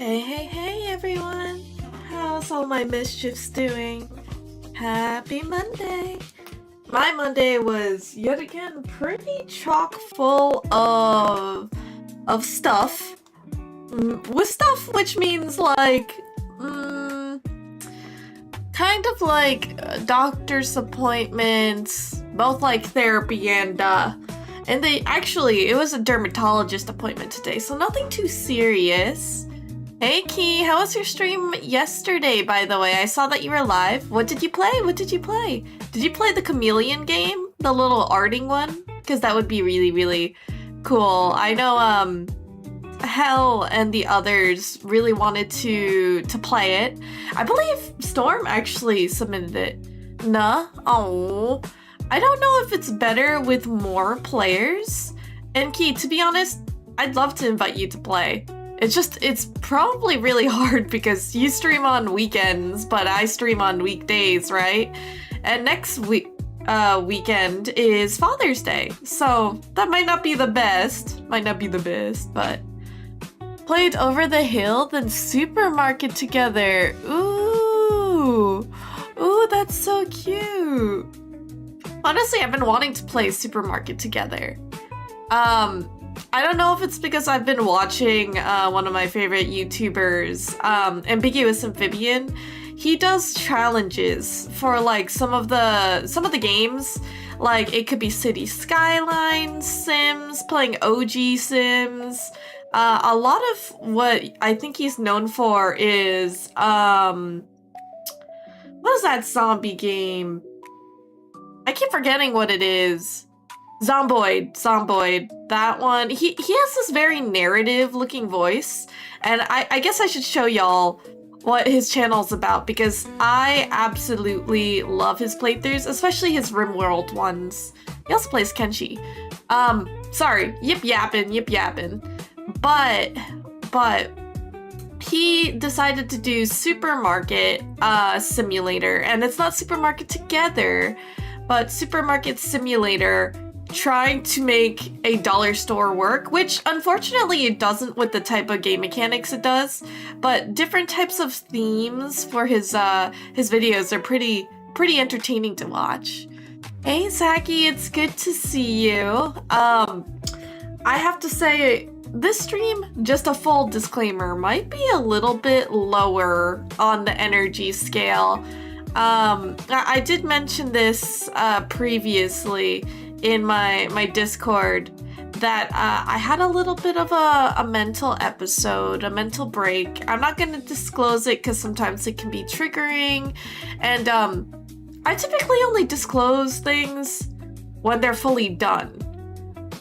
Hey everyone! How's all my mischiefs doing? Happy Monday! My Monday was yet again pretty chock full of stuff. With stuff which means like kind of like doctor's appointments, both like therapy and it was a dermatologist appointment today, so nothing too serious. Hey Key, how was your stream yesterday, by the way? I saw that you were live. What did you play? Did you play the chameleon game? The little arting one? Because that would be really, really cool. I know, Hell and the others really wanted to play it. I believe Storm actually submitted it. Nah? Oh. I don't know if it's better with more players. And Key, to be honest, I'd love to invite you to play. It's probably really hard because you stream on weekends, but I stream on weekdays, right? And next weekend is Father's Day, so that might not be the best, but played Over the Hill, then Supermarket together. Ooh, that's so cute. Honestly, I've been wanting to play Supermarket together. I don't know if it's because I've been watching one of my favorite YouTubers, Ambiguous Amphibian. He does challenges for like some of the games. Like it could be City Skylines, Sims, playing OG Sims. A lot of what I think he's known for is what is that zombie game? I keep forgetting what it is. Zomboid, that one. He has this very narrative looking voice, and I guess I should show y'all what his channel's about because I absolutely love his playthroughs, especially his RimWorld ones. He also plays Kenshi. Sorry, yip yappin'. But he decided to do Supermarket Simulator, and it's not Supermarket Together, but Supermarket Simulator, trying to make a dollar store work, which unfortunately it doesn't with the type of game mechanics it does, but different types of themes for his videos are pretty entertaining to watch. Hey Zaki, it's good to see you. I have to say, this stream, just a full disclaimer, might be a little bit lower on the energy scale. I did mention this previously in my Discord that I had a little bit of a mental episode, a mental break. I'm not going to disclose it because sometimes it can be triggering, and I typically only disclose things when they're fully done.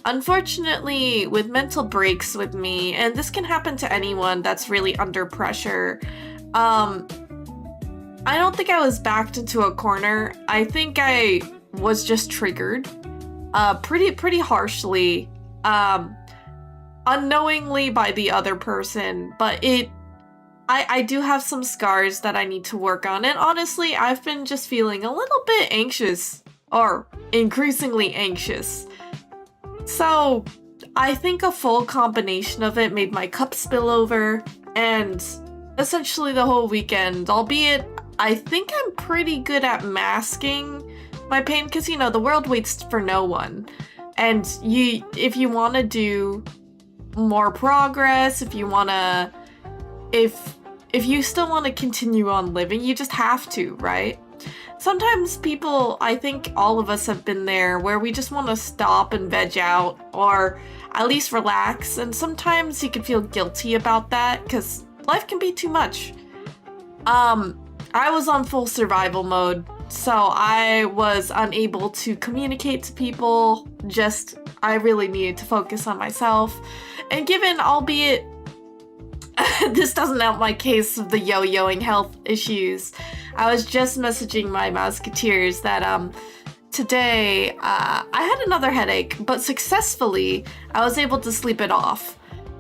Unfortunately, with mental breaks with me, and this can happen to anyone that's really under pressure, I don't think I was backed into a corner. I think I was just triggered pretty harshly, unknowingly by the other person, but I do have some scars that I need to work on, and honestly, I've been just feeling a little bit anxious, or increasingly anxious. So I think a full combination of it made my cup spill over, and essentially the whole weekend, albeit I think I'm pretty good at masking my pain, because you know the world waits for no one, and if you want to do more progress, if you still want to continue on living, you just have to, right? Sometimes people, I think all of us have been there, where we just want to stop and veg out, or at least relax, and sometimes you can feel guilty about that because life can be too much. I was on full survival mode, so I was unable to communicate to people. I really needed to focus on myself. And given, albeit, this doesn't help my case of the yo-yoing health issues, I was just messaging my Musketeers that today I had another headache, but successfully I was able to sleep it off.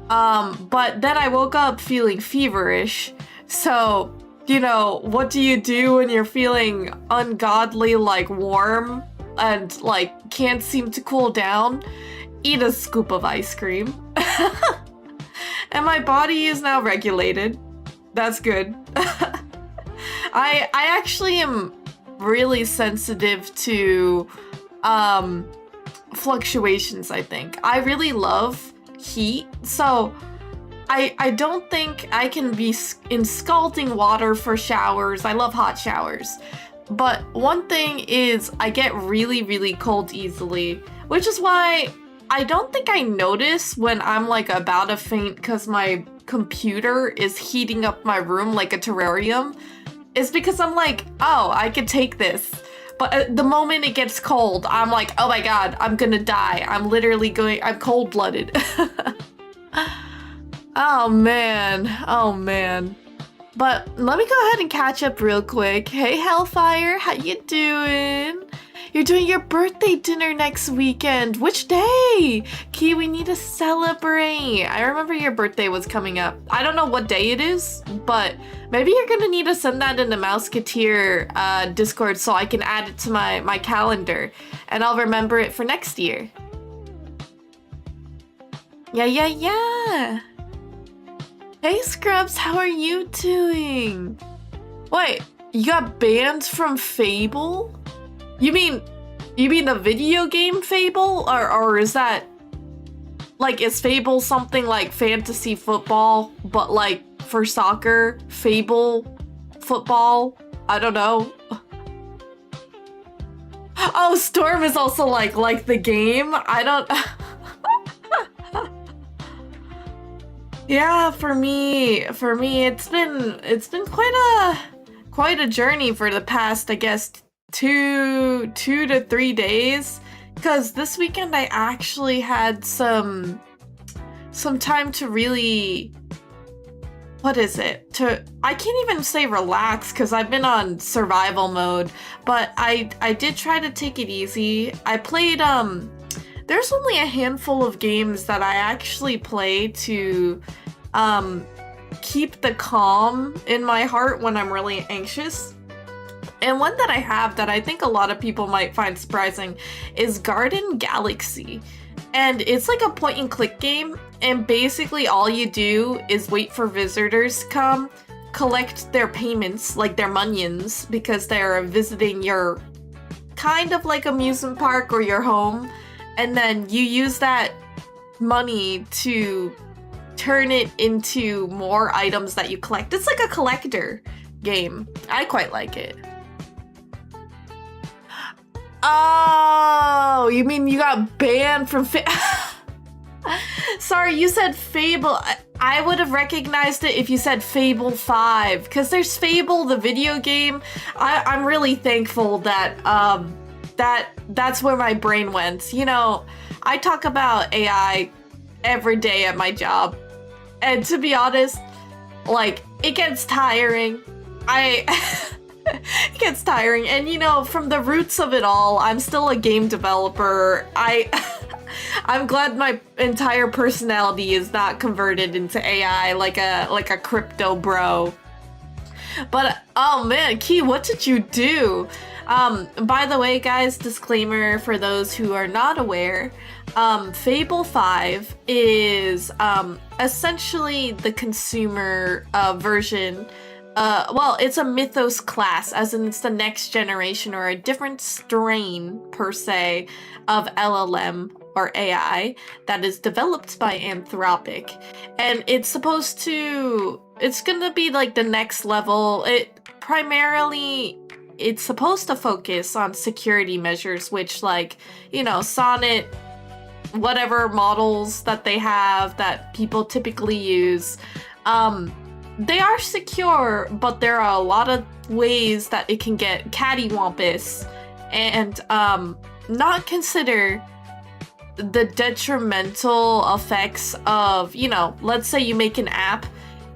But then I woke up feeling feverish, so you know, what do you do when you're feeling ungodly, like warm and like can't seem to cool down? Eat a scoop of ice cream. and my body is now regulated. That's good. I actually am really sensitive to fluctuations, I think. I really love heat, so I don't think I can be in scalding water for showers. I love hot showers. But one thing is I get really, really cold easily, which is why I don't think I notice when I'm like about to faint because my computer is heating up my room like a terrarium. It's because I'm like, oh, I could take this. But the moment it gets cold, I'm like, oh my god, I'm gonna die. I'm cold-blooded. Oh man. But let me go ahead and catch up real quick. Hey Hellfire, how you doing? You're doing your birthday dinner next weekend. Which day? Key, we need to celebrate. I remember your birthday was coming up. I don't know what day it is, but maybe you're gonna need to send that in the Mouseketeer Discord so I can add it to my calendar and I'll remember it for next year. Yeah. Hey Scrubs, how are you doing? Wait, you got banned from Fable? You mean the video game Fable? Or is that, like, is Fable something like fantasy football, but like for soccer? Fable football? I don't know. Oh, Storm is also like the game? I don't... Yeah, for me, it's been quite a journey for the past, I guess, two to 3 days. Because this weekend I actually had some time to really, what is it? I can't even say relax because I've been on survival mode, but I did try to take it easy. I played there's only a handful of games that I actually play to keep the calm in my heart when I'm really anxious. And one that I have that I think a lot of people might find surprising is Garden Galaxy. And it's like a point and click game, and basically all you do is wait for visitors to come, collect their payments, like their monions, because they're visiting your kind of like amusement park or your home, and then you use that money to turn it into more items that you collect. It's like a collector game. I quite like it. Oh, you mean you got banned from Sorry, you said Fable. I would have recognized it if you said Fable 5, because there's Fable, the video game. I'm really thankful that that's where my brain went. You know, I talk about AI every day at my job, and to be honest, like, it gets tiring. It gets tiring, and you know, from the roots of it all, I'm still a game developer. I'm glad my entire personality is not converted into AI like a crypto bro. But oh man, Key, what did you do? By the way, guys, disclaimer for those who are not aware, Fable 5 is essentially the consumer version. Well, it's a Mythos class, as in it's the next generation or a different strain, per se, of LLM or AI that is developed by Anthropic. And it's gonna be like the next level. It's supposed to focus on security measures, which, like, you know, Sonnet, whatever models that they have that people typically use, they are secure, but there are a lot of ways that it can get cattywampus and not consider the detrimental effects of, you know, let's say you make an app,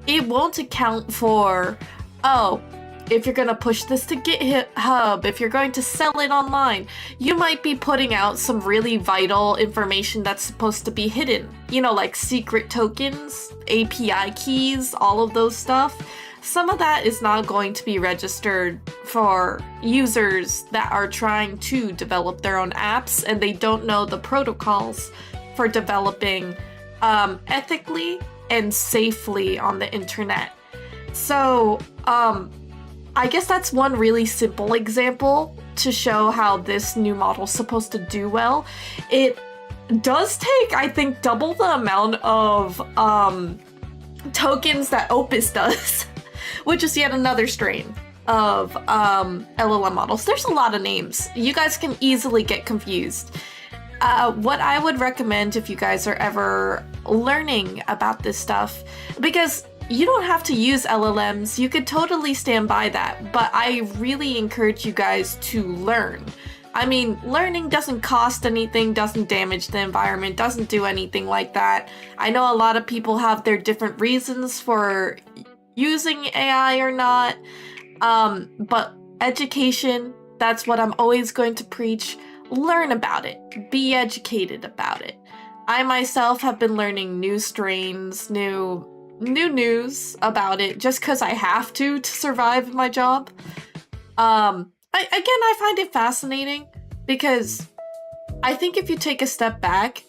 it won't account for, oh, if you're gonna push this to GitHub, if you're going to sell it online, you might be putting out some really vital information that's supposed to be hidden. You know, like secret tokens, API keys, all of those stuff. Some of that is not going to be registered for users that are trying to develop their own apps and they don't know the protocols for developing ethically and safely on the internet. So, I guess that's one really simple example to show how this new model's supposed to do well. It does take, I think, double the amount of tokens that Opus does, which is yet another strain of LLM models. There's a lot of names. You guys can easily get confused. What I would recommend if you guys are ever learning about this stuff, because you don't have to use LLMs, you could totally stand by that, but I really encourage you guys to learn. I mean, learning doesn't cost anything, doesn't damage the environment, doesn't do anything like that. I know a lot of people have their different reasons for using AI or not, but education, that's what I'm always going to preach. Learn about it. Be educated about it. I myself have been learning new strains, new news about it just because I have to survive my job. I find it fascinating because I think if you take a step back,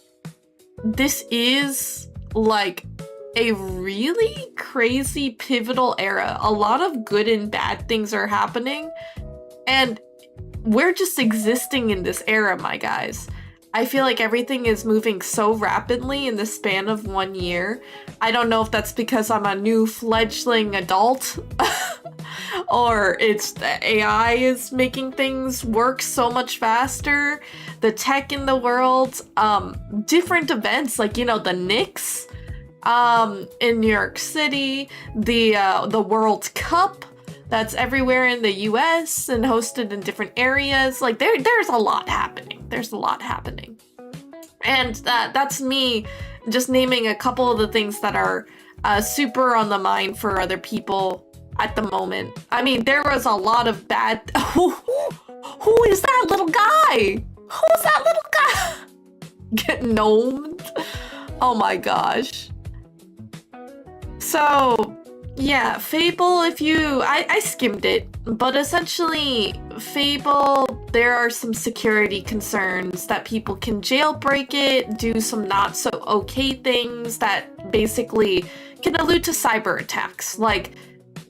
this is like a really crazy pivotal era. A lot of good and bad things are happening, and we're just existing in this era, my guys. I feel like everything is moving so rapidly in the span of 1 year. I don't know if that's because I'm a new fledgling adult or it's the AI is making things work so much faster. The tech in the world, different events like, you know, the Knicks in New York City, the World Cup that's everywhere in the US and hosted in different areas. Like there's a lot happening. There's a lot happening. And that's me just naming a couple of the things that are super on the mind for other people at the moment. I mean, there was a lot of bad... Who is that little guy? Who's that little guy? Get gnomed? Oh my gosh. So... yeah, Fable, I skimmed it, but essentially, Fable, there are some security concerns that people can jailbreak it, do some not so okay things that basically can allude to cyber attacks, like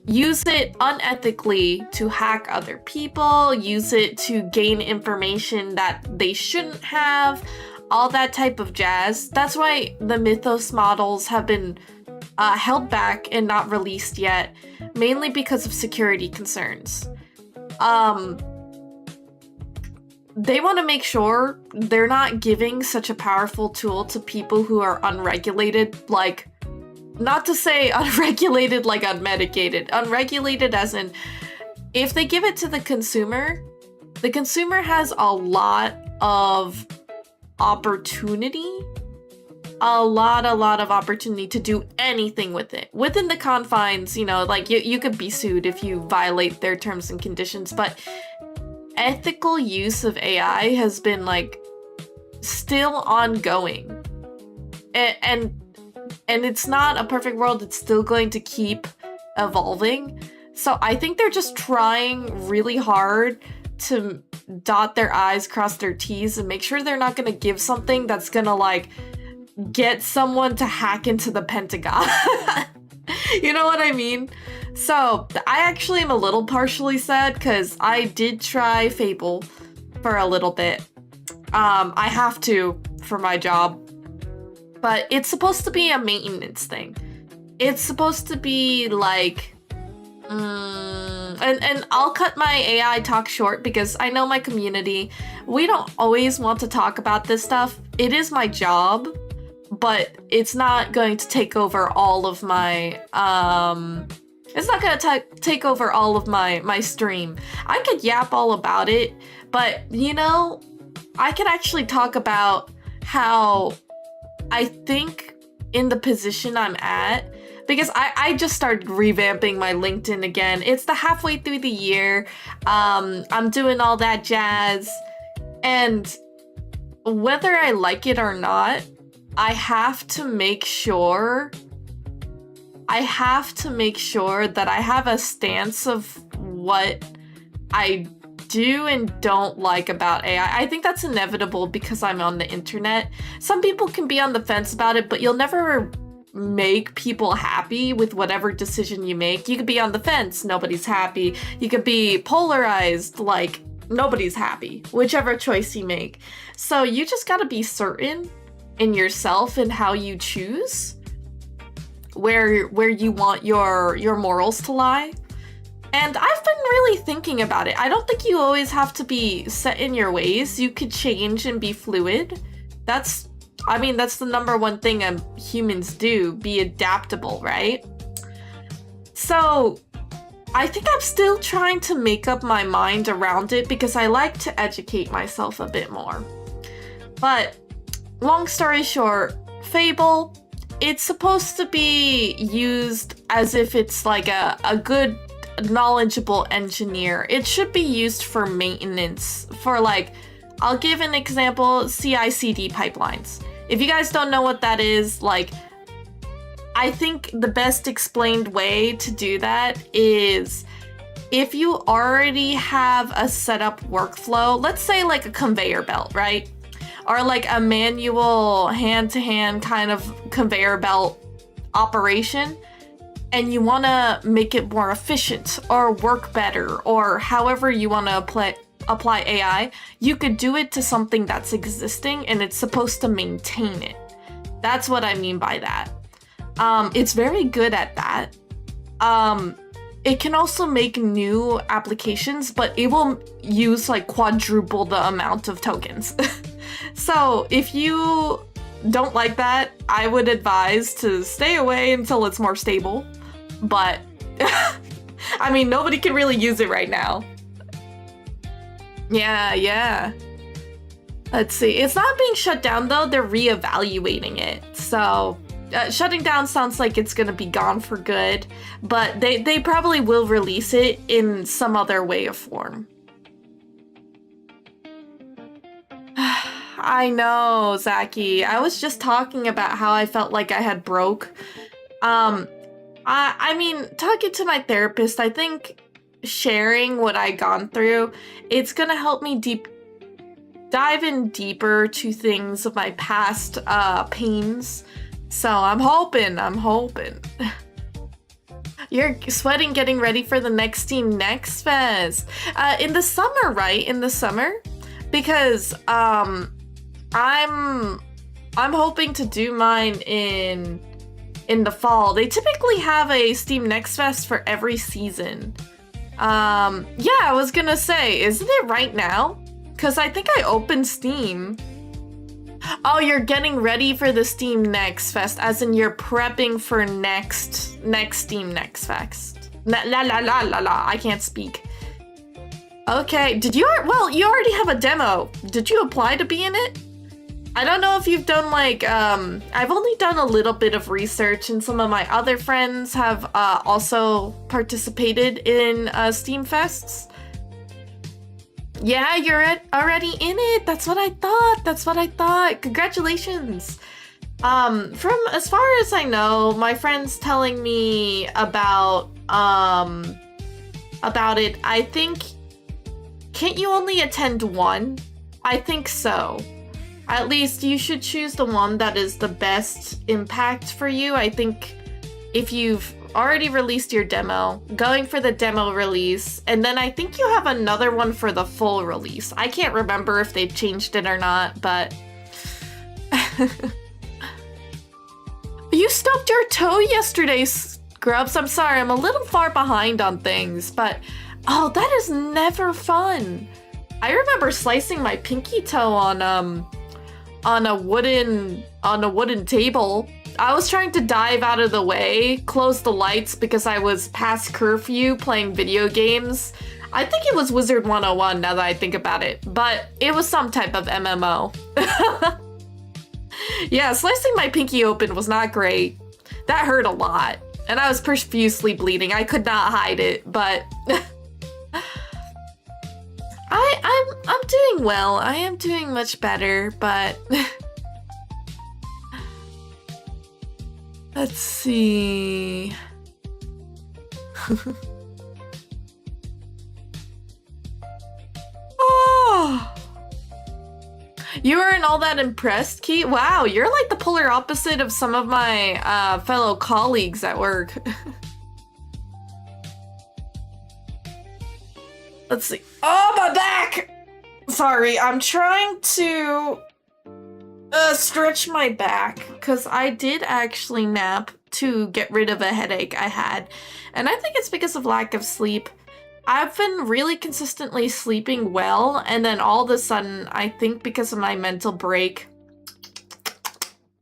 use it unethically to hack other people, use it to gain information that they shouldn't have, all that type of jazz. That's why the Mythos models have been held back and not released yet, mainly because of security concerns. They want to make sure they're not giving such a powerful tool to people who are unregulated, like, not to say unregulated like unmedicated, unregulated as in, if they give it to the consumer has a lot of opportunity, a lot of opportunity to do anything with it within the confines, you know, like you could be sued if you violate their terms and conditions, but ethical use of AI has been like still ongoing, and it's not a perfect world. It's still going to keep evolving. So I think they're just trying really hard to dot their I's, cross their T's, and make sure they're not going to give something that's gonna like get someone to hack into the Pentagon. You know what I mean? So I actually am a little partially sad because I did try Fable for a little bit. I have to for my job, but it's supposed to be a maintenance thing. It's supposed to be like, and I'll cut my AI talk short because I know my community, we don't always want to talk about this stuff. It is my job, but it's not going to take over all of my, it's not going to take over all of my stream. I could yap all about it, but, you know, I could actually talk about how I think in the position I'm at, because I just started revamping my LinkedIn again. It's the halfway through the year. I'm doing all that jazz, and whether I like it or not, I have to make sure that I have a stance of what I do and don't like about AI. I think that's inevitable because I'm on the internet. Some people can be on the fence about it, but you'll never make people happy with whatever decision you make. You could be on the fence, nobody's happy. You could be polarized, like nobody's happy, whichever choice you make. So you just gotta be certain in yourself and how you choose where you want your morals to lie. And I've been really thinking about it. I don't think you always have to be set in your ways. You could change and be fluid. That's the number one thing humans do, be adaptable, right? So I think I'm still trying to make up my mind around it because I like to educate myself a bit more. But long story short, Fable, it's supposed to be used as if it's like a good, knowledgeable engineer. It should be used for maintenance, for like, I'll give an example, CI/CD pipelines. If you guys don't know what that is, like, I think the best explained way to do that is if you already have a setup workflow, let's say like a conveyor belt, right? Or like a manual hand-to-hand kind of conveyor belt operation, and you want to make it more efficient or work better, or however you want to apply AI, you could do it to something that's existing and it's supposed to maintain it. That's what I mean by that. It's very good at that. It can also make new applications, but it will use like quadruple the amount of tokens. So if you don't like that, I would advise to stay away until it's more stable. But I mean, nobody can really use it right now. Yeah. Let's see. It's not being shut down though. They're reevaluating it. So shutting down sounds like it's gonna be gone for good, but they probably will release it in some other way of form. I know, Zaki. I was just talking about how I felt like I had broke. I mean, talking to my therapist, I think sharing what I gone through, it's gonna help me dive in deeper to things of my past pains. So I'm hoping. You're sweating getting ready for the next Steam Next Fest. In the summer, right? In the summer? Because I'm hoping to do mine in the fall. They typically have a Steam Next Fest for every season. Yeah, I was gonna say, isn't it right now? Because I think I opened Steam. Oh, you're getting ready for the Steam Next Fest, as in you're prepping for next Steam Next Fest. La, I can't speak. Okay, you already have a demo. Did you apply to be in it? I don't know if you've done like, I've only done a little bit of research, and some of my other friends have also participated in Steam Fests. Yeah, you're already in it. That's what I thought. Congratulations. From as far as I know, my friend's telling me about it. I think, can't you only attend one? I think so. At least you should choose the one that is the best impact for you. I think if you've already released your demo, going for the demo release, and then I think you have another one for the full release. I can't remember if they've changed it or not, but... You stubbed your toe yesterday, Scrubs. I'm sorry, I'm a little far behind on things, but... Oh, that is never fun. I remember slicing my pinky toe on a wooden table. I was trying to dive out of the way, close the lights because I was past curfew playing video games. I think it was Wizard 101 now that I think about it, but it was some type of MMO. Yeah, slicing my pinky open was not great. That hurt a lot, and I was profusely bleeding. I could not hide it, but I'm doing well. I am doing much better, but let's see. Oh. You weren't all that impressed, Kate? Wow, you're like the polar opposite of some of my fellow colleagues at work. Let's see. Oh, my back! Sorry, I'm trying to stretch my back because I did actually nap to get rid of a headache I had. And I think it's because of lack of sleep. I've been really consistently sleeping well, and then all of a sudden, I think because of my mental break,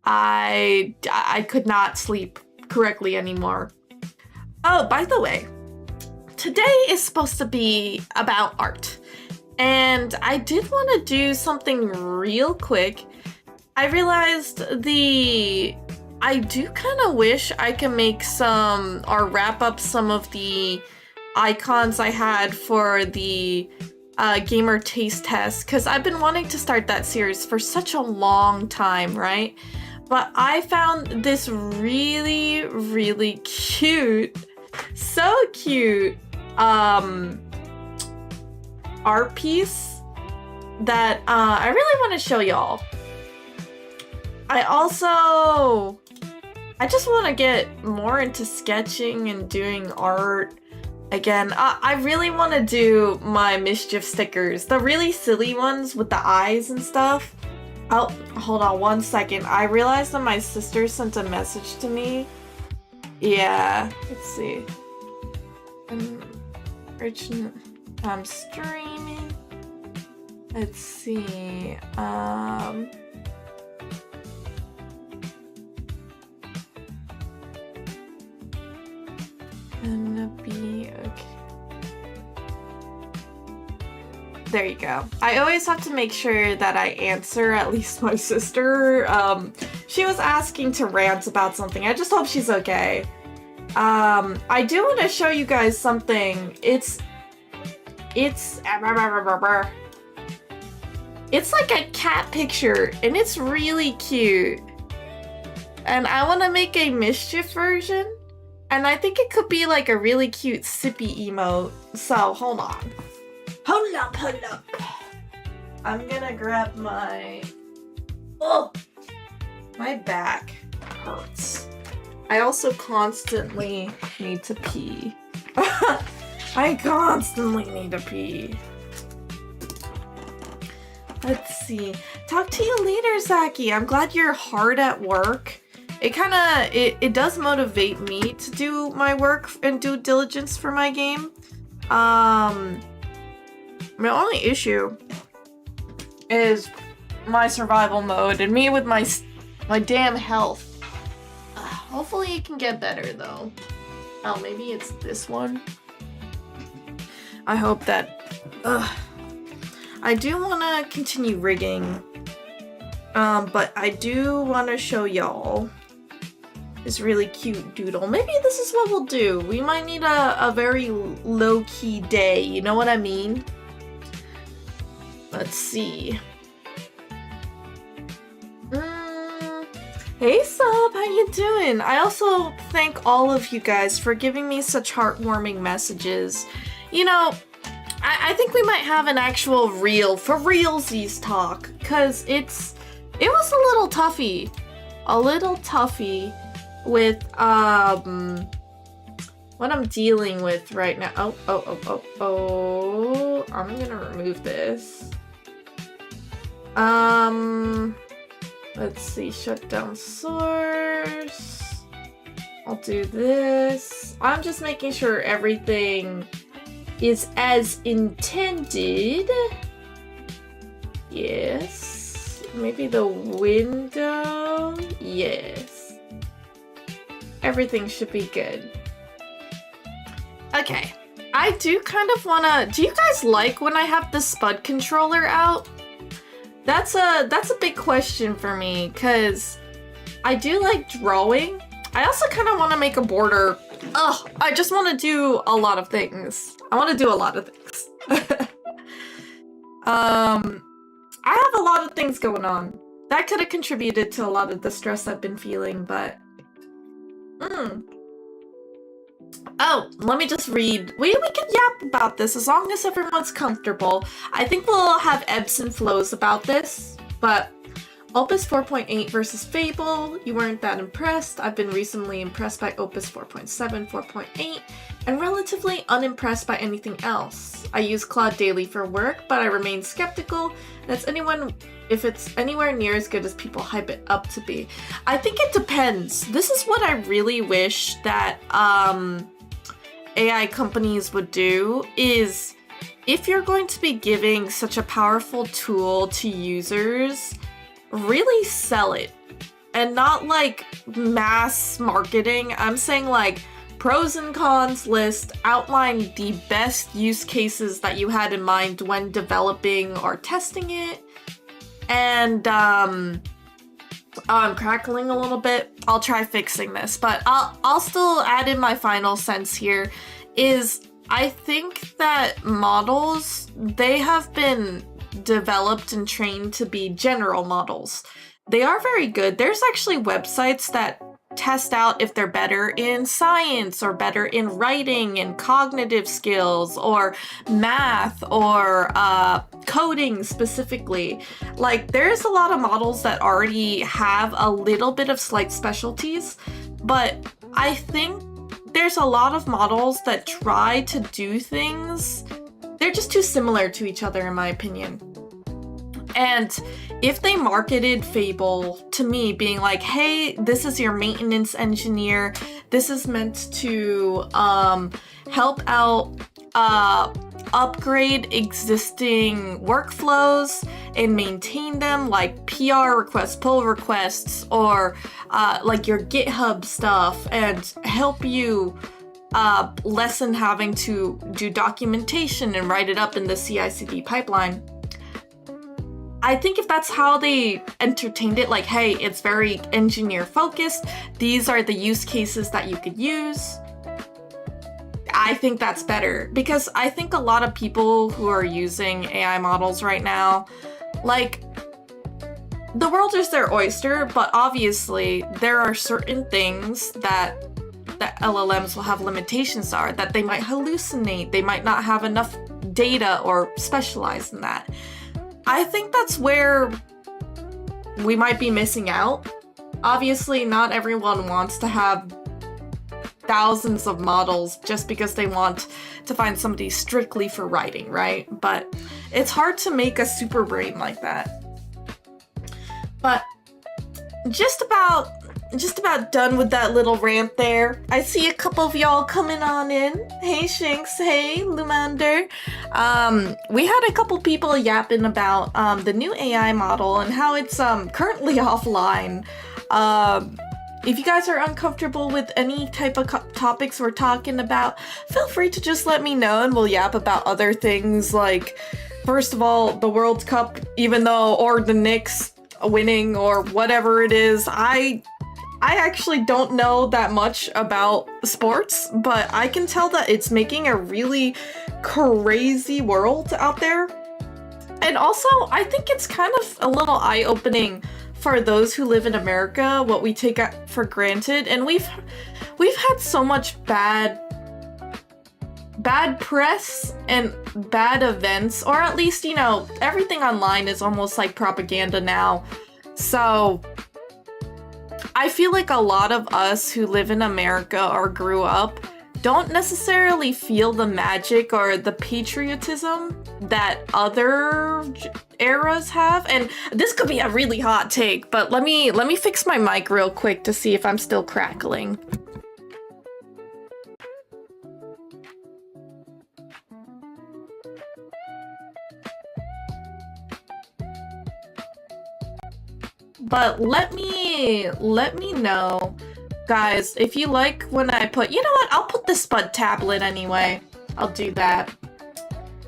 I could not sleep correctly anymore. Oh, by the way, today is supposed to be about art, and I did want to do something real quick. I realized I do kind of wish I could make some, or wrap up some of the icons I had for the gamer taste test, because I've been wanting to start that series for such a long time, right? But I found this really, really cute, so cute art piece that I really want to show y'all. I just want to get more into sketching and doing art. Again, I really want to do my mischief stickers, the really silly ones with the eyes and stuff. Oh, hold on 1 second. I realized that my sister sent a message to me. Yeah, let's see. I'm streaming. Let's see. Gonna be okay. There you go. I always have to make sure that I answer at least my sister. She was asking to rant about something. I just hope she's okay. I do want to show you guys something. It's like a cat picture, and it's really cute. And I want to make a mischief version. And I think it could be like a really cute sippy emote. So, hold on. Hold up. I'm gonna grab my... Oh! My back hurts. I also constantly need to pee. I constantly need to pee. Let's see. Talk to you later, Zaki. I'm glad you're hard at work. It does motivate me to do my work and due diligence for my game. My only issue is my survival mode and me with my damn health. Hopefully it can get better though. Oh, maybe it's this one. I hope that... I do want to continue rigging. But I do want to show y'all this really cute doodle. Maybe this is what we'll do. We might need a very low-key day, you know what I mean? Let's see. Hey Sub, how you doing? I also thank all of you guys for giving me such heartwarming messages. You know, I think we might have an actual real, for realsies talk, because it was a little toughy. With what I'm dealing with right now. Oh, I'm gonna remove this. Let's see, shut down source. I'll do this. I'm just making sure everything is as intended. Yes. Maybe the window. Yes. Everything should be good. Okay. I do kind of wanna... Do you guys like when I have the Spud controller out? That's a big question for me, because I do like drawing. I also kind of want to make a border. Ugh, I just want to do a lot of things. I have a lot of things going on. That could have contributed to a lot of the stress I've been feeling, but... Oh, let me just read. We can yap about this as long as everyone's comfortable. I think we'll have ebbs and flows about this. But Opus 4.8 versus Fable, you weren't that impressed. I've been recently impressed by Opus 4.7, 4.8, and relatively unimpressed by anything else. I use Claude daily for work, but I remain skeptical if it's anywhere near as good as people hype it up to be. I think it depends. This is what I really wish that AI companies would do, is if you're going to be giving such a powerful tool to users, really sell it. And not like mass marketing. I'm saying like pros and cons list, outline the best use cases that you had in mind when developing or testing it. And I'm crackling a little bit. I'll try fixing this, but I'll still add in my final sense here is I think that models, they have been developed and trained to be general models. They are very good. There's actually websites that test out if they're better in science or better in writing and cognitive skills or math or coding specifically. Like, there's a lot of models that already have a little bit of slight specialties, but I think there's a lot of models that try to do things. They're just too similar to each other, in my opinion. And if they marketed Fable to me being like, hey, this is your maintenance engineer, this is meant to help out upgrade existing workflows and maintain them, like PR requests, pull requests, or like your GitHub stuff, and help you lessen having to do documentation and write it up in the CI/CD pipeline. I think if that's how they entertained it, like, hey, it's very engineer focused, these are the use cases that you could use, I think that's better. Because I think a lot of people who are using AI models right now, like, the world is their oyster, but obviously there are certain things that LLMs will have limitations are, that they might hallucinate, they might not have enough data or specialize in that. I think that's where we might be missing out. Obviously, not everyone wants to have thousands of models just because they want to find somebody strictly for writing, right? But it's hard to make a super brain like that. But just about done with that little rant there. I see a couple of y'all coming on in. Hey Shanks, hey Lumander. We had a couple people yapping about the new AI model and how it's currently offline. If you guys are uncomfortable with any type of topics we're talking about, feel free to just let me know and we'll yap about other things, like, first of all, the World Cup, or the Knicks winning or whatever it is. I actually don't know that much about sports, but I can tell that it's making a really crazy world out there. And also, I think it's kind of a little eye-opening for those who live in America, what we take for granted. And we've had so much bad press and bad events, or at least, everything online is almost like propaganda now. So I feel like a lot of us who live in America or grew up don't necessarily feel the magic or the patriotism that other eras have. And this could be a really hot take, but let me fix my mic real quick to see if I'm still crackling. But let me know, guys, if you like when I put, I'll put the Spud tablet anyway. I'll do that.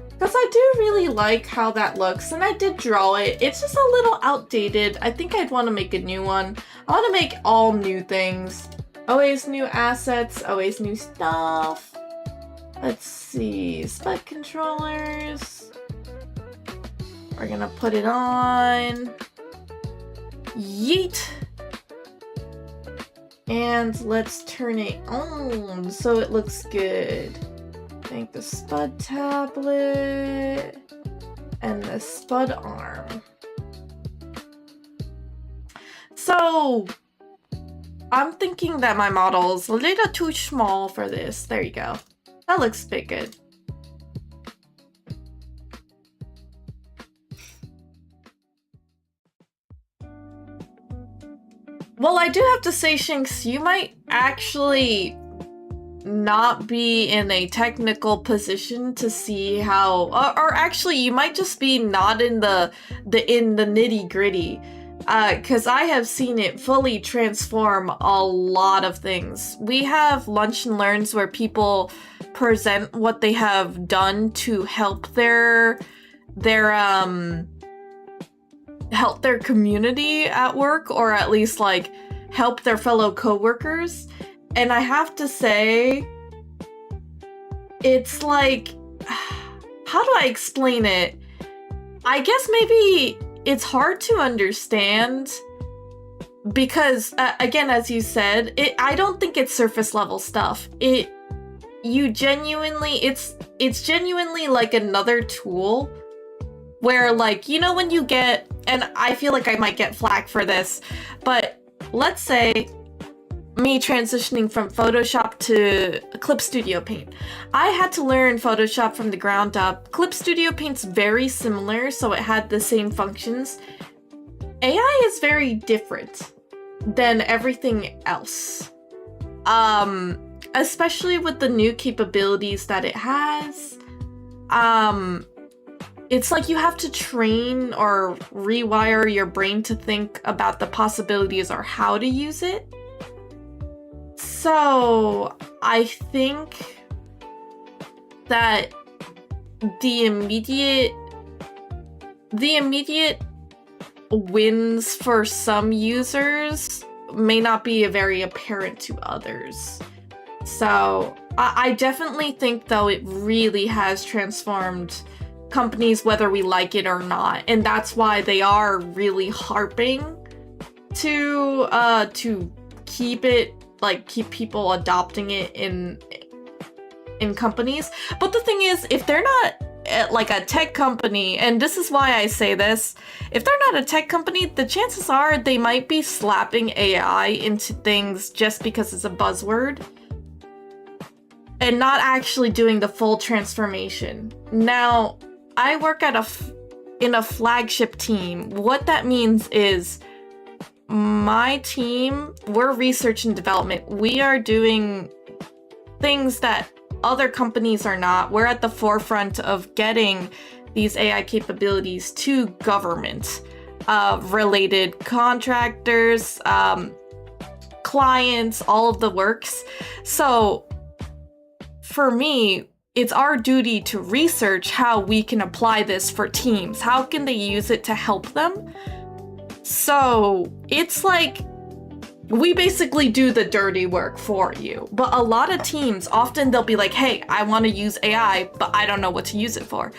Because I do really like how that looks, and I did draw it. It's just a little outdated. I think I'd want to make a new one. I want to make all new things. Always new assets, always new stuff. Let's see, Spud controllers. We're gonna put it on. Yeet! And let's turn it on so it looks good. Make the Spud tablet and the Spud arm. So I'm thinking that my model is a little too small for this. There you go. That looks a bit good. Well, I do have to say, Shinx, you might actually not be in a technical position to see how, or actually you might just be not in the nitty gritty, because I have seen it fully transform a lot of things. We have lunch and learns where people present what they have done to help their community at work, or at least like help their fellow coworkers. And I have to say, it's like, how do I explain it? I guess maybe it's hard to understand because, again, as you said, I don't think it's surface level stuff. It's genuinely like another tool where, like, you know, when you get, and I feel like I might get flack for this, but let's say me transitioning from Photoshop to Clip Studio Paint. I had to learn Photoshop from the ground up. Clip Studio Paint's very similar, so it had the same functions. AI is very different than everything else. Especially with the new capabilities that it has. It's like you have to train or rewire your brain to think about the possibilities or how to use it. So I think that the immediate wins for some users may not be very apparent to others. So I definitely think, though, it really has transformed companies whether we like it or not, and that's why they are really harping to keep people adopting it in companies. But the thing is, if they're not like a tech company, and this is why I say this, if they're not a tech company, the chances are they might be slapping AI into things just because it's a buzzword and not actually doing the full transformation. Now, I work in a flagship team. What that means is my team, we're research and development. We are doing things that other companies are not. We're at the forefront of getting these AI capabilities to government related contractors, clients, all of the works. So for me, it's our duty to research how we can apply this for teams. How can they use it to help them? So it's like we basically do the dirty work for you. But a lot of teams, often they'll be like, hey, I want to use AI, but I don't know what to use it for.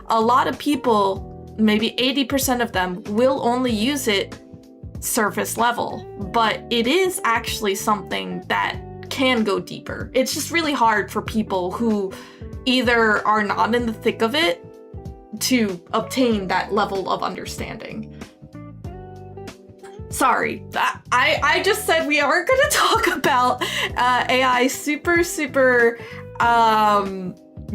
A lot of people, maybe 80% of them, will only use it surface level. But it is actually something that can go deeper. It's just really hard for people who either are not in the thick of it to obtain that level of understanding. Sorry, I just said we are going to talk about AI super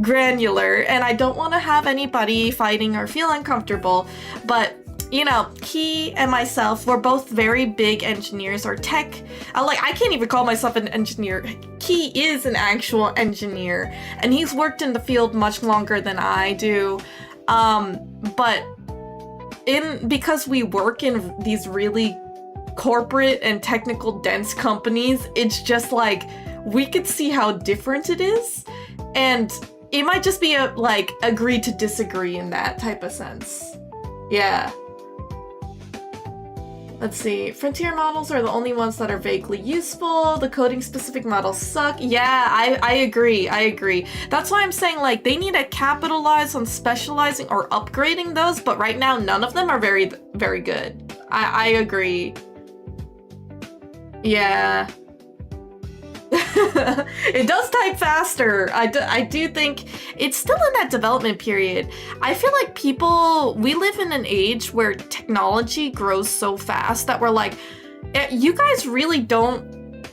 granular, and I don't want to have anybody fighting or feel uncomfortable, but you know, he and myself, we're both very big engineers or tech. I can't even call myself an engineer. He is an actual engineer, and he's worked in the field much longer than I do. But because we work in these really corporate and technical dense companies, it's just like we could see how different it is, and it might just be a agree to disagree in that type of sense. Yeah. Let's see. Frontier models are the only ones that are vaguely useful. The coding specific models suck. Yeah, I agree. That's why I'm saying, like, they need to capitalize on specializing or upgrading those, but right now none of them are very, very good. I agree. Yeah. It does type faster. I do think it's still in that development period. I feel like we live in an age where technology grows so fast that we're like, You guys really don't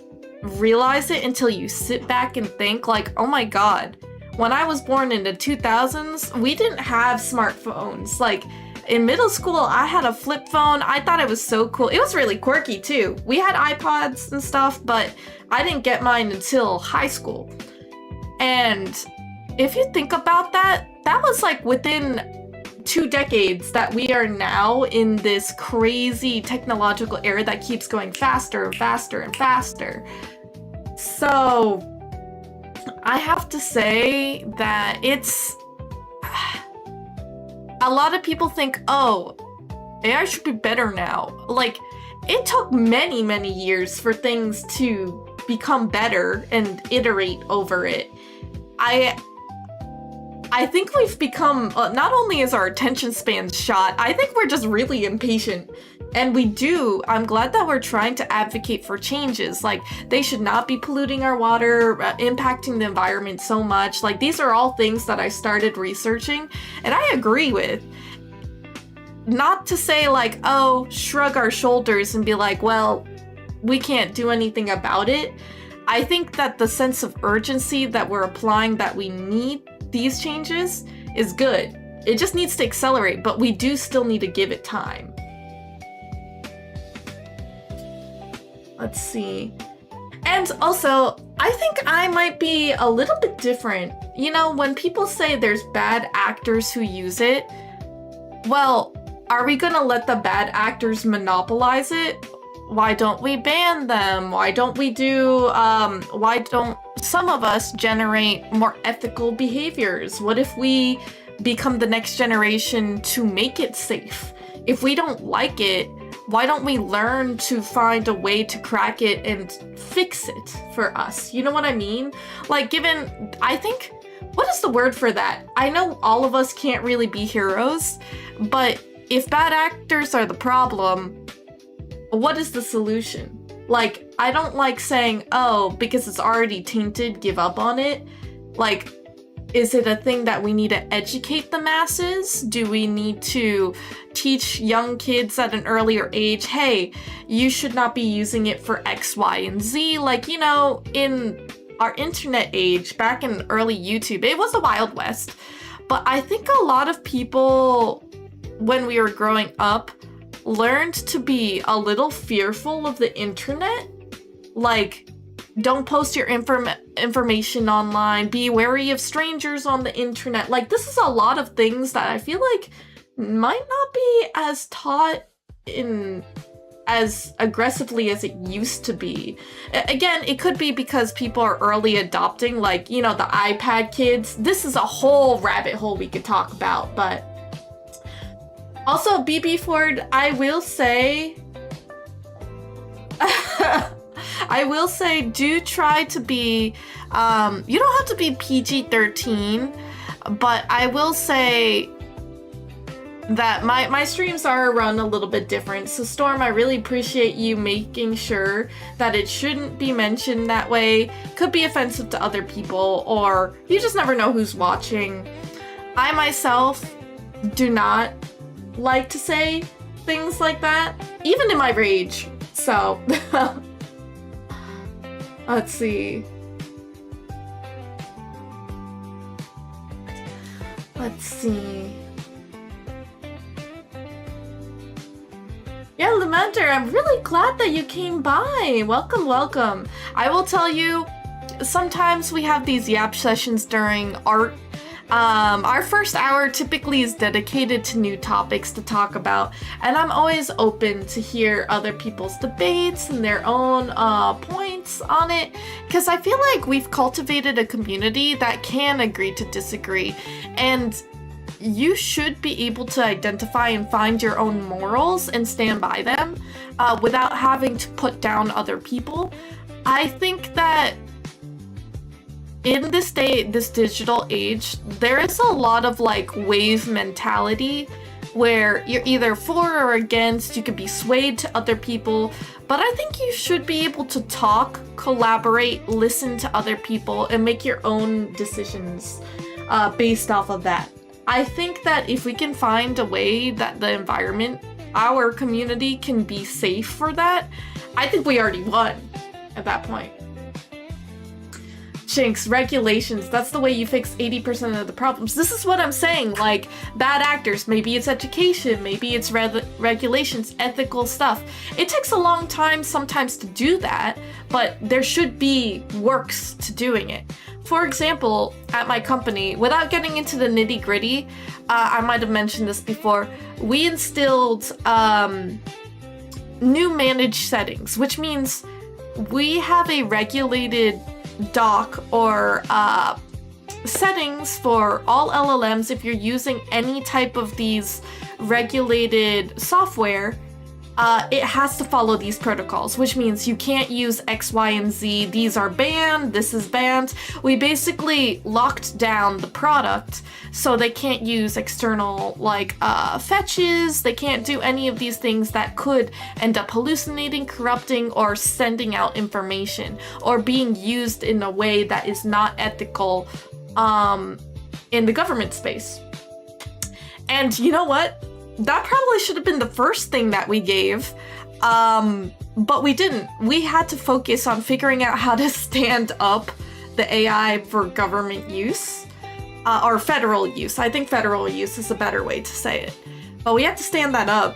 realize it until you sit back and think like, oh my god, when I was born in the 2000s, we didn't have smartphones. Like, in middle school, I had a flip phone. I thought it was so cool. It was really quirky too. We had iPods and stuff, but I didn't get mine until high school. And if you think about that, that was like within 2 decades that we are now in this crazy technological era that keeps going faster and faster and faster. So I have to say that it's... A lot of people think, oh, AI should be better now. Like, it took many, many years for things to become better and iterate over it. I think we've become, not only is our attention span shot, I think we're just really impatient. And I'm glad that we're trying to advocate for changes. Like, they should not be polluting our water, impacting the environment so much. Like, these are all things that I started researching, and I agree with. Not to say like, oh, shrug our shoulders and be like, well, we can't do anything about it. I think that the sense of urgency that we're applying, that we need these changes, is good. It just needs to accelerate, but we do still need to give it time. Let's see. And also, I think I might be a little bit different. You know, when people say there's bad actors who use it, well, are we gonna let the bad actors monopolize it? Why don't we ban them? Why don't we why don't some of us generate more ethical behaviors? What if we become the next generation to make it safe? If we don't like it, why don't we learn to find a way to crack it and fix it for us? You know what I mean? Like, I think, what is the word for that? I know all of us can't really be heroes, but if bad actors are the problem, what is the solution? Like, I don't like saying, oh, because it's already tainted, give up on it. Like, is it a thing that we need to educate the masses? Do we need to teach young kids at an earlier age, hey, you should not be using it for X, Y, and Z? Like, you know, in our internet age, back in early YouTube, it was the Wild West. But I think a lot of people, when we were growing up, learned to be a little fearful of the internet. Like, don't post your information online, be wary of strangers on the internet. Like, this is a lot of things that I feel like might not be as taught in as aggressively as it used to be. Again, it could be because people are early adopting, like, you know, the iPad kids. This is a whole rabbit hole we could talk about, but also, BB Ford, I will say, do try to be, you don't have to be PG-13, but I will say that my streams are run a little bit different. So Storm, I really appreciate you making sure that it shouldn't be mentioned that way. Could be offensive to other people, or you just never know who's watching. I myself do not like to say things like that, even in my rage. So, let's see. Let's see. Yeah, Lamenter, I'm really glad that you came by. Welcome, welcome. I will tell you, sometimes we have these yap sessions during art. Our first hour typically is dedicated to new topics to talk about, and I'm always open to hear other people's debates and their own points on it, because I feel like we've cultivated a community that can agree to disagree, and you should be able to identify and find your own morals and stand by them without having to put down other people. I think that in this digital age, there is a lot of like wave mentality where you're either for or against, you could be swayed to other people, but I think you should be able to talk, collaborate, listen to other people, and make your own decisions based off of that. I think that if we can find a way that the environment, our community, can be safe for that, I think we already won at that point. Jinx, regulations, that's the way you fix 80% of the problems. This is what I'm saying, like, bad actors, maybe it's education, maybe it's regulations, ethical stuff. It takes a long time sometimes to do that, but there should be works to doing it. For example, at my company, without getting into the nitty-gritty, I might have mentioned this before, we instilled new managed settings, which means we have a regulated doc or settings for all LLMs. If you're using any type of these regulated software, it has to follow these protocols, which means you can't use X, Y, and Z. These are banned, this is banned. We basically locked down the product so they can't use external like fetches. They can't do any of these things that could end up hallucinating, corrupting, or sending out information, or being used in a way that is not ethical in the government space. And you know what? That probably should have been the first thing that we gave, but we didn't. We had to focus on figuring out how to stand up the AI for government use, or federal use. I think federal use is a better way to say it. But we had to stand that up,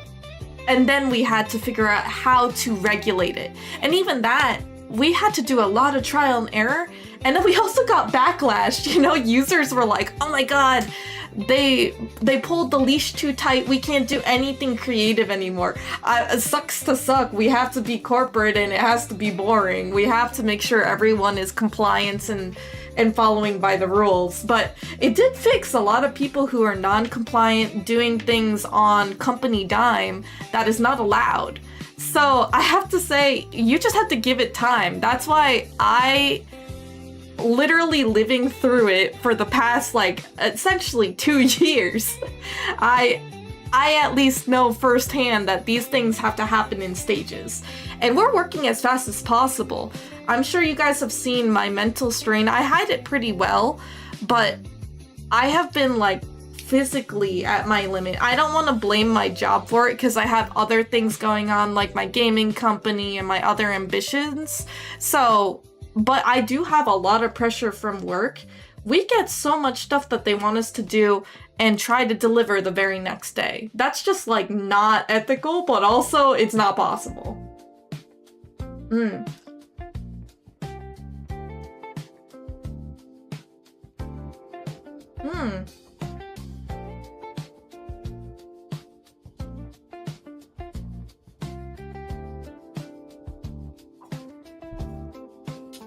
and then we had to figure out how to regulate it. And even that, we had to do a lot of trial and error, and then we also got backlash. You know, users were like, oh my god, they pulled the leash too tight, we can't do anything creative anymore. Sucks to suck, we have to be corporate and it has to be boring. We have to make sure everyone is compliant and following by the rules. But it did fix a lot of people who are non-compliant, doing things on company dime that is not allowed. So I have to say, you just have to give it time. That's why I literally living through it for the past like essentially 2 years. I at least know firsthand that these things have to happen in stages, and we're working as fast as possible. I'm sure you guys have seen my mental strain. I hide it pretty well, but I have been like physically at my limit. I don't want to blame my job for it because I have other things going on, like my gaming company and my other ambitions. So but I do have a lot of pressure from work. We get so much stuff that they want us to do and try to deliver the very next day. That's just like not ethical, but also it's not possible.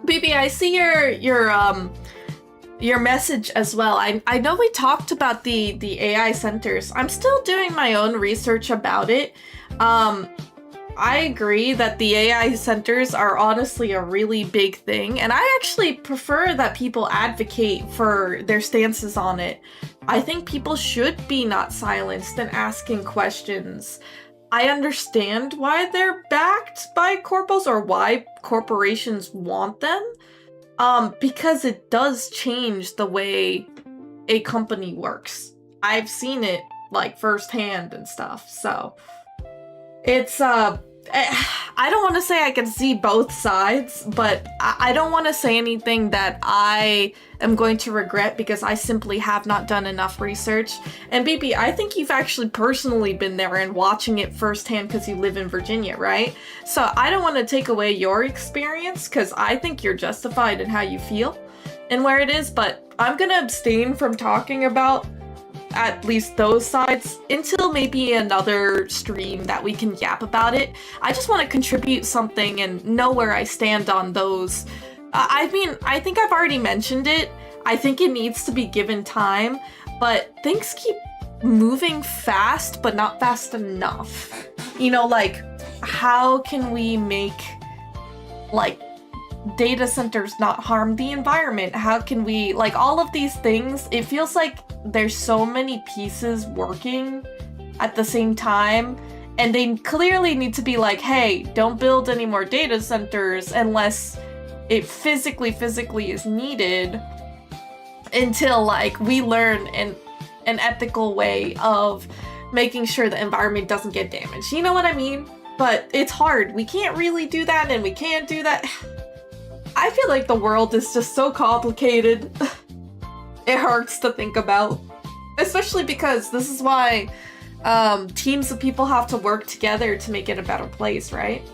BB, I see your message as well. I know we talked about the AI centers. I'm still doing my own research about it. I agree that the AI centers are honestly a really big thing, and I actually prefer that people advocate for their stances on it. I think people should be not silenced and asking questions. I understand why they're backed by corpos or why corporations want them, because it does change the way a company works. I've seen it like firsthand and stuff, so it's I don't want to say I can see both sides, but I don't want to say anything that I am going to regret because I simply have not done enough research. And BB, I think you've actually personally been there and watching it firsthand because you live in Virginia, right? So I don't want to take away your experience because I think you're justified in how you feel and where it is, but I'm gonna abstain from talking about at least those sides until maybe another stream that we can yap about it. I just want to contribute something and know where I stand on those. I mean, I think I've already mentioned it. I think it needs to be given time, but things keep moving fast, but not fast enough. You know, like, how can we make, like, data centers not harm the environment? How can we, like, all of these things, it feels like there's so many pieces working at the same time, and they clearly need to be like, hey, don't build any more data centers unless it physically is needed, until like we learn an ethical way of making sure the environment doesn't get damaged. You know what I mean? But it's hard. We can't really do that, and we can't do that. I feel like the world is just so complicated. It hurts to think about. Especially because this is why teams of people have to work together to make it a better place, right?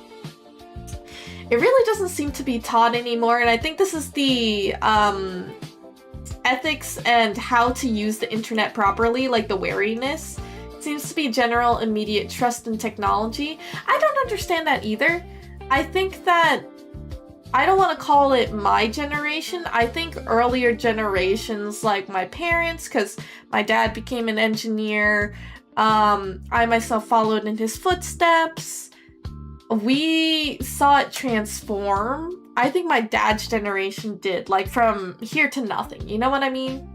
It really doesn't seem to be taught anymore, and I think this is the ethics and how to use the internet properly, like the wariness. It seems to be general immediate trust in technology. I don't understand that either. I think that I don't want to call it my generation. I think earlier generations, like my parents, because my dad became an engineer, I myself followed in his footsteps. We saw it transform. I think my dad's generation did, like from here to nothing. You know what I mean?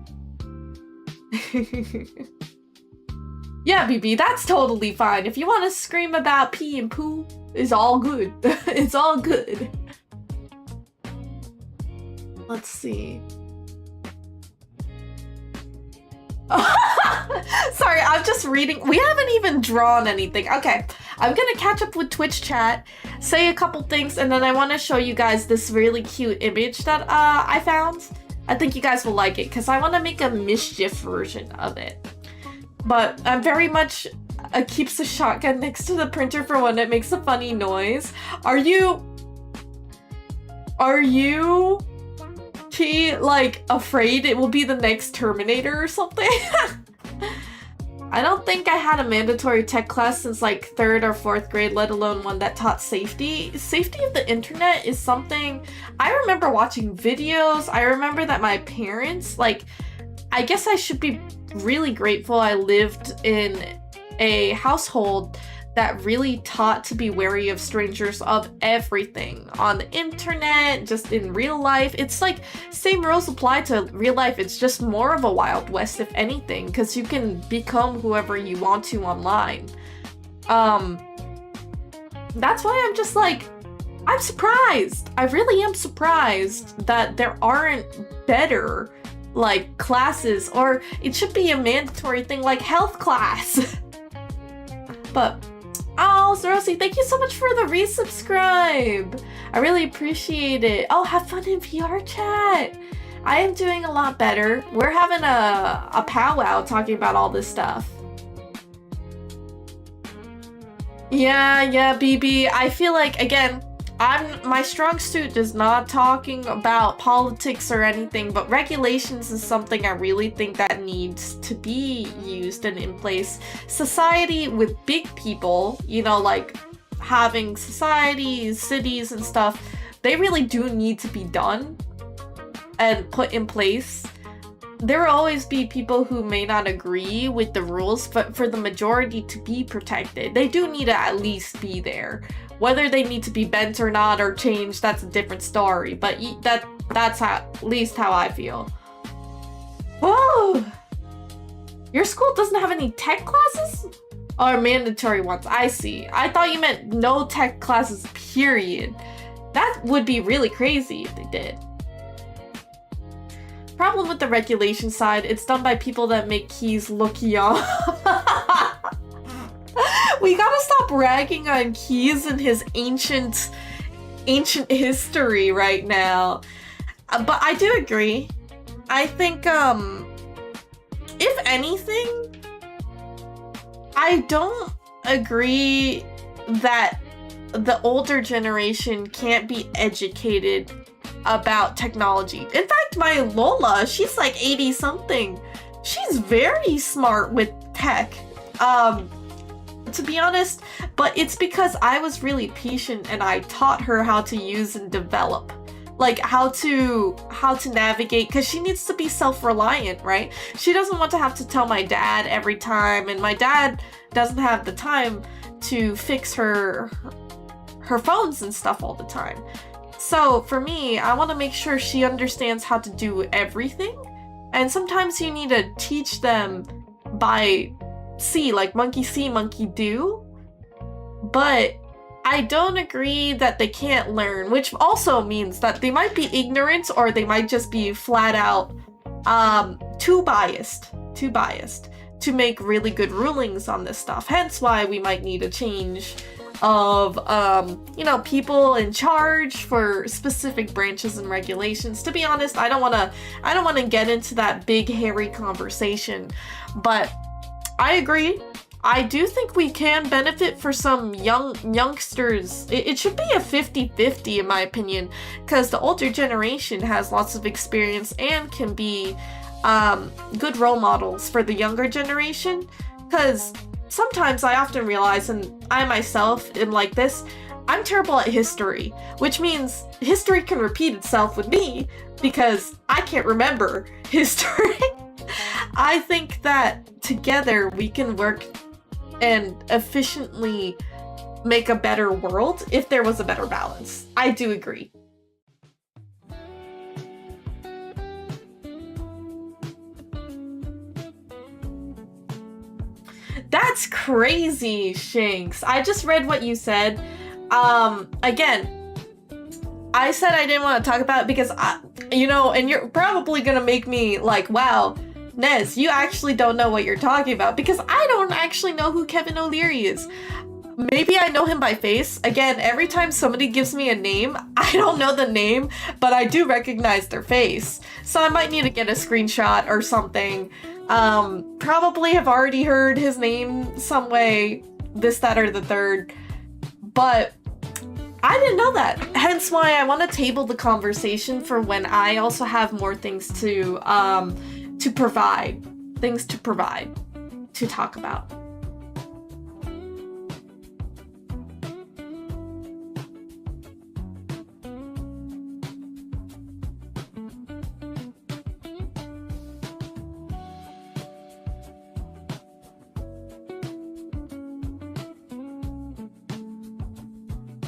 Yeah, BB, that's totally fine. If you want to scream about pee and poo, it's all good. It's all good. Let's see. Sorry, I'm just reading. We haven't even drawn anything. Okay, I'm gonna catch up with Twitch chat, say a couple things, and then I want to show you guys this really cute image that I found. I think you guys will like it because I want to make a mischief version of it. But I'm very much keeps the shotgun next to the printer for when it makes a funny noise. Are you like afraid it will be the next Terminator or something? I don't think I had a mandatory tech class since like 3rd or 4th grade, let alone one that taught safety. Safety of the internet is something I remember watching videos. I remember that my parents, like, I guess I should be really grateful I lived in a household that really taught to be wary of strangers of everything on the internet, just in real life. It's like same rules apply to real life. It's just more of a Wild West, if anything, because you can become whoever you want to online. That's why I'm just like, I'm surprised. I really am surprised that there aren't better like classes, or it should be a mandatory thing like health class. But oh, Zerosi, thank you so much for the resubscribe. I really appreciate it. Oh, have fun in VR chat. I am doing a lot better. We're having a powwow talking about all this stuff. Yeah, BB. I feel like, again, my strong suit is not talking about politics or anything, but regulations is something I really think that needs to be used and in place. Society with big people, you know, like having societies, cities and stuff, they really do need to be done and put in place. There will always be people who may not agree with the rules, but for the majority to be protected, they do need to at least be there. Whether they need to be bent or not or changed, that's a different story, but that's at least how I feel. Whoa! Your school doesn't have any tech classes? Or mandatory ones, I see. I thought you meant no tech classes, period. That would be really crazy if they did. Problem with the regulation side, it's done by people that make keys look young. We gotta stop ragging on Keys and his ancient history right now. But I do agree. I think, if anything, I don't agree that the older generation can't be educated about technology. In fact, my Lola, she's like 80 something. She's very smart with tech. To be honest, but it's because I was really patient and I taught her how to use and develop, like how to navigate, because she needs to be self-reliant, right? She doesn't want to have to tell my dad every time, and my dad doesn't have the time to fix her phones and stuff all the time. So for me, I want to make sure she understands how to do everything, and sometimes you need to teach them by like monkey see, monkey do. But I don't agree that they can't learn, which also means that they might be ignorant or they might just be flat out too biased to make really good rulings on this stuff. Hence why we might need to change of, people in charge for specific branches and regulations. To be honest, I don't want to get into that big, hairy conversation, but I agree. I do think we can benefit for some youngsters. It should be a 50-50 in my opinion, because the older generation has lots of experience and can be good role models for the younger generation. Because sometimes I often realize, and I myself am like this, I'm terrible at history, which means history can repeat itself with me because I can't remember history. I think that together we can work and efficiently make a better world if there was a better balance. I do agree. That's crazy, Shanks. I just read what you said. Again, I said I didn't want to talk about it because and you're probably gonna make me like, wow, Nez, you actually don't know what you're talking about, because I don't actually know who Kevin O'Leary is. Maybe I know him by face. Again, every time somebody gives me a name, I don't know the name, but I do recognize their face. So I might need to get a screenshot or something. Probably have already heard his name some way, this, that, or the third. But I didn't know that. Hence why I want to table the conversation for when I also have more things to provide, to talk about.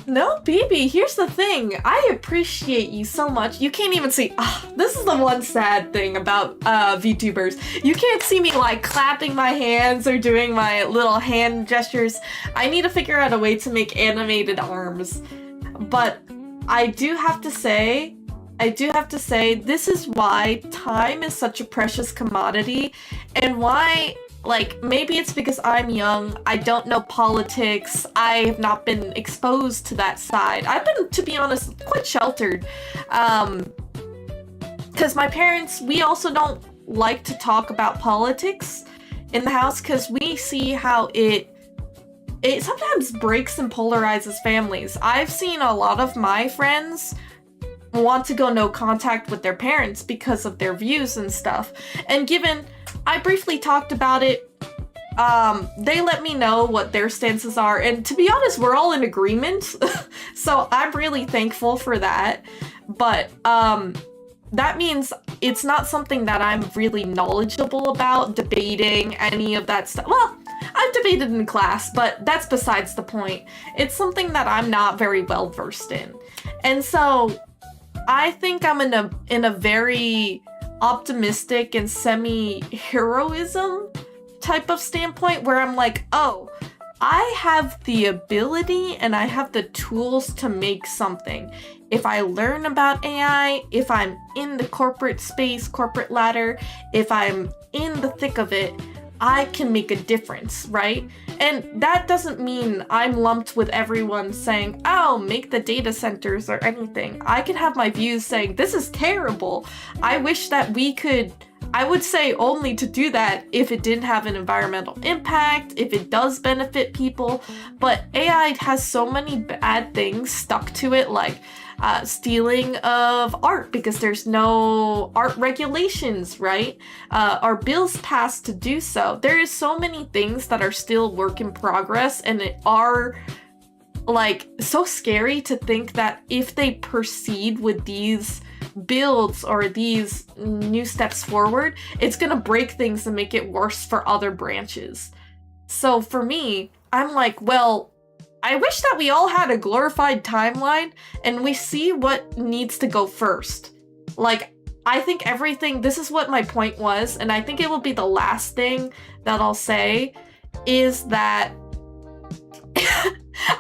No, baby, here's the thing. I appreciate you so much. You can't even see. This is the one sad thing about VTubers. You can't see me like clapping my hands or doing my little hand gestures. I need to figure out a way to make animated arms. But I do have to say, this is why time is such a precious commodity, and why, like, maybe it's because I'm young, I don't know politics, I have not been exposed to that side. I've been, to be honest, quite sheltered. Because my parents, we also don't like to talk about politics in the house, because we see how it sometimes breaks and polarizes families. I've seen a lot of my friends want to go no contact with their parents because of their views and stuff. And given I briefly talked about it, they let me know what their stances are, and to be honest, we're all in agreement. So I'm really thankful for that. But that means it's not something that I'm really knowledgeable about, debating any of that stuff. Well, I've debated in class, but that's besides the point. It's something that I'm not very well versed in. And so I think I'm in a very optimistic and semi-heroism type of standpoint where I'm like, oh, I have the ability and I have the tools to make something. If I learn about AI, if I'm in the corporate space, corporate ladder, if I'm in the thick of it, I can make a difference, right? And that doesn't mean I'm lumped with everyone saying, oh, make the data centers or anything. I can have my views saying, this is terrible. I wish that we could, I would say only to do that if it didn't have an environmental impact, if it does benefit people. But AI has so many bad things stuck to it, like stealing of art because there's no art regulations, right? Our bills passed to do so. There is so many things that are still work in progress, and it are like so scary to think that if they proceed with these builds or these new steps forward, it's gonna break things and make it worse for other branches. So for me, I'm like, well, I wish that we all had a glorified timeline and we see what needs to go first. Like, I think everything, this is what my point was, and I think it will be the last thing that I'll say, is that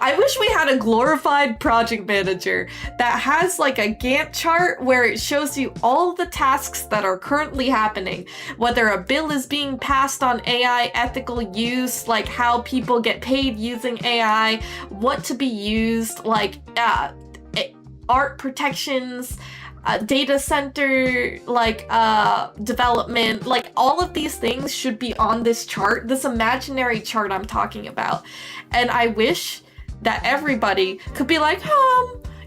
I wish we had a glorified project manager that has like a Gantt chart where it shows you all the tasks that are currently happening, whether a bill is being passed on AI, ethical use, like how people get paid using AI, what to be used, like art protections, data center, like development, like all of these things should be on this chart, this imaginary chart I'm talking about. And I wish that everybody could be like,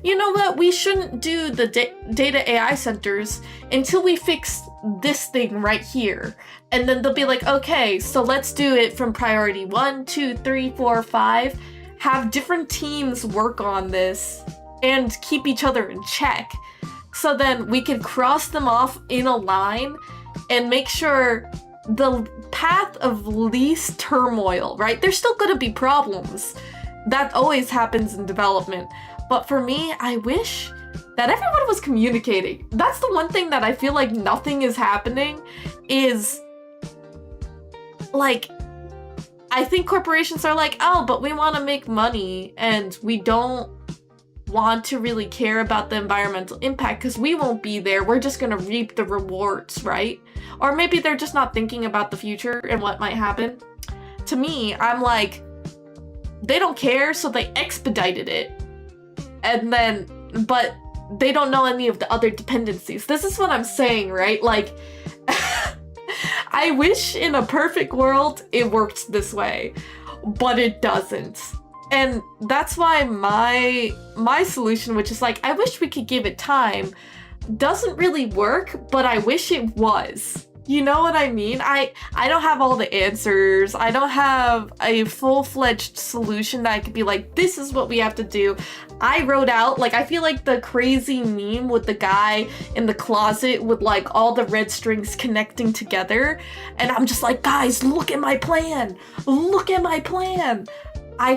you know what, we shouldn't do the data AI centers until we fix this thing right here. And then they'll be like, okay, so let's do it from priority 1, 2, 3, 4, 5. Have different teams work on this and keep each other in check. So then we can cross them off in a line and make sure the path of least turmoil, right? There's still gonna be problems. That always happens in development. But for me, I wish that everyone was communicating. That's the one thing that I feel like nothing is happening is like, I think corporations are like, oh, but we want to make money and we don't want to really care about the environmental impact because we won't be there. We're just going to reap the rewards, right? Or maybe they're just not thinking about the future and what might happen. To me, I'm like, they don't care, so they expedited it. And then, but they don't know any of the other dependencies. This is what I'm saying, right? Like, I wish in a perfect world it worked this way, but it doesn't. And that's why my solution, which is like, I wish we could give it time, doesn't really work, but I wish it was. You know what I mean? I don't have all the answers. I don't have a full-fledged solution that I could be like, this is what we have to do. I wrote out, like, I feel like the crazy meme with the guy in the closet with like all the red strings connecting together. And I'm just like, guys, look at my plan. Look at my plan. I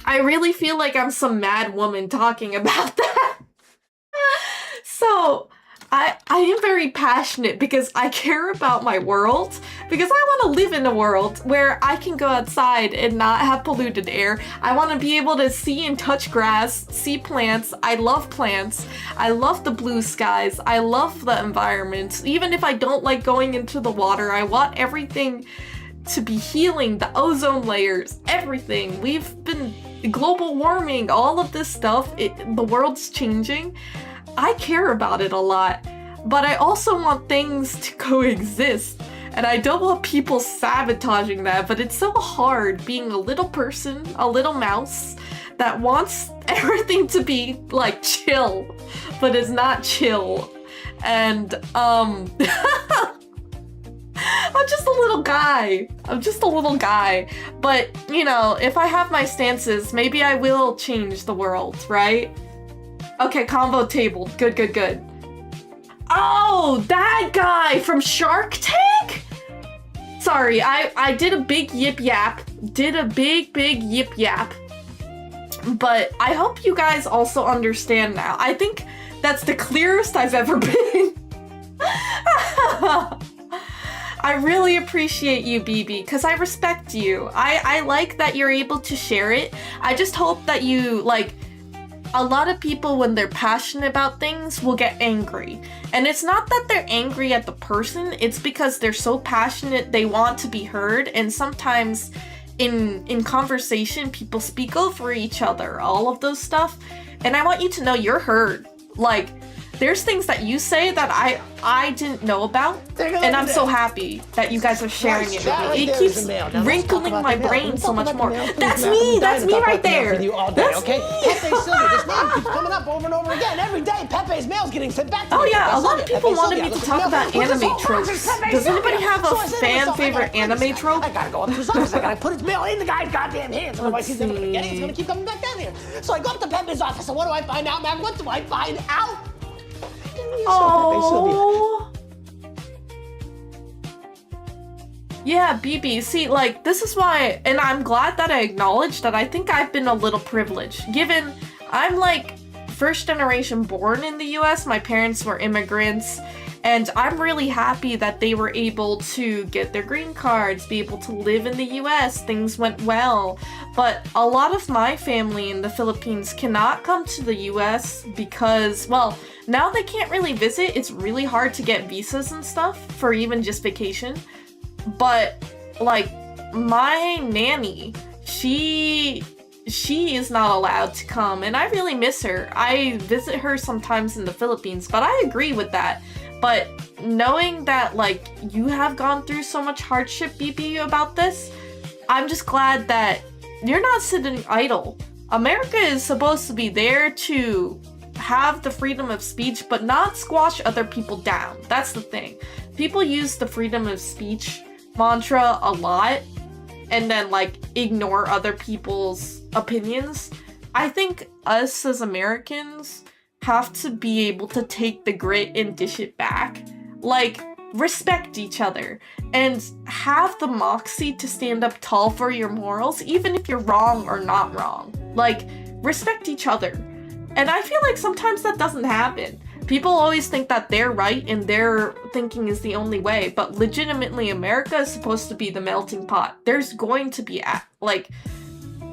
really feel like I'm some mad woman talking about that. So I am very passionate because I care about my world, because I want to live in a world where I can go outside and not have polluted air. I want to be able to see and touch grass, see plants. I love plants. I love the blue skies. I love the environment. Even if I don't like going into the water, I want everything to be healing, the ozone layers, everything. We've been global warming, all of this stuff. The world's changing. I care about it a lot, but I also want things to coexist. And I don't want people sabotaging that, but it's so hard being a little person, a little mouse, that wants everything to be like chill, but it's not chill. And I'm just a little guy. I'm just a little guy. But, you know, if I have my stances, maybe I will change the world, right? Okay, combo table. Good, good, good. Oh, that guy from Shark Tank? Sorry, I did a big yip yap. Did a big yip yap. But I hope you guys also understand now. I think that's the clearest I've ever been. I really appreciate you, BB, because I respect you. I like that you're able to share it. I just hope that you, like, a lot of people, when they're passionate about things, will get angry. And it's not that they're angry at the person, it's because they're so passionate, they want to be heard, and sometimes in conversation, people speak over each other, all of those stuff. And I want you to know you're heard. Like, there's things that you say that I didn't know about, and I'm so happy that you guys are sharing it with me. It keeps wrinkling my brain so much more. That's me right there. That's me. Pepe Silvia, this name keeps coming up over and over again. Every day, Pepe's mail's getting sent back to me. Oh yeah, a lot of people wanted me to talk about anime tropes. Does anybody have a fan favorite anime trope? I gotta go up to his office. I gotta put his mail in the guy's goddamn hands. Otherwise, he's never gonna get it. He's gonna keep coming back down here. So I go up to Pepe's office, and what do I find out, man? What do I find out? Oh. Yeah, BB, see, like, this is why, and I'm glad that I acknowledged that I think I've been a little privileged, given I'm, like, first generation born in the US, my parents were immigrants, And I'm really happy that they were able to get their green cards, be able to live in the US, things went well. But a lot of my family in the Philippines cannot come to the US because, well, now they can't really visit. It's really hard to get visas and stuff for even just vacation. But, like, my nanny, she is not allowed to come, and I really miss her. I visit her sometimes in the Philippines, but I agree with that. But knowing that, like, you have gone through so much hardship, BB, about this, I'm just glad that you're not sitting idle. America is supposed to be there to have the freedom of speech, but not squash other people down. That's the thing. People use the freedom of speech mantra a lot, and then, like, ignore other people's opinions. I think us as Americans have to be able to take the grit and dish it back. Like, respect each other and have the moxie to stand up tall for your morals, even if you're wrong or not wrong. Like, respect each other. And I feel like sometimes that doesn't happen. People always think that they're right and their thinking is the only way, but legitimately America is supposed to be the melting pot. There's going to be like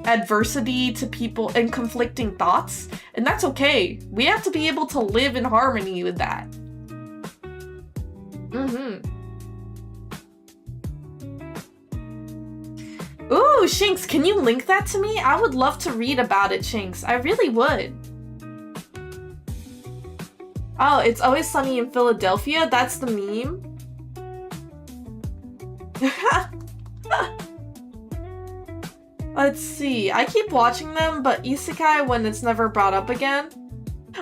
adversity to people and conflicting thoughts, and that's okay. We have to be able to live in harmony with that. Ooh, Shinx, can you link that to me? I would love to read about it, Shinx. I really would. Oh, It's Always Sunny in Philadelphia? That's the meme? Let's see. I keep watching them, but isekai when it's never brought up again.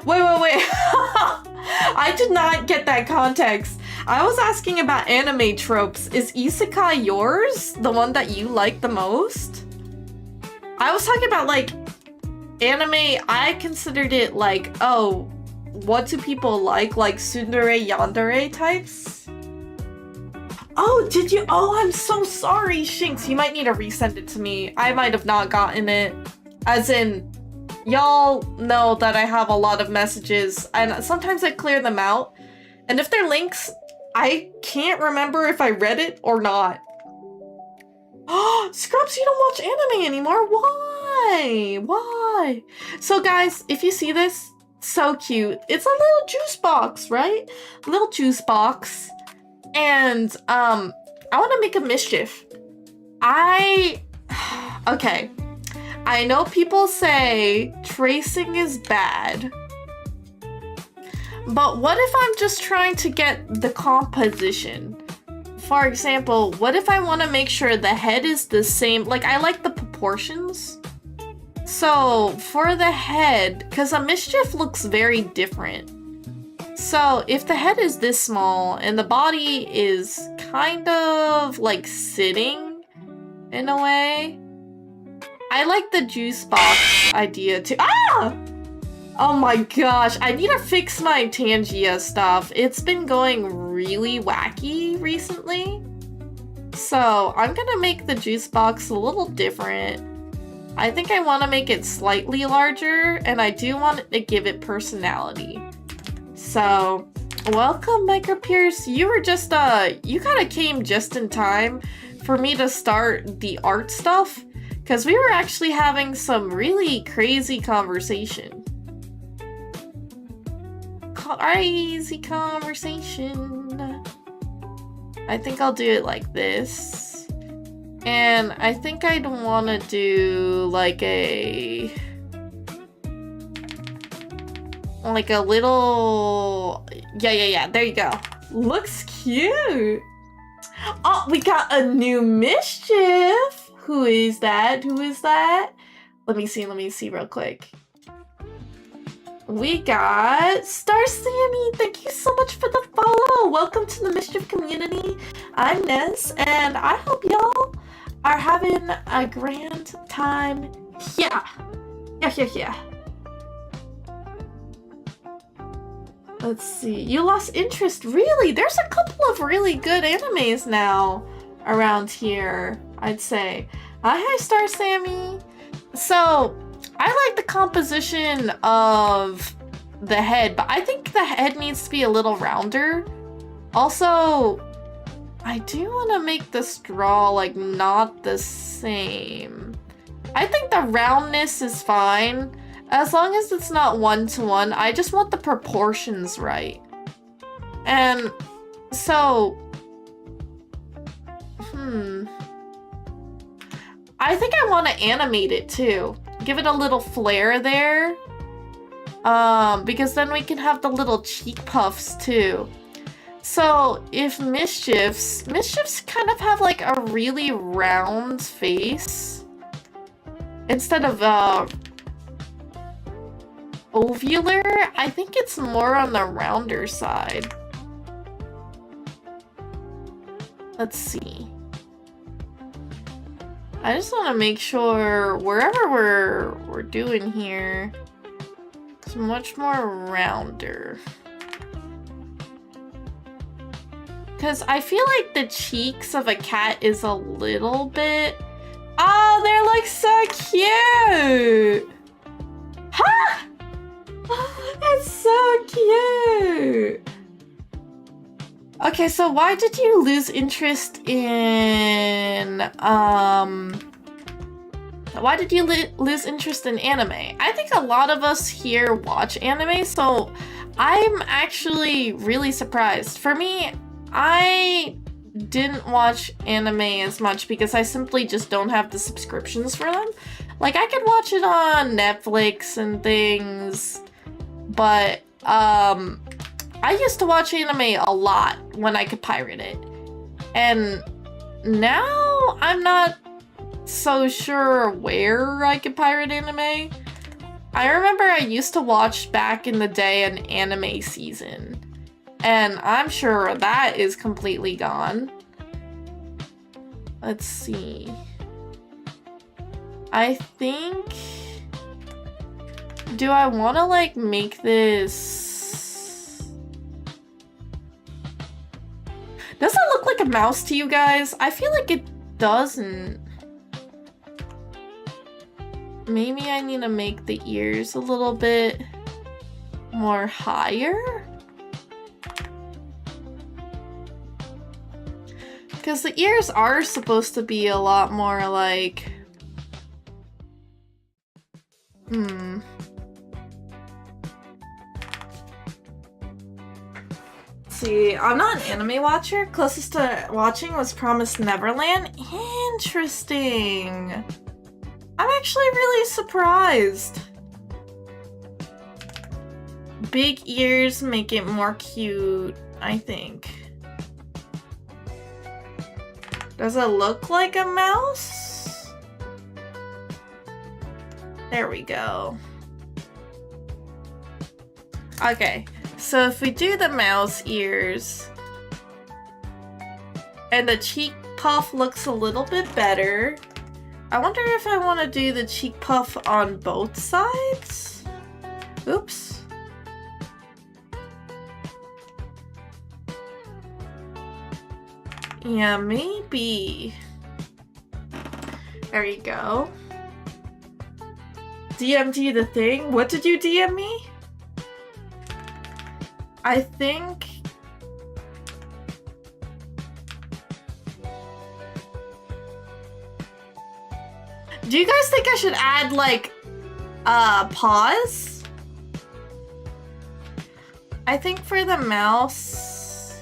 Wait. I did not get that context. I was asking about anime tropes. Is isekai yours? The one that you like the most? I was talking about, like, anime. I considered it like, oh, what do people like tsundere yandere types? Oh, did you? Oh, I'm so sorry, Shinx. You might need to resend it to me. I might have not gotten it. As in, y'all know that I have a lot of messages, and sometimes I clear them out. And if they're links, I can't remember if I read it or not. Oh, Scrubs, you don't watch anime anymore? Why? So guys, if you see this, so cute. It's a little juice box, right? Little juice box. And I want to make a mischief. Okay. I know people say tracing is bad. But what if I'm just trying to get the composition? For example, what if I want to make sure the head is the same? Like, I like the proportions. So for the head, because a mischief looks very different. So if the head is this small and the body is kind of like sitting in a way, I like the juice box idea too. Ah! Oh my gosh, I need to fix my Tangia stuff. It's been going really wacky recently. So I'm gonna make the juice box a little different. I think I want to make it slightly larger, and I do want to give it personality. So, welcome, Micropierce. You were just, you kind of came just in time for me to start the art stuff, because we were actually having some really crazy conversation. Crazy conversation. I think I'll do it like this. And I think I'd want to do like a little, yeah, there you go. Looks cute. Oh, we got a new mischief. Who is that? Let me see real quick. We got Star Sammy. Thank you so much for the follow. Welcome to the Mischief community. I'm Nez, and I hope y'all are having a grand time. Yeah. Let's see. You lost interest. Really? There's a couple of really good animes now around here, I'd say. Hi, Star Sammy. So, I like the composition of the head, but I think the head needs to be a little rounder. Also, I do want to make the straw, like, not the same. I think the roundness is fine. As long as it's not 1-to-1, I just want the proportions right. And so, I think I want to animate it too. Give it a little flair there. Because then we can have the little cheek puffs too. So if Mischiefs kind of have like a really round face instead of ovular, I think it's more on the rounder side. Let's see. I just want to make sure wherever we're doing here, it's much more rounder. Because I feel like the cheeks of a cat is a little bit... Oh, they're like so cute! Huh? That's so cute! Okay, so why did you lose interest in, why did you lose interest in anime? I think a lot of us here watch anime, so I'm actually really surprised. For me, I didn't watch anime as much because I simply just don't have the subscriptions for them. Like, I could watch it on Netflix and things, but, I used to watch anime a lot when I could pirate it. And now I'm not so sure where I could pirate anime. I remember I used to watch back in the day an Anime Season. And I'm sure that is completely gone. Let's see. I think... Do I want to, like, make this... Does it look like a mouse to you guys? I feel like it doesn't. Maybe I need to make the ears a little bit more higher? Because the ears are supposed to be a lot more like... See, I'm not an anime watcher. Closest to watching was Promised Neverland. Interesting. I'm actually really surprised. Big ears make it more cute, I think. Does it look like a mouse? There we go. Okay. So if we do the mouse ears, and the cheek puff looks a little bit better, I wonder if I want to do the cheek puff on both sides? Oops. Yeah, maybe. There you go. DM'd you the thing? What did you DM me? I think... Do you guys think I should add, like, paws? I think for the mouse...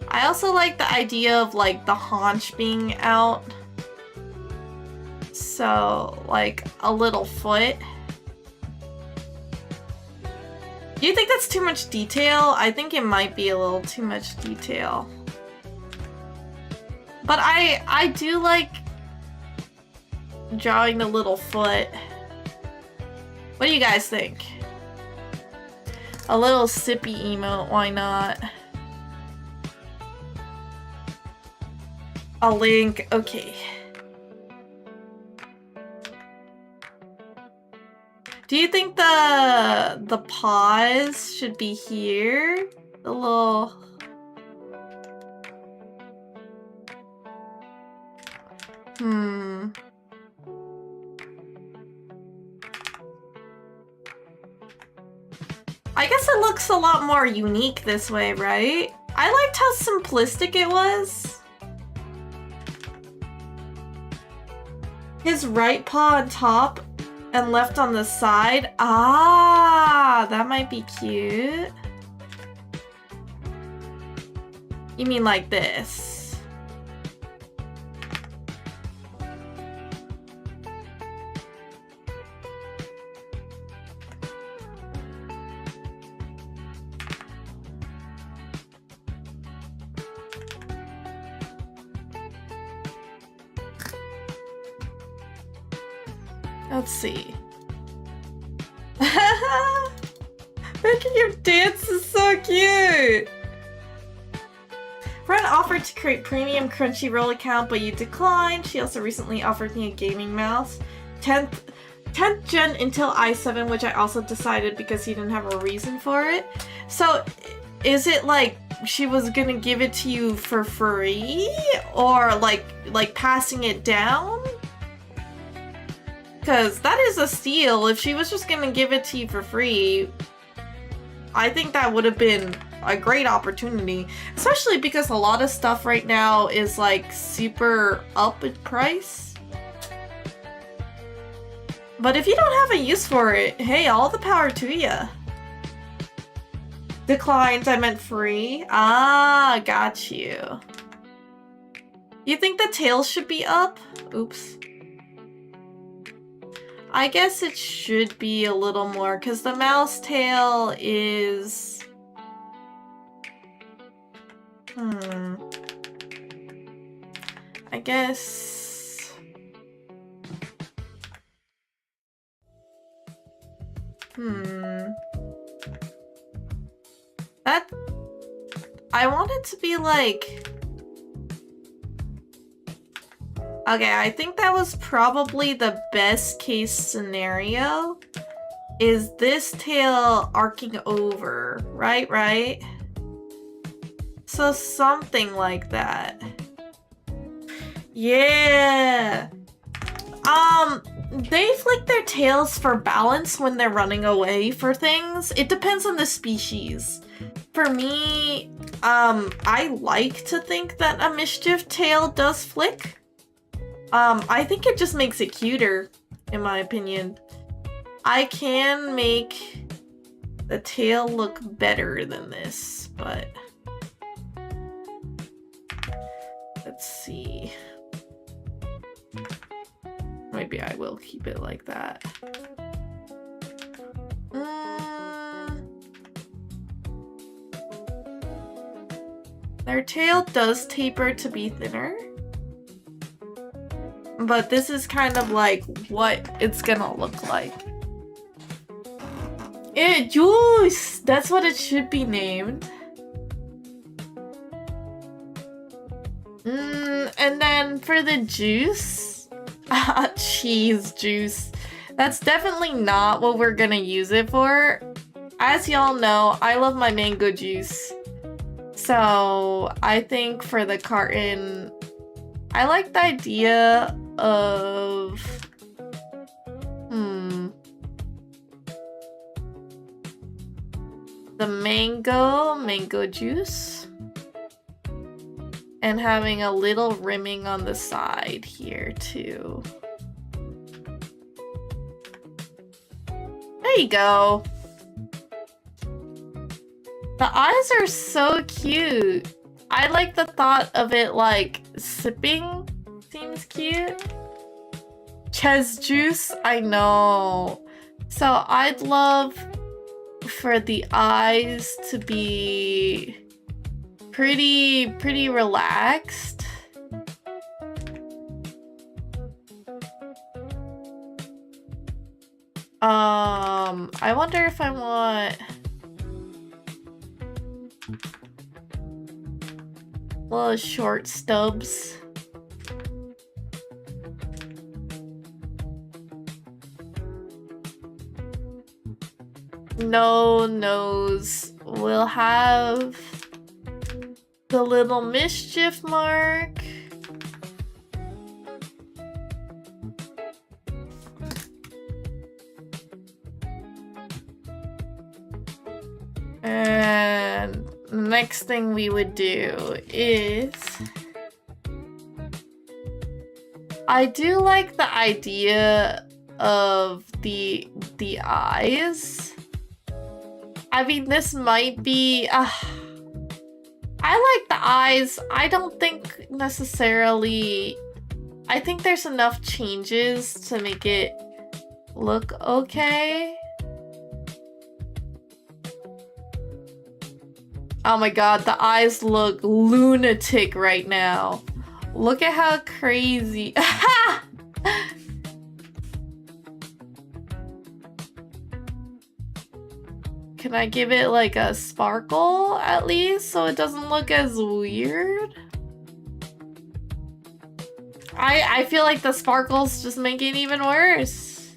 I also like the idea of, like, the haunch being out. So, like, a little foot. Do you think that's too much detail? I think it might be a little too much detail. But I do like drawing the little foot. What do you guys think? A little sippy emote, why not? A link, okay. Do you think the paws should be here? The little... I guess it looks a lot more unique this way, right? I liked how simplistic it was. His right paw on top and left on the side. Ah, that might be cute. You mean like this? Let's see. Making your dance is so cute! Friend offered to create premium Crunchyroll account, but you declined. She also recently offered me a gaming mouse. 10th gen Intel i7, which I also decided because he didn't have a reason for it. So, is it like she was gonna give it to you for free? Or like passing it down? Because that is a steal. If she was just gonna give it to you for free, I think that would have been a great opportunity. Especially because a lot of stuff right now is like super up in price. But if you don't have a use for it, hey, all the power to ya. Declined, I meant free. Ah, got you. You think the tail should be up? Oops. I guess it should be a little more, because the mouse tail is... I guess... That... I want it to be like... Okay, I think that was probably the best case scenario. Is this tail arcing over? Right? So something like that. Yeah! They flick their tails for balance when they're running away for things. It depends on the species. For me, I like to think that a mischief tail does flick. I think it just makes it cuter, in my opinion. I can make the tail look better than this, but... Let's see. Maybe I will keep it like that. Their tail does taper to be thinner. But this is kind of like what it's gonna look like. Juice! That's what it should be named. And then for the juice, cheese juice. That's definitely not what we're gonna use it for. As y'all know, I love my mango juice. So I think for the carton, I like the idea of the mango juice, and having a little rimming on the side here too. There you go. The eyes are so cute. I like the thought of it like sipping. Seems cute. Ches juice, I know. So I'd love for the eyes to be pretty relaxed. I wonder if I want little short stubs. No nose. We'll have the little mischief mark. And next thing we would do is... I do like the idea of the eyes. I mean, this might be... I like the eyes. I don't think necessarily... I think there's enough changes to make it look okay. Oh my god, the eyes look lunatic right now. Look at how crazy. Can I give it like a sparkle at least so it doesn't look as weird? I feel like the sparkles just make it even worse.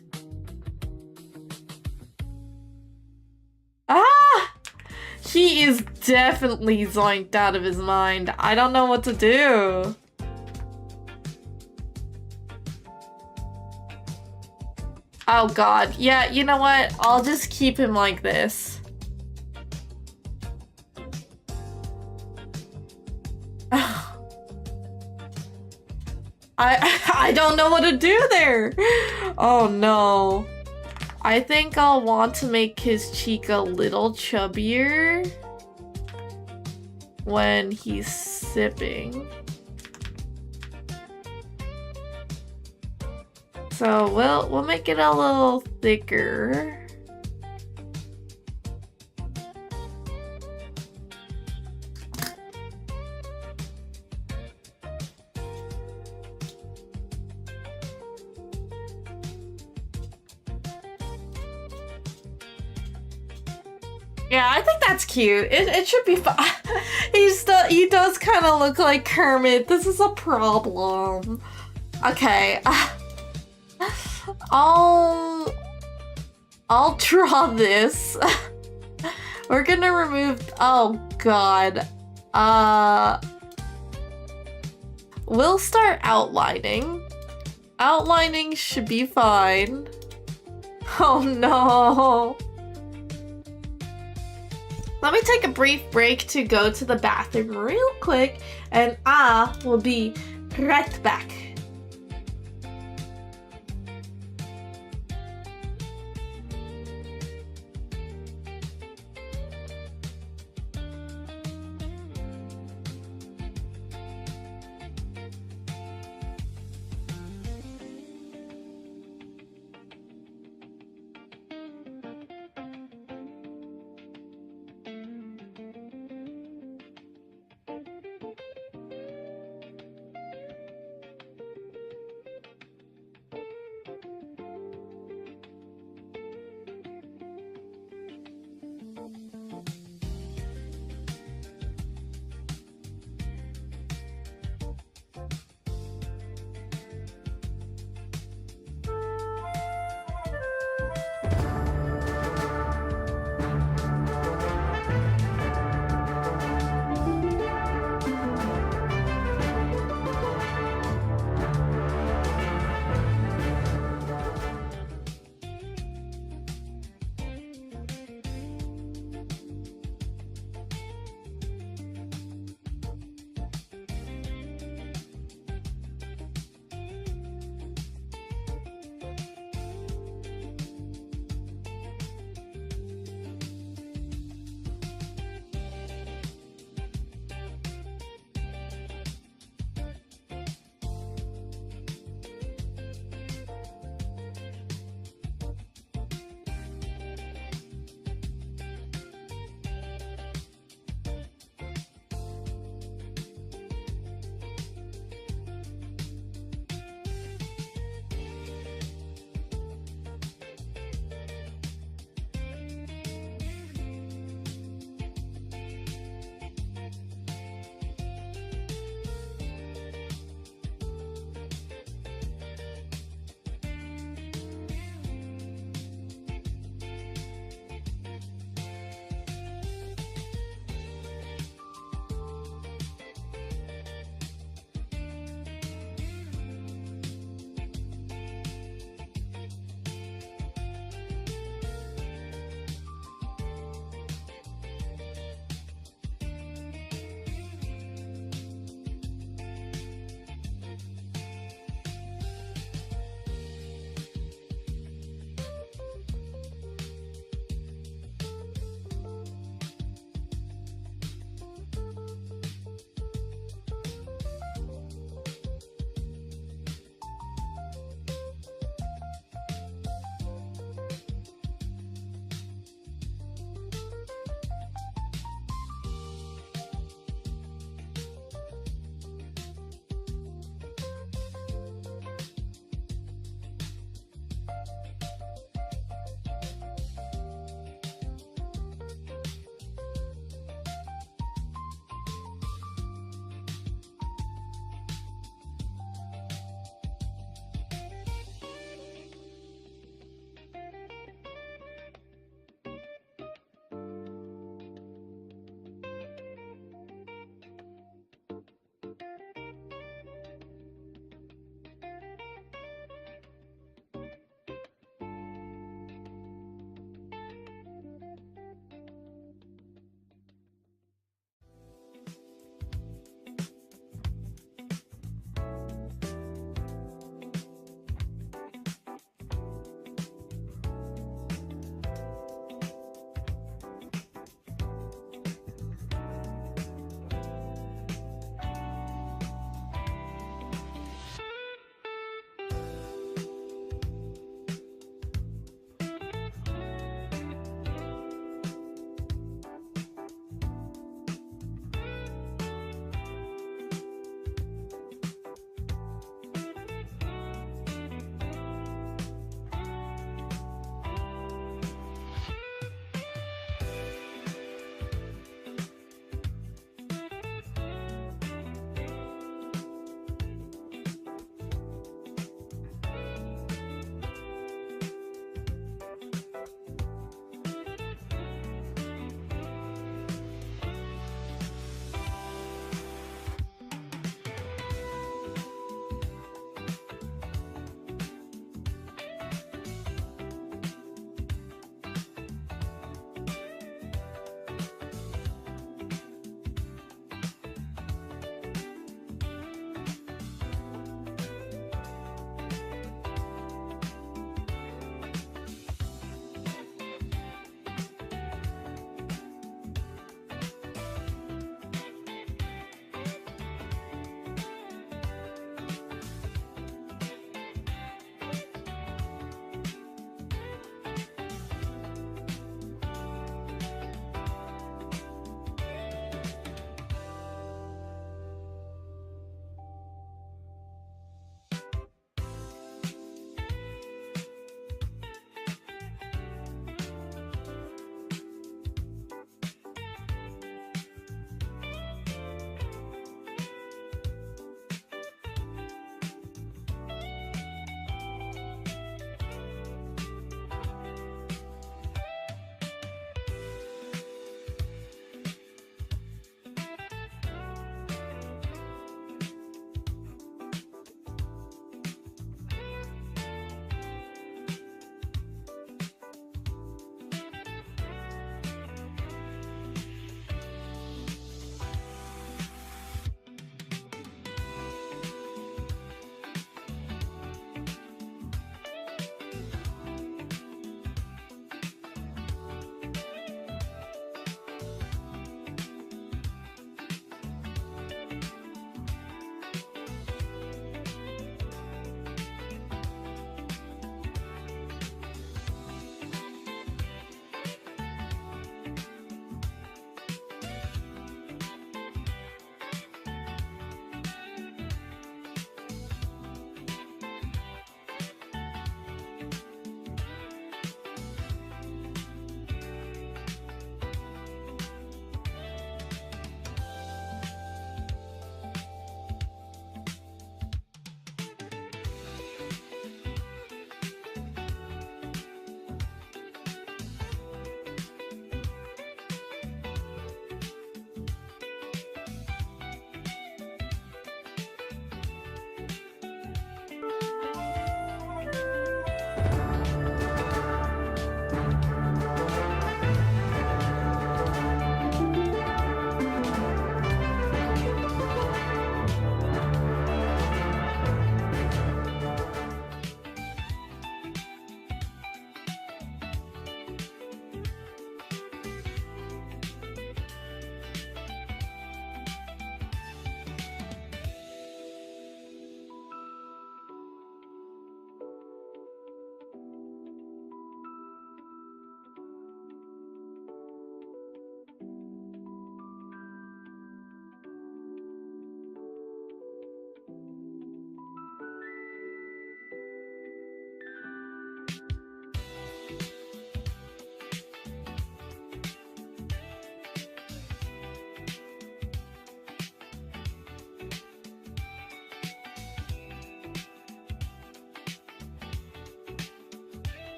Ah! He is definitely zoinked out of his mind. I don't know what to do. Oh god. Yeah, you know what? I'll just keep him like this. I don't know what to do there. Oh no. I think I'll want to make his cheek a little chubbier when he's sipping. So we'll make it a little thicker. Yeah, I think that's cute. It should be fun. He does kind of look like Kermit. This is a problem. Okay. I'll draw this. We're gonna remove... Oh, God. We'll start outlining. Outlining should be fine. Oh, no. Let me take a brief break to go to the bathroom real quick, and I will be right back.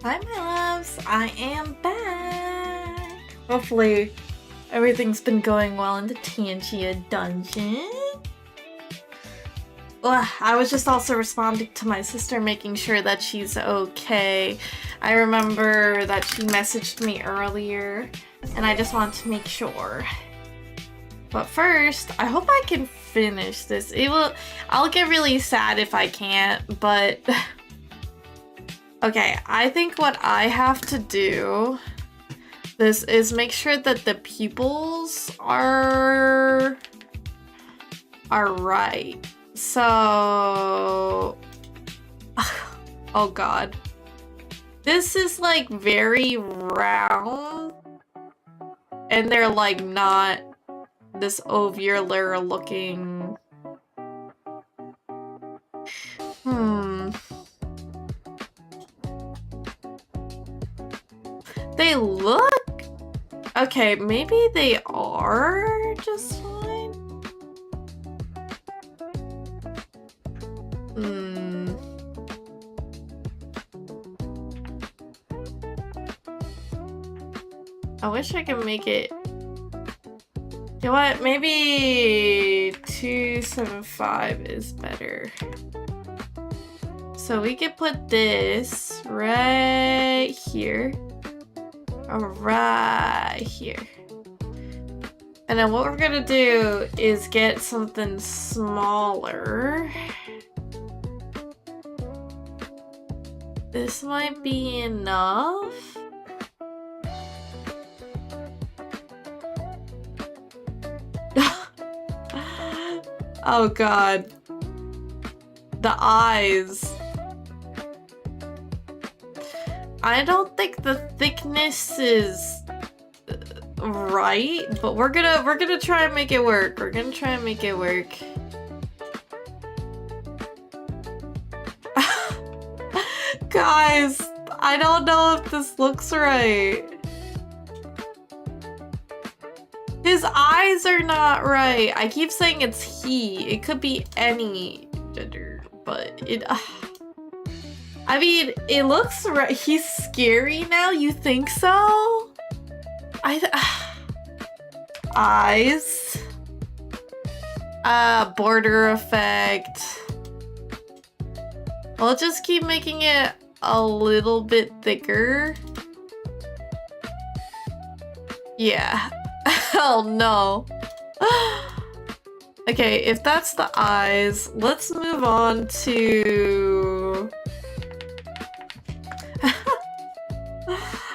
Hi, my loves. I am back. Hopefully, everything's been going well in the Tangia dungeon. Well, I was just also responding to my sister, making sure that she's okay. I remember that she messaged me earlier, and I just wanted to make sure. But first, I hope I can finish this. I'll get really sad if I can't, but... Okay, I think what I have to do this is make sure that the pupils are right. So, oh god. This is like very round and they're like not this ovular looking. They look okay, maybe they are just fine. I wish I could make it. You know what? Maybe 275 is better. So we could put this right here. Right here. And then what we're gonna do is get something smaller. This might be enough. Oh god. The eyes. I don't think the thickness is right, but we're gonna try and make it work. We're gonna try and make it work. Guys, I don't know if this looks right. His eyes are not right. I keep saying it's he. It could be any gender, but it... I mean, it looks right. He's scary now. You think so? Eyes. Border effect. We'll just keep making it a little bit thicker. Yeah. Hell no. Okay, if that's the eyes, let's move on to...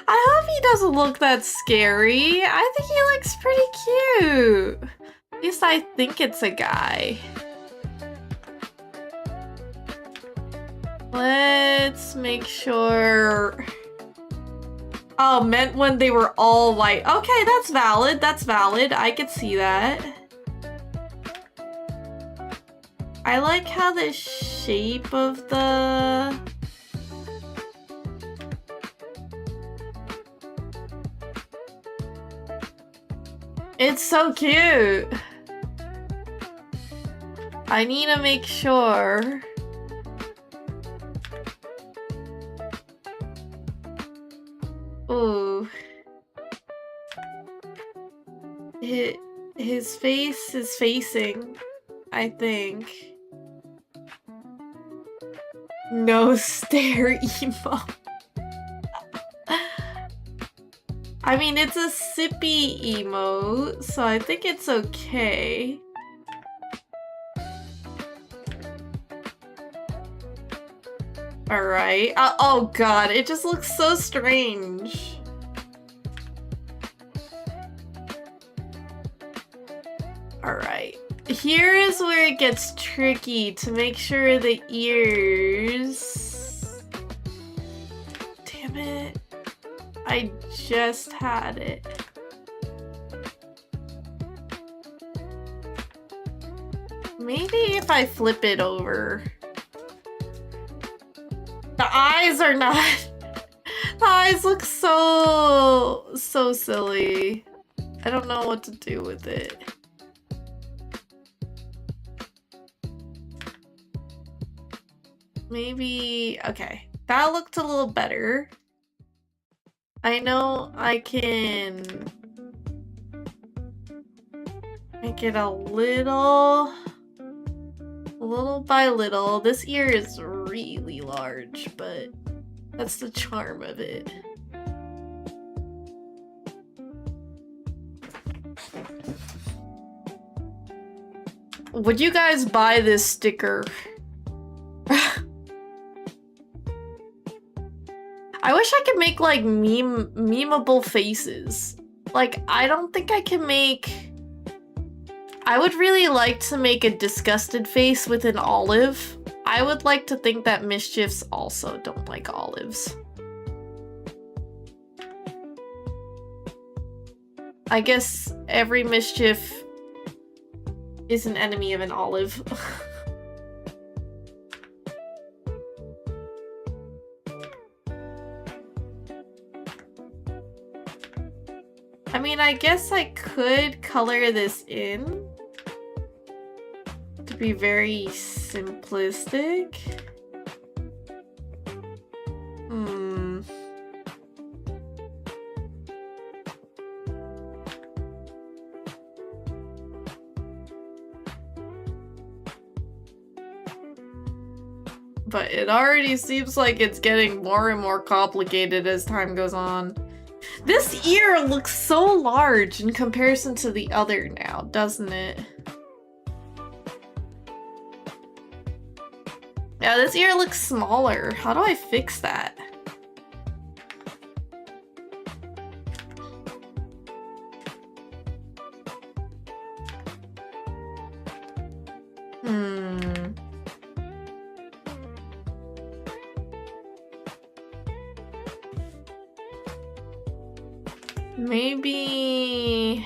I hope he doesn't look that scary. I think he looks pretty cute. At least I think it's a guy. Let's make sure... Oh, meant when they were all white. Okay, that's valid. That's valid. I could see that. I like how the shape of the... It's so cute. I need to make sure. Ooh. His face is facing, I think. No stare emo. I mean, it's a sippy emote, so I think it's okay. Alright. Oh god, it just looks so strange. Alright. Here is where it gets tricky to make sure the ears... Damn it. I just had it. Maybe if I flip it over. The eyes are not... The eyes look so silly. I don't know what to do with it. Maybe... Okay. That looked a little better. I know I can make it a little by little. This ear is really large, but that's the charm of it. Would you guys buy this sticker? I wish I could make like memeable faces. Like, I don't think I can make... I would really like to make a disgusted face with an olive. I would like to think that Mischiefs also don't like olives. I guess every Mischief is an enemy of an olive. I mean, I guess I could color this in to be very simplistic. But it already seems like it's getting more and more complicated as time goes on. This ear looks so large in comparison to the other now, doesn't it? Yeah, this ear looks smaller. How do I fix that? Maybe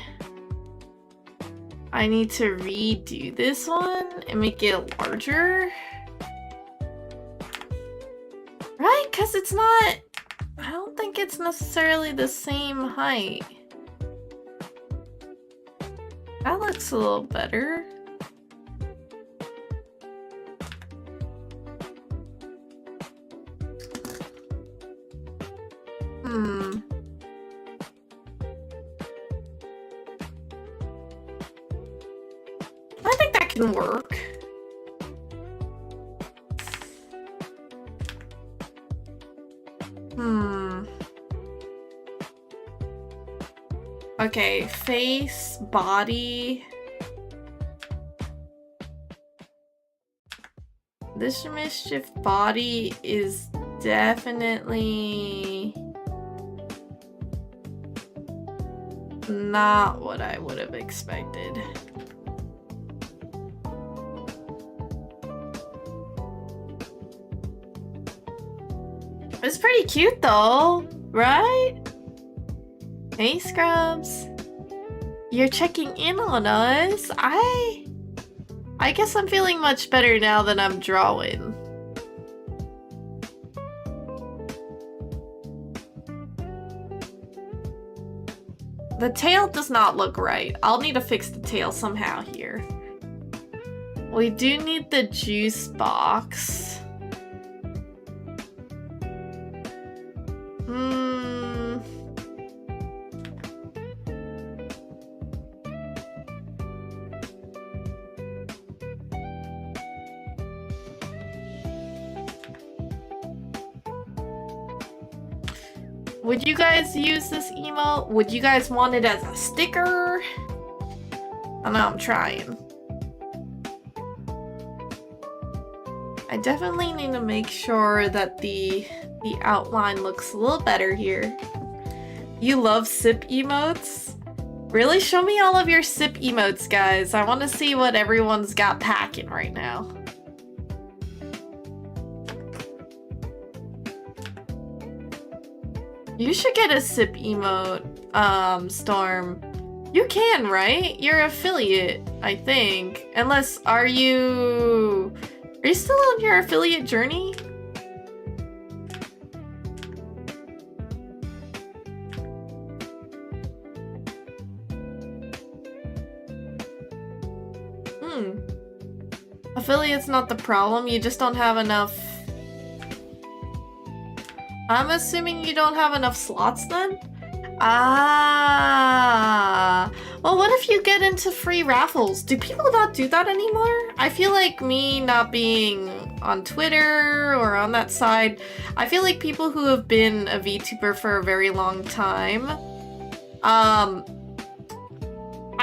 I need to redo this one and make it larger. Right? Because it's not... I don't think it's necessarily the same height. That looks a little better. I think that can work. Okay, face, body. This Mischief body is definitely not what I would have expected. It's pretty cute though, right? Hey Scrubs, you're checking in on us. I guess I'm feeling much better now that I'm drawing. The tail does not look right. I'll need to fix the tail somehow here. We do need the juice box. Would you guys use this emote? Would you guys want it as a sticker? I know I'm trying. I definitely need to make sure that the outline looks a little better here. You love sip emotes? Really? Show me all of your sip emotes, guys. I want to see what everyone's got packing right now. You should get a sip emote, Storm. You can, right? You're affiliate, I think. Unless, are you still on your affiliate journey? Affiliate's not the problem, you just don't have enough I'm assuming you don't have enough slots then? Ah. Well, what if you get into free raffles? Do people not do that anymore? I feel like me not being on Twitter or on that side, I feel like people who have been a VTuber for a very long time, I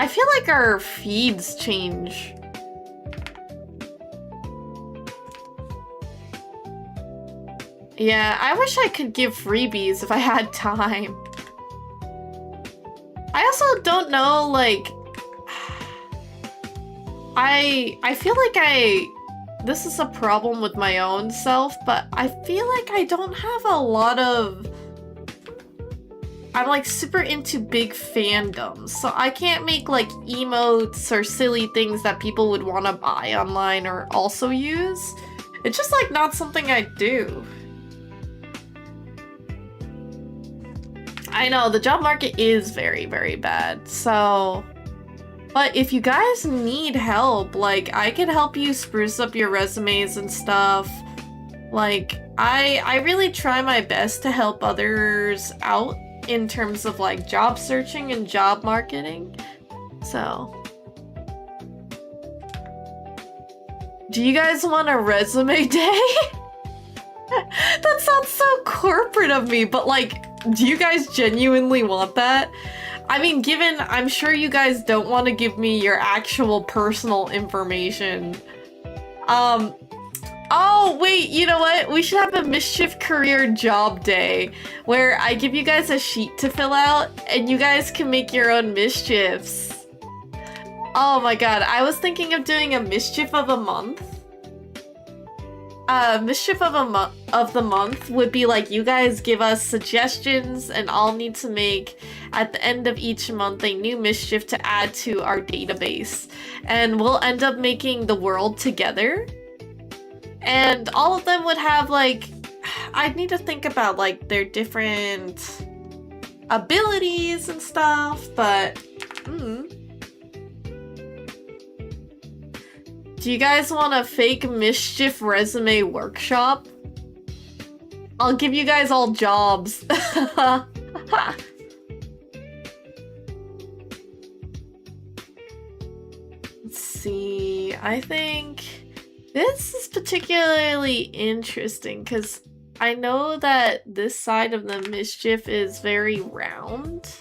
feel like our feeds change. Yeah, I wish I could give freebies if I had time. I also don't know, like... I feel like this is a problem with my own self, but I feel like I don't have a lot of... I'm like super into big fandoms, so I can't make like emotes or silly things that people would want to buy online or also use. It's just like not something I do. I know, the job market is very, very bad, so... But if you guys need help, like, I can help you spruce up your resumes and stuff. Like, I really try my best to help others out in terms of, like, job searching and job marketing. So... Do you guys want a resume day? That sounds so corporate of me, but, like... Do you guys genuinely want that? I mean, given I'm sure you guys don't want to give me your actual personal information. Oh, wait, you know what? We should have a Mischief Career Job Day where I give you guys a sheet to fill out and you guys can make your own mischiefs. Oh my god, I was thinking of doing a Mischief of a Month. Mischief of the month would be like you guys give us suggestions and I'll need to make at the end of each month a new mischief to add to our database, and we'll end up making the world together, and all of them would have like, I'd need to think about like their different abilities and stuff, but Do you guys want a fake mischief resume workshop? I'll give you guys all jobs. Let's see, I think this is particularly interesting because I know that this side of the mischief is very round.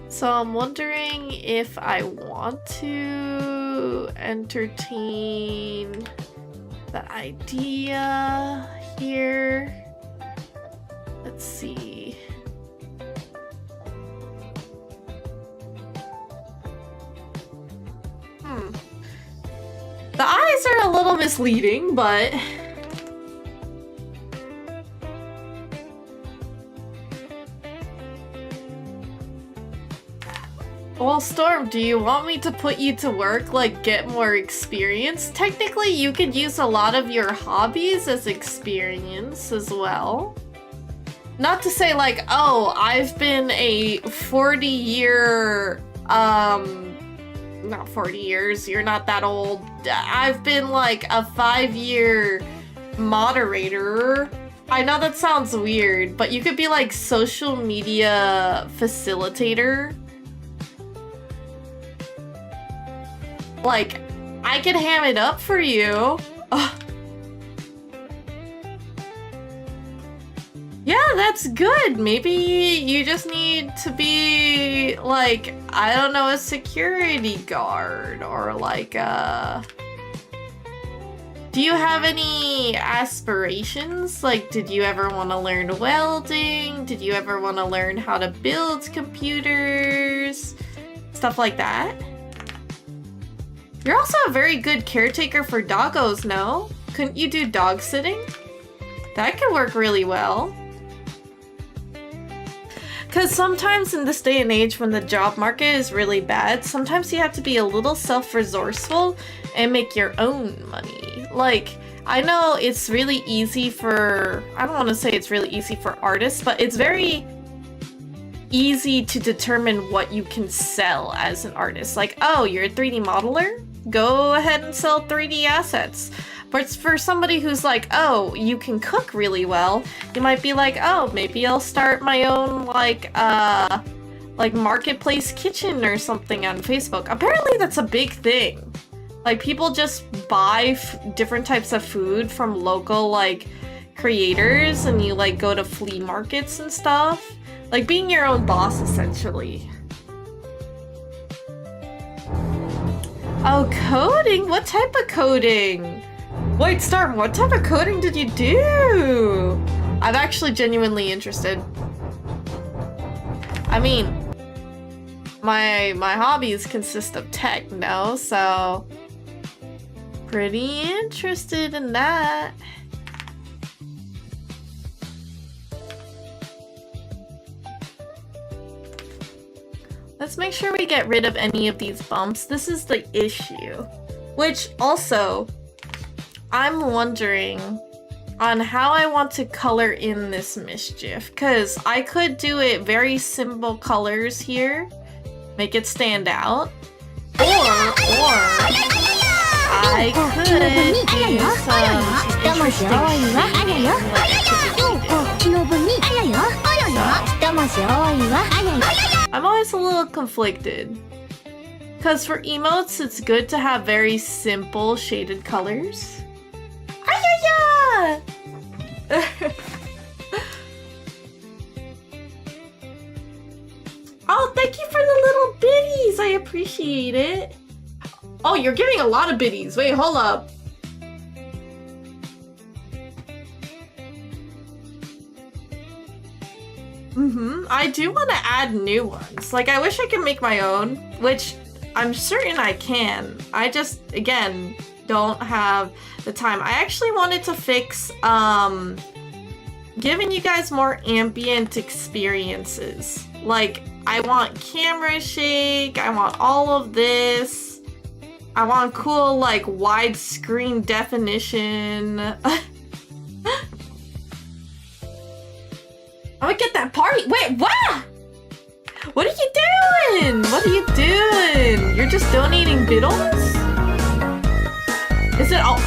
So I'm wondering if I want to entertain the idea here. Let's see. The eyes are a little misleading, but... Well, Storm, do you want me to put you to work, like, get more experience? Technically, you could use a lot of your hobbies as experience as well. Not to say, like, oh, I've been a 40-year, not 40 years, you're not that old. I've been, like, a 5-year moderator. I know that sounds weird, but you could be, like, social media facilitator. Like, I could ham it up for you. Ugh. Yeah, that's good. Maybe you just need to be, like, I don't know, a security guard or like a... Do you have any aspirations? Like, did you ever want to learn welding? Did you ever want to learn how to build computers? Stuff like that? You're also a very good caretaker for doggos, no? Couldn't you do dog sitting? That could work really well. Because sometimes in this day and age when the job market is really bad, sometimes you have to be a little self-resourceful and make your own money. Like, I know it's really easy for... I don't want to say it's really easy for artists, but it's very easy to determine what you can sell as an artist. Like, oh, you're a 3D modeler? go ahead and sell 3D assets. But for somebody who's like, oh, you can cook really well, you might be like, oh, maybe I'll start my own like marketplace kitchen or something on Facebook. Apparently that's a big thing. Like people just buy different types of food from local like creators, and you like go to flea markets and stuff. Like being your own boss essentially. Oh, coding? What type of coding? Wait, Storm, what type of coding did you do? I'm actually genuinely interested. I mean, my hobbies consist of tech, no? So, pretty interested in that. Let's make sure we get rid of any of these bumps. This is the issue. Which also, I'm wondering on how I want to color in this mischief. Because I could do it very simple colors here. Make it stand out. Or I could do I'm always a little conflicted. Because for emotes, it's good to have very simple shaded colors. Oh, thank you for the little biddies. I appreciate it. Oh, you're giving a lot of biddies. Wait, hold up. I do want to add new ones. Like, I wish I could make my own, which I'm certain I can. I just, again, don't have the time. I actually wanted to fix, giving you guys more ambient experiences. Like, I want camera shake, I want all of this. I want cool, like, widescreen definition. I'm gonna get that party. Wait, what? What are you doing? What are you doing? You're just donating biddles? Is it all?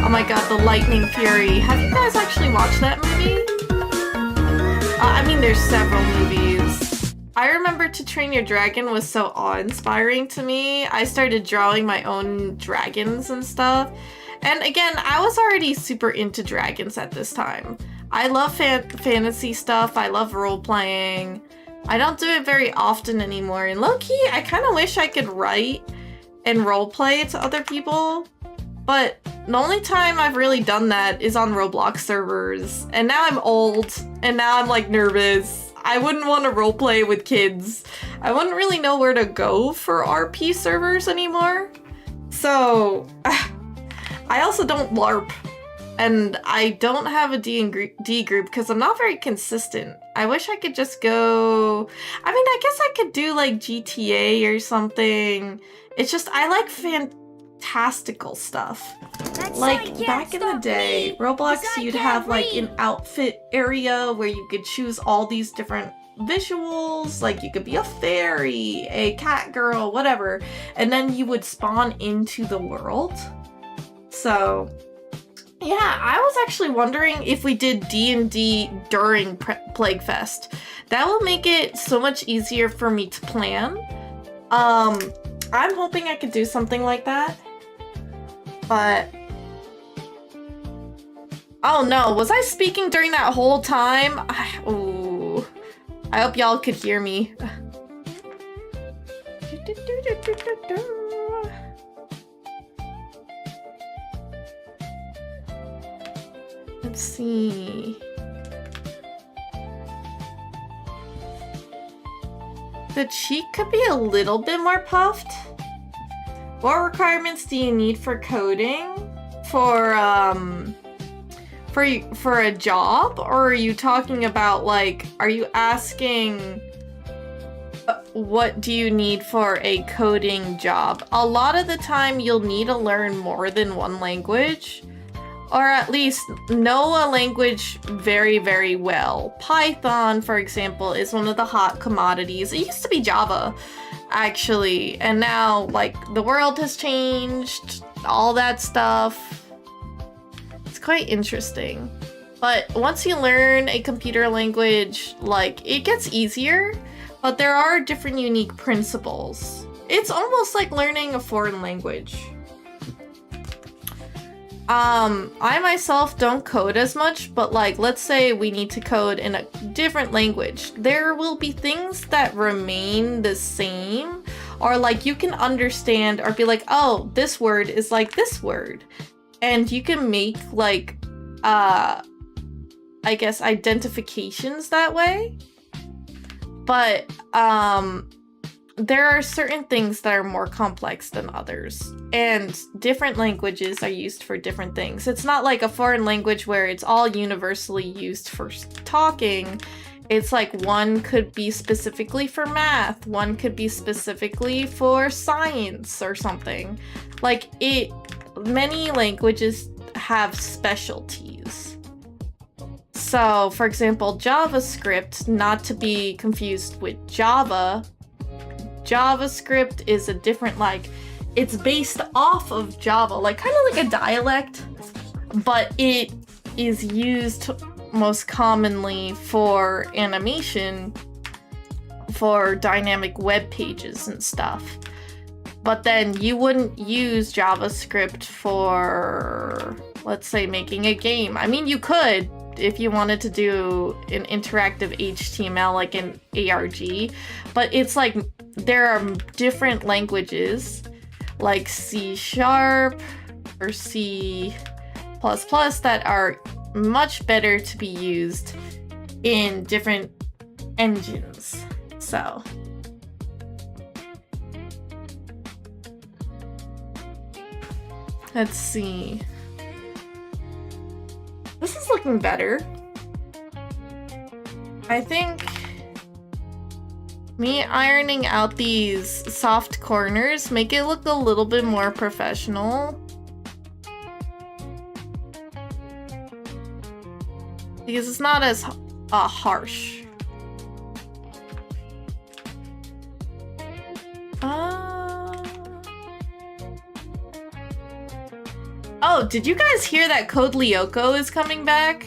Oh my god, the Lightning Fury. Have you guys actually watched that movie? I mean, there's several movies. I remember To Train Your Dragon was so awe-inspiring to me. I started drawing my own dragons and stuff. And again, I was already super into dragons at this time. I love fantasy stuff. I love role-playing. I don't do it very often anymore. And low-key, I kind of wish I could write and roleplay to other people. But the only time I've really done that is on Roblox servers. And now I'm old, and now I'm like nervous. I wouldn't want to roleplay with kids. I wouldn't really know where to go for RP servers anymore. So, I also don't LARP. And I don't have a D&D group because I'm not very consistent. I wish I could just go... I mean, I guess I could do like GTA or something. It's just, I like fantastical stuff. Like, back in the day, Roblox, you'd have like an outfit area where you could choose all these different visuals. Like, you could be a fairy, a cat girl, whatever. And then you would spawn into the world. So... yeah, I was actually wondering if we did D&D during Plague Fest. That will make it so much easier for me to plan. I'm hoping I could do something like that. But... oh no, was I speaking during that whole time? Ooh. I hope y'all could hear me. Let's see. The cheek could be a little bit more puffed. What requirements do you need for coding? For a job? Or are you talking about, like, are you asking what do you need for a coding job? A lot of the time you'll need to learn more than one language. Or at least know a language very, very well. Python, for example, is one of the hot commodities. It used to be Java. actually. And now, like, the world has changed, all that stuff. It's quite interesting. But once you learn a computer language, like, it gets easier, but there are different unique principles. It's almost like learning a foreign language. I myself don't code as much, but like, let's say we need to code in a different language. There will be things that remain the same, or like you can understand or be like, oh, this word is like this word. And you can make like, I guess identifications that way. But, there are certain things that are more complex than others, and different languages are used for different things. It's not like a foreign language where it's all universally used for talking. It's like one could be specifically for math, one could be specifically for science or something. Like many languages have specialties. So, for example, JavaScript, not to be confused with Java, JavaScript is a different, like, it's based off of Java, like kind of like a dialect, but it is used most commonly for animation, for dynamic web pages and stuff. But then you wouldn't use JavaScript for, let's say, making a game. I mean, you could if you wanted to do an interactive HTML like an ARG, but it's like there are different languages like C# or C++ that are much better to be used in different engines. So let's see. This is looking better. I think me ironing out these soft corners make it look a little bit more professional. Because it's not as harsh. Oh, did you guys hear that Code Lyoko is coming back?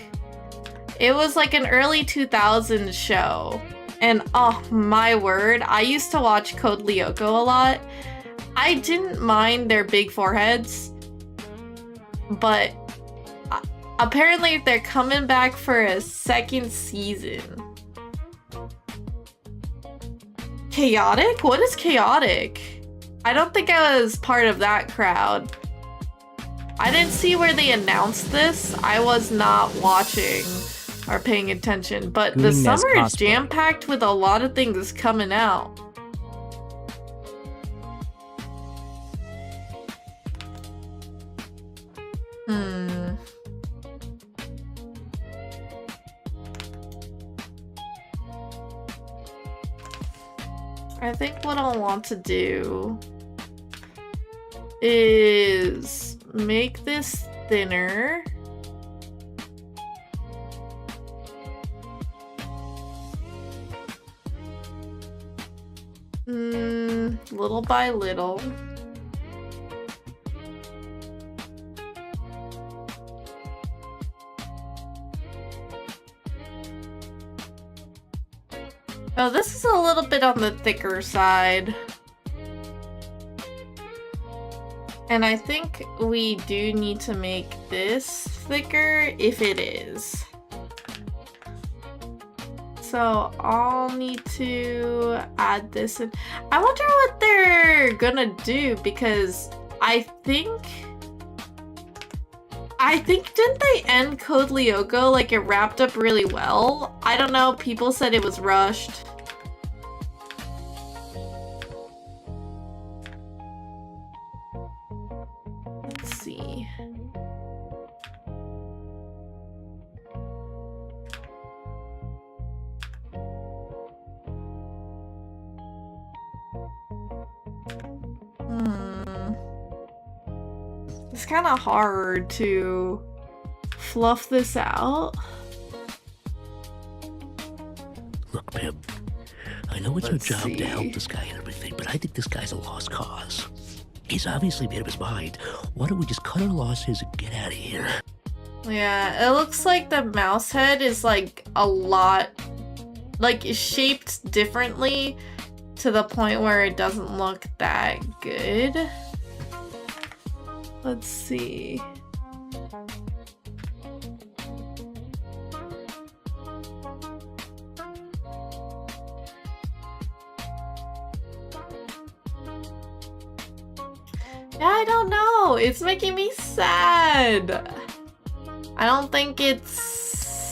It was like an early 2000s show. And oh my word, I used to watch Code Lyoko a lot. I didn't mind their big foreheads, but apparently they're coming back for a second season. Chaotic? What is chaotic? I don't think I was part of that crowd. I didn't see where they announced this. I was not watching or paying attention, but the summer is jam-packed with a lot of things coming out. I think what I'll want to do is make this thinner. Little by little. Oh, this is a little bit on the thicker side. And I think we do need to make this thicker if it is. So I'll need to add this in. I wonder what they're gonna do, because I think didn't they end Code Lyoko like it wrapped up really well? I don't know, people said it was rushed. Let's see. It's kind of hard to fluff this out. Look, Pip, I I know it's our Let's job to help see. this guy and everything, but I think this guy's a lost cause. He's obviously made up his mind. Why don't we just cut our losses and get out of here? Yeah, it looks like the mouse head is like a lot, like shaped differently to the point where it doesn't look that good. Let's see. Yeah, I don't know. It's making me sad. I don't think it's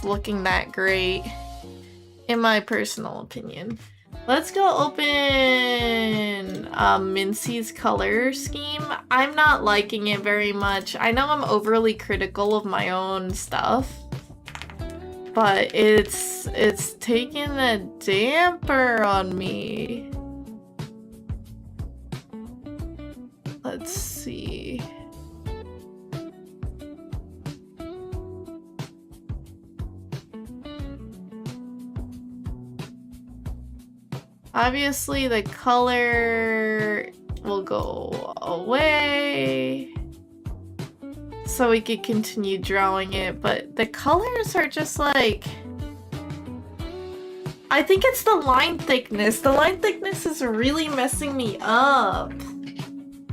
looking that great, in my personal opinion. Let's go open Mincy's color scheme. I'm not liking it very much. I know I'm overly critical of my own stuff, but it's taking a damper on me. Let's see. Obviously, the color will go away so we could continue drawing it, but the colors are just like... I think it's the line thickness. The line thickness is really messing me up.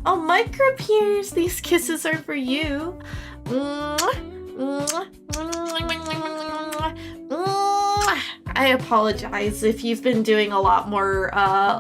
Oh, Micro Piers, these kisses are for you. I apologize if you've been doing a lot more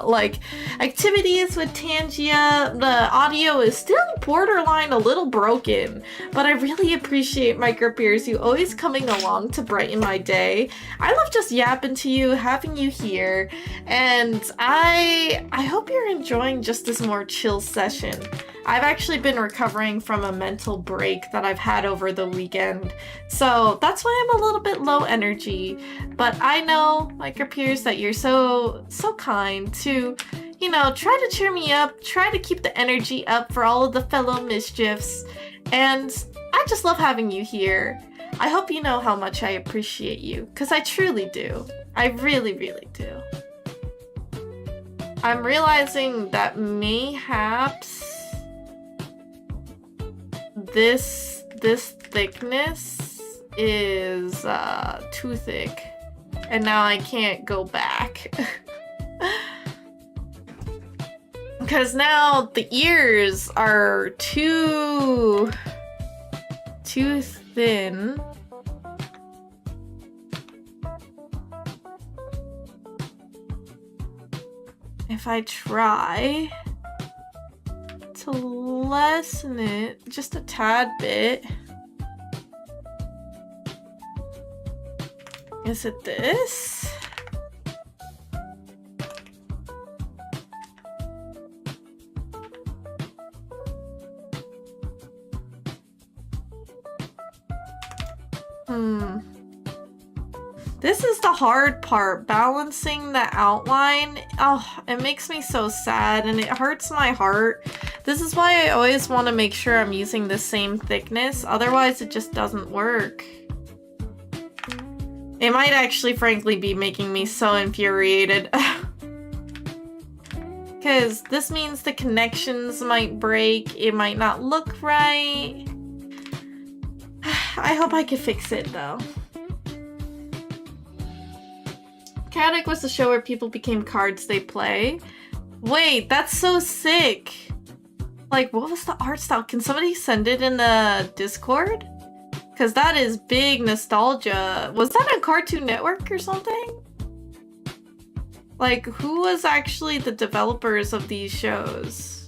like activities with Tangia. The audio is still borderline a little broken, but I really appreciate Micro Piers, you always coming along to brighten my day. I love just yapping to you, having you here, and I hope you're enjoying just this more chill session. I've actually been recovering from a mental break that I've had over the weekend, so that's why I'm a little bit low energy. But I know, Micro Piers, that you're so kind to, you know, try to cheer me up, try to keep the energy up for all of the fellow mischiefs, and I just love having you here. I hope you know how much I appreciate you, because I truly do. I really, really do. I'm realizing that mayhaps this thickness is too thick, and now I can't go back. Because now the ears are too thin. If I try to lessen it just a tad bit. Is it this? This is the hard part, balancing the outline. Oh, it makes me so sad and it hurts my heart. This is why I always want to make sure I'm using the same thickness, otherwise it just doesn't work. It might actually frankly be making me so infuriated. Because this means the connections might break, it might not look right. I hope I can fix it though. Chaotic was the show where people became cards they play. Wait, that's so sick. Like, what was the art style? Can somebody send it in the Discord? Because that is big nostalgia. Was that on Cartoon Network or something? Like, who was actually the developers of these shows?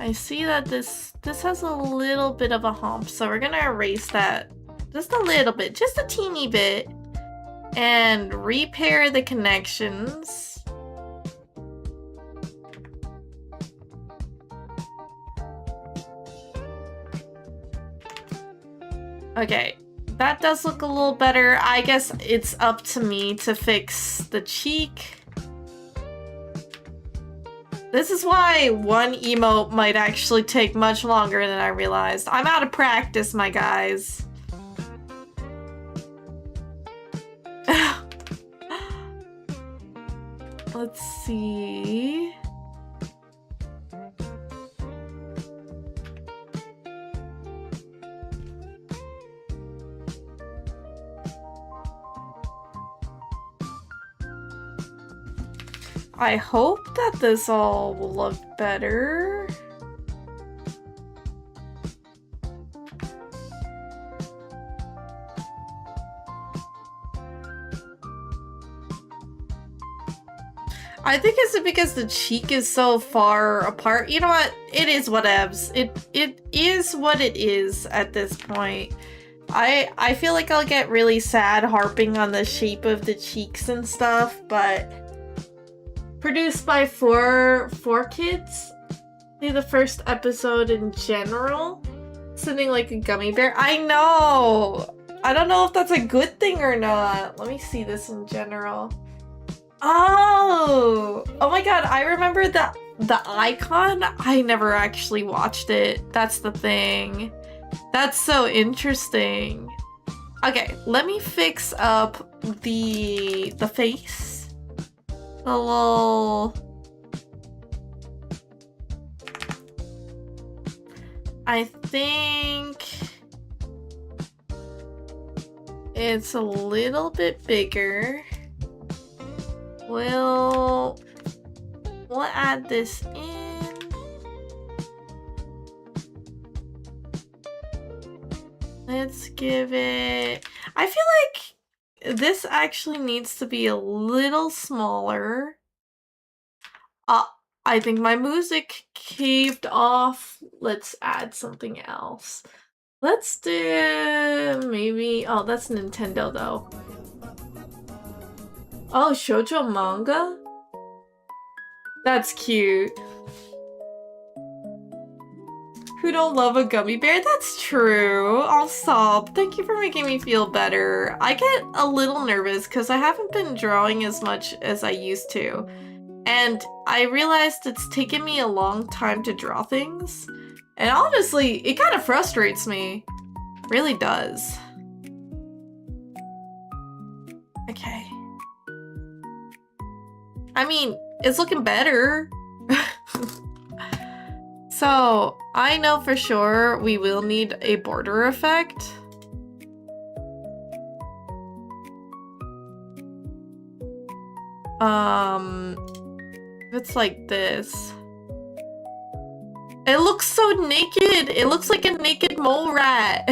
I see that this has a little bit of a hump, so we're gonna erase that just a little bit, just a teeny bit, and repair the connections. Okay, that does look a little better. I guess it's up to me to fix the cheek. This is why one emote might actually take much longer than I realized. I'm out of practice, my guys. Let's see. I hope that this all will look better. I think it's because the cheek is so far apart. You know what? It is whatevs. It is what it is at this point. I feel like I'll get really sad harping on the shape of the cheeks and stuff, but produced by four kids. See the first episode in general. Sitting like a gummy bear. I know! I don't know if that's a good thing or not. Let me see this in general. Oh! Oh my god, I remember the icon. I never actually watched it. That's the thing. That's so interesting. Okay, let me fix up the face. The little... I think it's a little bit bigger. We'll add this in. Let's give it... I feel like this actually needs to be a little smaller. I think my music caved off. Let's add something else. Let's do maybe... Oh, that's Nintendo though. Oh, shoujo manga? That's cute. Who don't love a gummy bear? That's true. I'll sob. Thank you for making me feel better. I get a little nervous because I haven't been drawing as much as I used to. And I realized it's taken me a long time to draw things. And honestly, it kind of frustrates me. It really does. Okay. I mean, it's looking better. So, I know for sure we will need a border effect. It's like this. It looks so naked! It looks like a naked mole rat!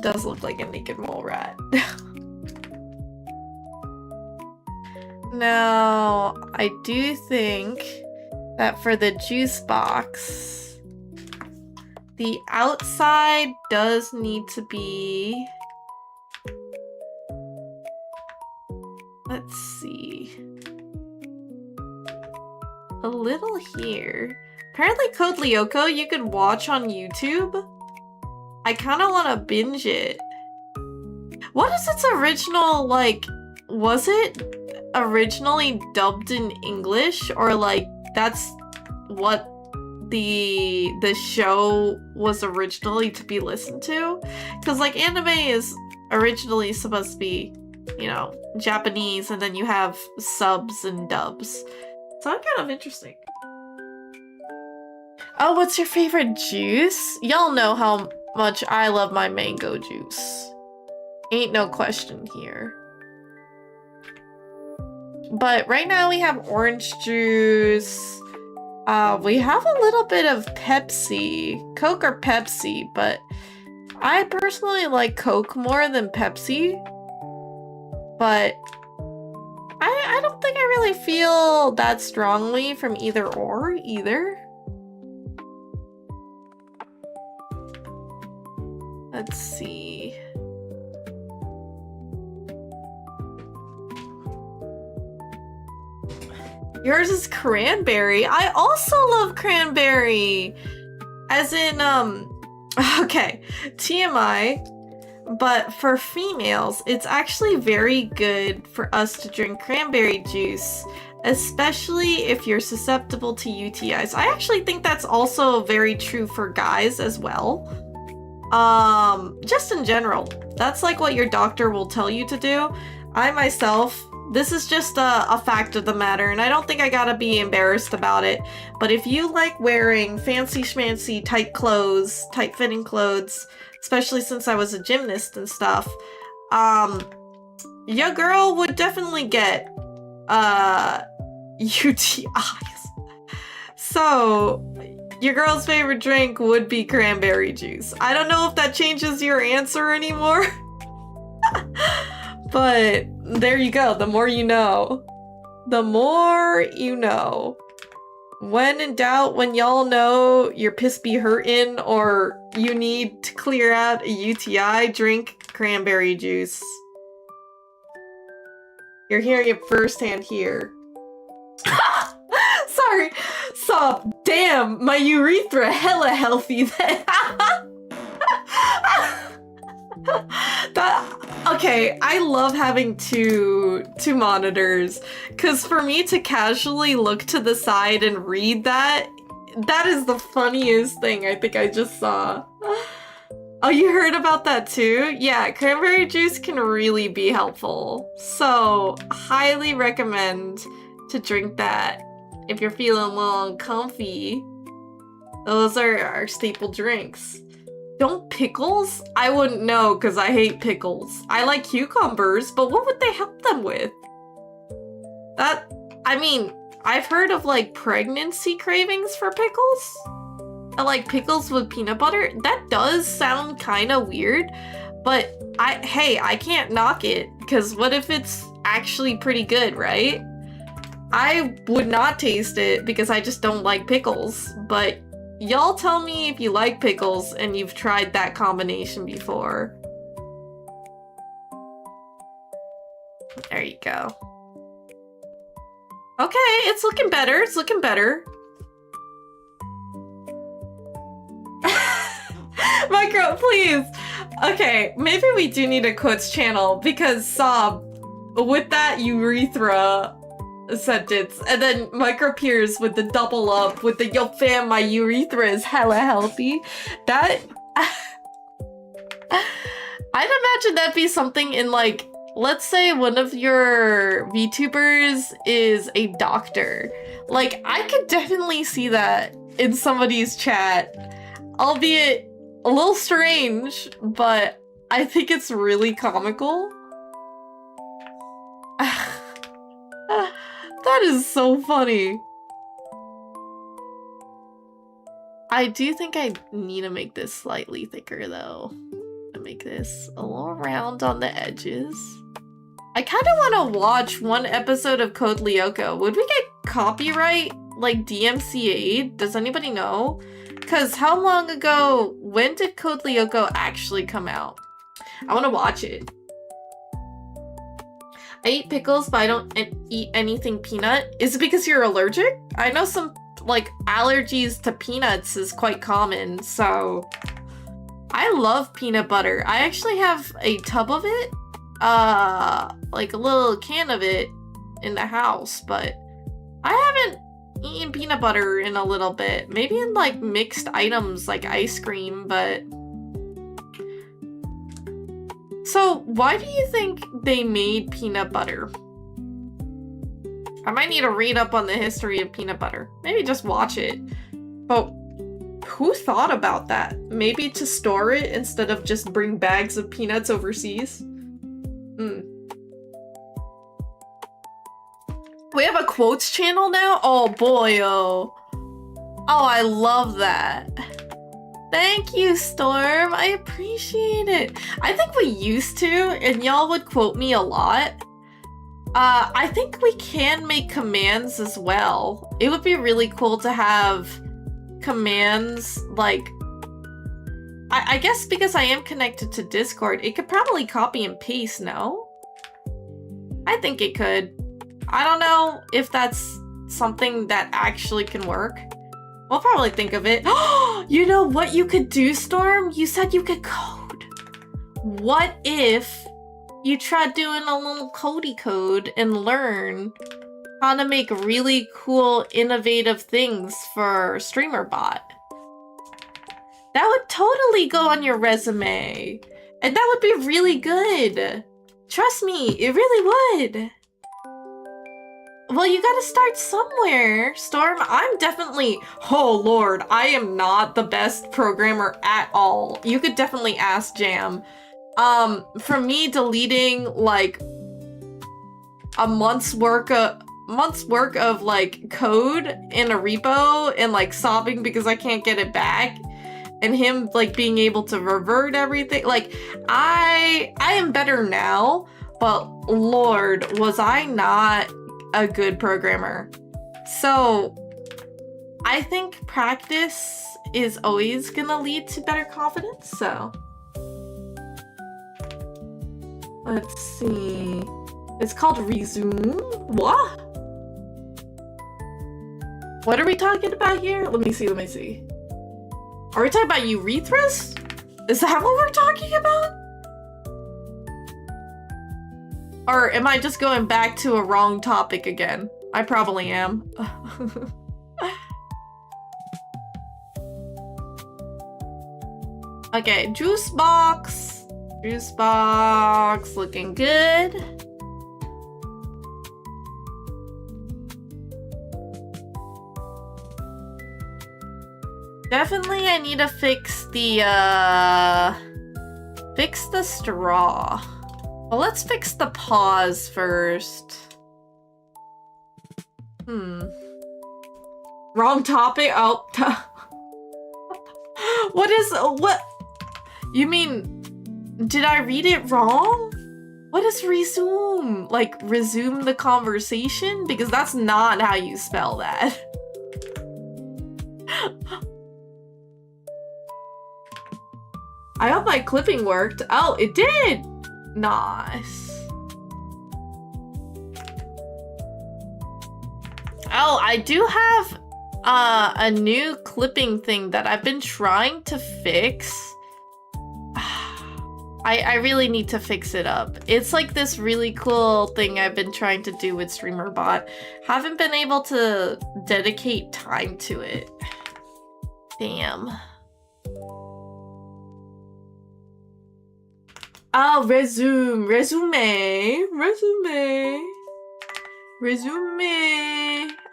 Does look like a naked mole rat. Now, I do think that for the juice box, the outside does need to be... Let's see. A little here. Apparently Code Lyoko you could watch on YouTube. I kind of want to binge it. What is its original, like, was it originally dubbed in English, or like that's what the show was originally to be listened to? Because like anime is originally supposed to be, you know, Japanese, and then you have subs and dubs. So I'm kind of interesting. Oh, what's your favorite juice? Y'all know how much I love my mango juice. Ain't no question here. But right now we have orange juice. We have a little bit of Pepsi. Coke or Pepsi, but I personally like Coke more than Pepsi. But I don't think I really feel that strongly from either or either. Let's see. Yours is cranberry. I also love cranberry. As in, okay, TMI, but for females, it's actually very good for us to drink cranberry juice, especially if you're susceptible to UTIs. I actually think that's also very true for guys as well. Just in general, that's like what your doctor will tell you to do. I myself, this is just a fact of the matter, and I don't think I gotta be embarrassed about it, but if you like wearing fancy schmancy tight clothes, tight fitting clothes, especially since I was a gymnast and stuff, your girl would definitely get UTIs. So your girl's favorite drink would be cranberry juice. I don't know if that changes your answer anymore. But there you go. The more you know. The more you know. When in doubt, when y'all know your piss be hurtin' or you need to clear out a UTI, drink cranberry juice. You're hearing it firsthand here. Sorry. So, damn, my urethra hella healthy then. Okay, I love having two monitors, because for me to casually look to the side and read that is the funniest thing I think I just saw. Oh, you heard about that too? Yeah, cranberry juice can really be helpful. So, highly recommend to drink that if you're feeling a little uncomfy. Those are our staple drinks. Don't pickles? I wouldn't know because I hate pickles. I like cucumbers, but what would they help them with? I mean, I've heard of like pregnancy cravings for pickles. I like pickles with peanut butter. That does sound kind of weird, but hey, I can't knock it because what if it's actually pretty good, right? I would not taste it because I just don't like pickles, but y'all tell me if you like pickles and you've tried that combination before. There you go. Okay, it's looking better. It's looking better. Micro, please. Okay, maybe we do need a quotes channel because Sob, with that urethra sentence, and then Micro Piers with the double up with the yo fam, my urethra is hella healthy. That I'd imagine that'd be something in like, let's say one of your VTubers is a doctor. Like, I could definitely see that in somebody's chat, albeit a little strange, but I think it's really comical. That is so funny. I do think I need to make this slightly thicker though. To make this a little round on the edges. I kind of want to watch one episode of Code Lyoko. Would we get copyright, like DMCA? Does anybody know? Because how long ago, when did Code Lyoko actually come out? I want to watch it. I eat pickles, but I don't eat anything peanut. Is it because you're allergic? I know some, like, allergies to peanuts is quite common, so... I love peanut butter. I actually have a tub of it, like a little can of it in the house, but I haven't eaten peanut butter in a little bit. Maybe in, like, mixed items, like ice cream, but... So, why do you think they made peanut butter? I might need to read up on the history of peanut butter. Maybe just watch it. But who thought about that? Maybe to store it instead of just bring bags of peanuts overseas? We have a quotes channel now? Oh boy, oh. Oh, I love that. Thank you, Storm. I appreciate it. I think we used to, and y'all would quote me a lot. I think we can make commands as well. It would be really cool to have commands, like... I guess because I am connected to Discord, it could probably copy and paste, no? I think it could. I don't know if that's something that actually can work. We'll probably think of it. You know what you could do, Storm? You said you could code. What if you tried doing a little codey code and learn how to make really cool, innovative things for StreamerBot? That would totally go on your resume. And that would be really good. Trust me, it really would. Well, you gotta start somewhere, Storm. I'm definitely... Oh, Lord, I am not the best programmer at all. You could definitely ask Jam. For me, deleting, like, a month's work of, like, code in a repo and, like, sobbing because I can't get it back, and him, like, being able to revert everything. Like, I am better now, but Lord, was I not a good programmer. So I think practice is always gonna lead to better confidence, so let's see. It's called Resume. What? What are we talking about here? Let me see. Are we talking about urethras? Is that what we're talking about? Or am I just going back to a wrong topic again? I probably am. Okay, juice box. Juice box looking good. Definitely I need to fix the straw. Well, let's fix the pause first. Wrong topic. Oh. What? You mean, did I read it wrong? What is resume? Like, resume the conversation? Because that's not how you spell that. I hope my clipping worked. Oh, it did! Nice. Oh, I do have a new clipping thing that I've been trying to fix. I really need to fix it up. It's like this really cool thing I've been trying to do with StreamerBot. Haven't been able to dedicate time to it. Damn. Oh, resume.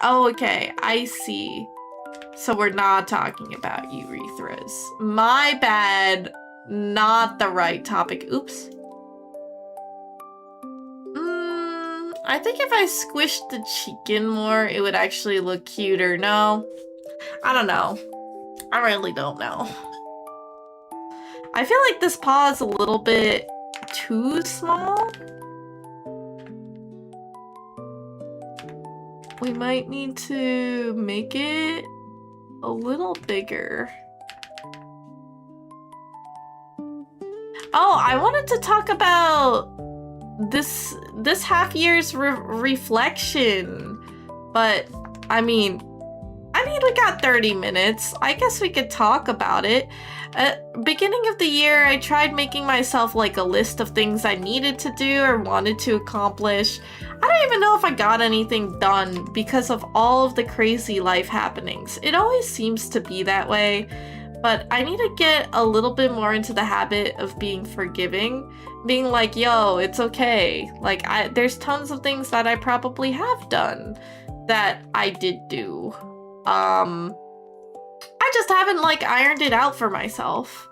Oh, okay, I see. So we're not talking about urethras. My bad, not the right topic. Oops. I think if I squished the chicken more, it would actually look cuter. No, I don't know. I really don't know. I feel like this paw is a little bit too small. We might need to make it a little bigger. Oh, I wanted to talk about this half year's reflection, but I mean, we got 30 minutes. I guess we could talk about it. Beginning of the year, I tried making myself like a list of things I needed to do or wanted to accomplish. I don't even know if I got anything done because of all of the crazy life happenings. It always seems to be that way, but I need to get a little bit more into the habit of being forgiving, being like, yo, it's okay. Like, there's tons of things that I probably have done that I did do. I just haven't like ironed it out for myself.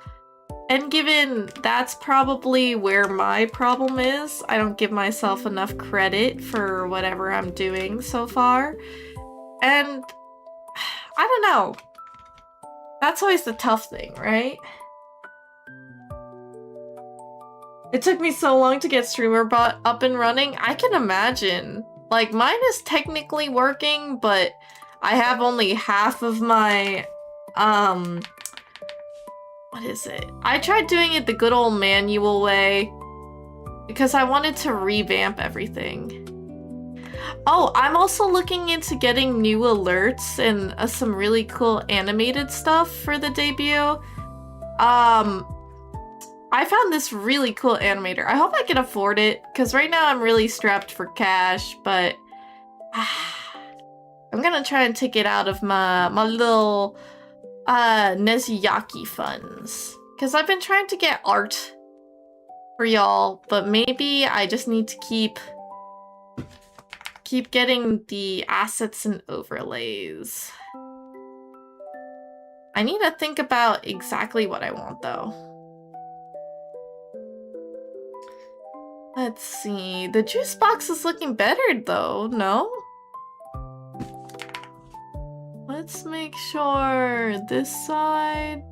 And given that's probably where my problem is, I don't give myself enough credit for whatever I'm doing so far. And I don't know. That's always the tough thing, right? It took me so long to get StreamerBot up and running. I can imagine. Like, mine is technically working, but I have only half of my, what is it? I tried doing it the good old manual way because I wanted to revamp everything. Oh, I'm also looking into getting new alerts and some really cool animated stuff for the debut. I found this really cool animator. I hope I can afford it, because right now I'm really strapped for cash, but I'm gonna try and take it out of my little Nezuyaki funds. Because I've been trying to get art for y'all, but maybe I just need to keep getting the assets and overlays. I need to think about exactly what I want, though. Let's see. The juice box is looking better, though, no? Let's make sure this side...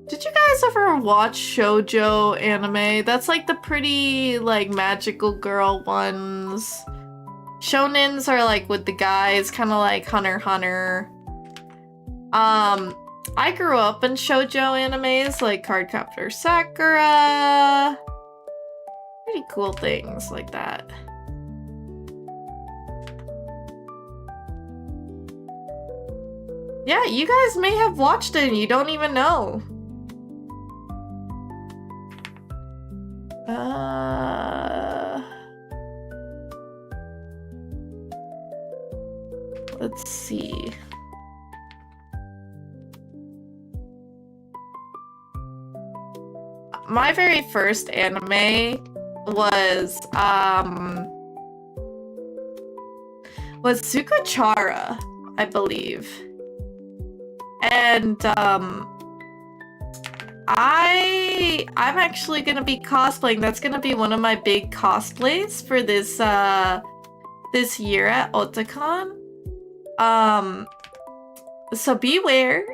Did you guys ever watch shoujo anime? That's like the pretty, like, magical girl ones. Shonens are like with the guys, kind of like Hunter x Hunter. I grew up in shoujo animes like Cardcaptor Sakura. Pretty cool things like that. Yeah, you guys may have watched it and you don't even know. Let's see. My very first anime was Sukuchara, I believe. And I'm actually gonna be cosplaying. That's gonna be one of my big cosplays for this this year at Otakon. So beware.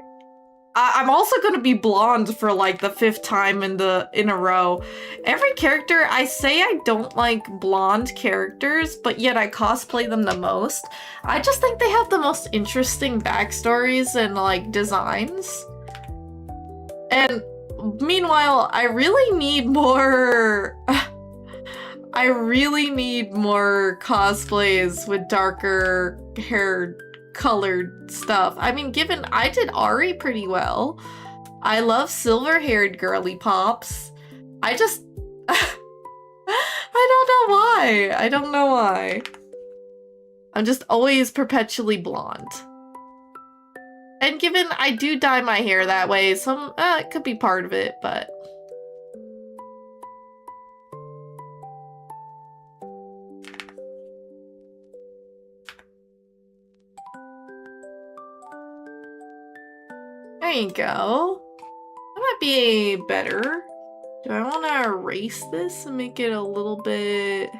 I'm also gonna be blonde for like the 5th time in a row. Every character, I say I don't like blonde characters, but yet I cosplay them the most. I just think they have the most interesting backstories and like designs. And meanwhile, I really need more I really need more cosplays with darker hair colored stuff. I mean, given I did Ari pretty well. I love silver-haired girly pops. I just... I don't know why. I don't know why. I'm just always perpetually blonde. And given I do dye my hair that way, it could be part of it, but... There you go. That might be better. Do I want to erase this and make it a little bit...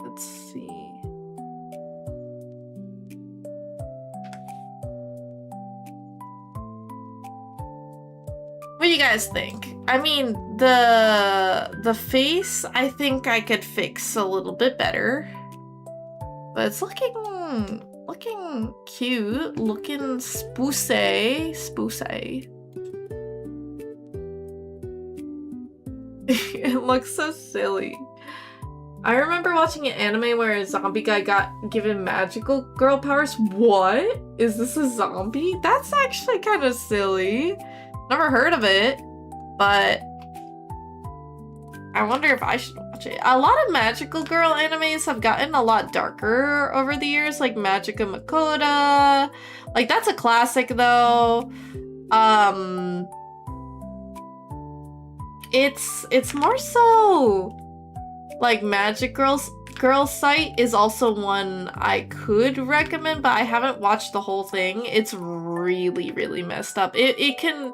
Let's see. What do you guys think? I mean, the face, I think I could fix a little bit better. But it's looking cute, looking spoosy. It looks so silly. I remember watching an anime where a zombie guy got given magical girl powers. What? Is this a zombie? That's actually kind of silly. Never heard of it, but I wonder if I should watch it. A lot of magical girl animes have gotten a lot darker over the years, like Magica Makoda. Like, that's a classic, though. It's more so like Magic Girls Sight is also one I could recommend, but I haven't watched the whole thing. It's really, really messed up. It can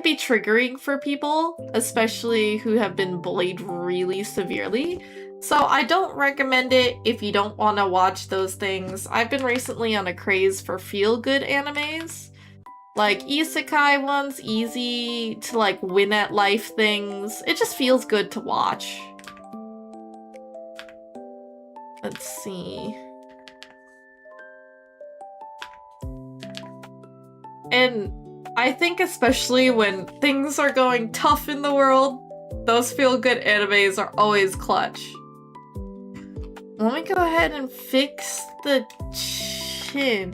be triggering for people, especially who have been bullied really severely. So I don't recommend it if you don't want to watch those things. I've been recently on a craze for feel-good animes. Like isekai ones, easy to like win at life things. It just feels good to watch. Let's see. And I think especially when things are going tough in the world, those feel-good animes are always clutch. Let me go ahead and fix the chin.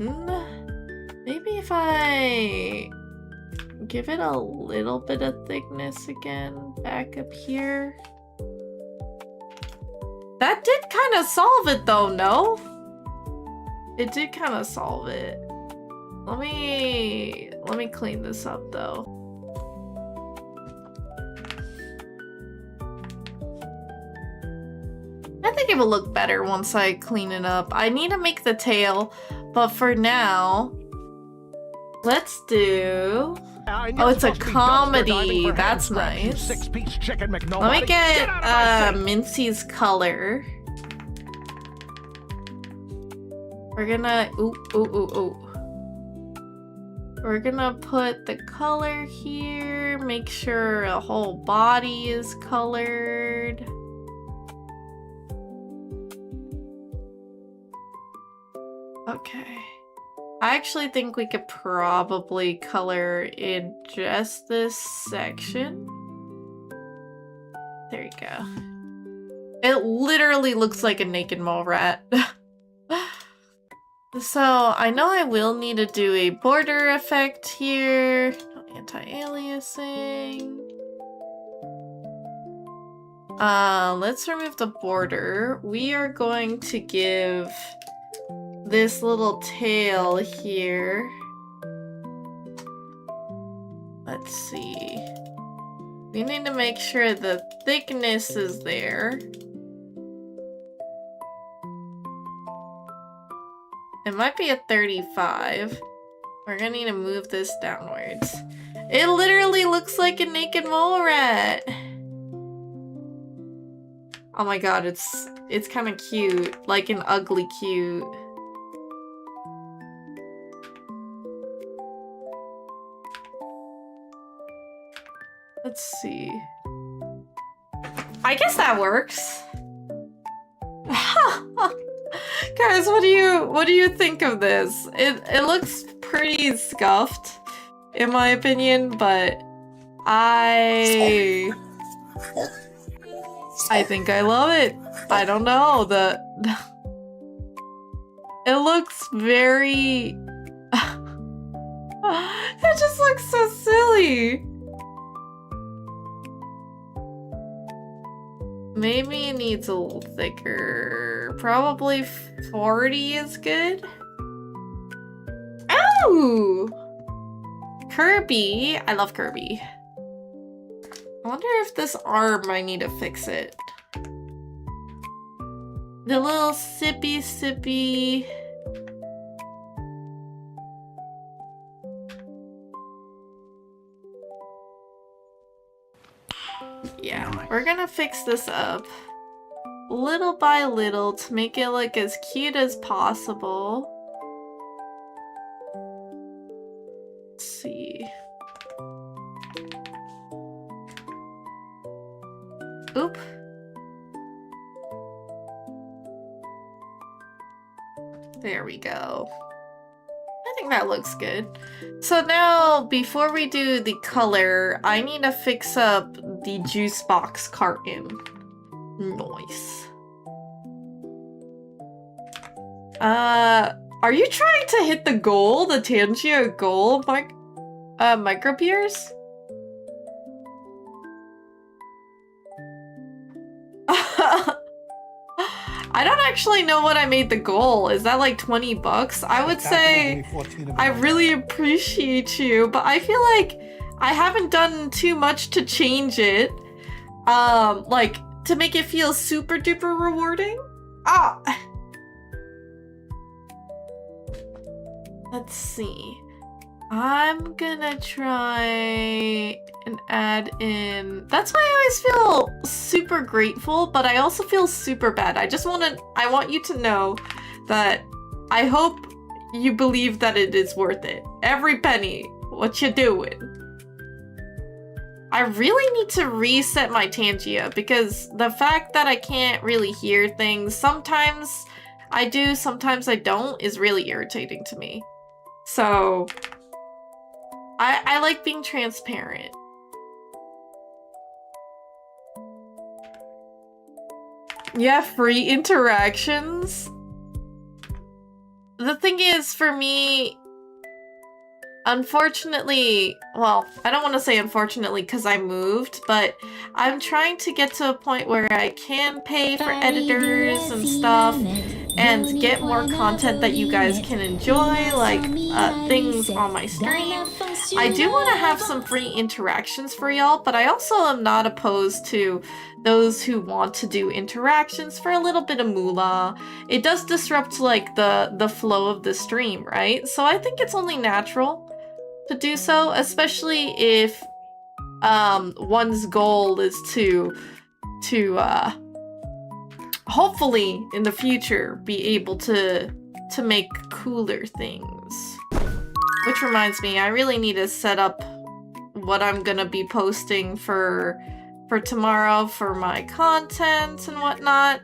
Maybe if I give it a little bit of thickness again back up here. That did kind of solve it though, no? It did kind of solve it. Let me clean this up though. I think it will look better once I clean it up. I need to make the tail, but for now, let's do... Oh, it's a comedy. That's nice. Let me get Mincy's color. We're gonna... We're gonna put the color here. Make sure the whole body is colored. Okay. I actually think we could probably color in just this section. There you go. It literally looks like a naked mole rat. So I know I will need to do a border effect here. No anti-aliasing. Let's remove the border. We are going to give this little tail here. Let's see. We need to make sure the thickness is there. It might be a 35. We're gonna need to move this downwards. It literally looks like a naked mole rat. Oh my god, it's kind of cute, like an ugly cute. Let's see. I guess that works. Guys, what do you think of this? It looks pretty scuffed, in my opinion, but I think I love it. I don't know, it looks very it just looks so silly. Maybe it needs a little thicker. Probably 40 is good. Oh! Kirby. I love Kirby. I wonder if this arm, I need to fix it. The little sippy. Yeah, we're gonna fix this up little by little to make it look as cute as possible. Let's see. Oop. There we go. I think that looks good. So now, before we do the color, I need to fix up the juice box carton. Nice. Are you trying to hit the goal? The Tangia goal, Micropiers? I don't actually know what I made the goal. Is that like 20 bucks? I would say I really appreciate you, but I feel like I haven't done too much to change it. Like to make it feel super duper rewarding. Ah. Let's see. I'm gonna try and add in... That's why I always feel super grateful, but I also feel super bad. I want you to know that I hope you believe that it is worth it. Every penny. What you doing? I really need to reset my Tangia because the fact that I can't really hear things, sometimes I do, sometimes I don't, is really irritating to me. So... I like being transparent. Yeah, free interactions. The thing is, for me, unfortunately, well, I don't want to say unfortunately because I moved, but I'm trying to get to a point where I can pay for editors and stuff and get more content that you guys can enjoy, like things on my stream. I do want to have some free interactions for y'all, but I also am not opposed to those who want to do interactions for a little bit of moolah. It does disrupt like the flow of the stream, right? So I think it's only natural to do so, especially if one's goal is to hopefully in the future be able to make cooler things. Which reminds me, I really need to set up what I'm gonna be posting for tomorrow for my content and whatnot.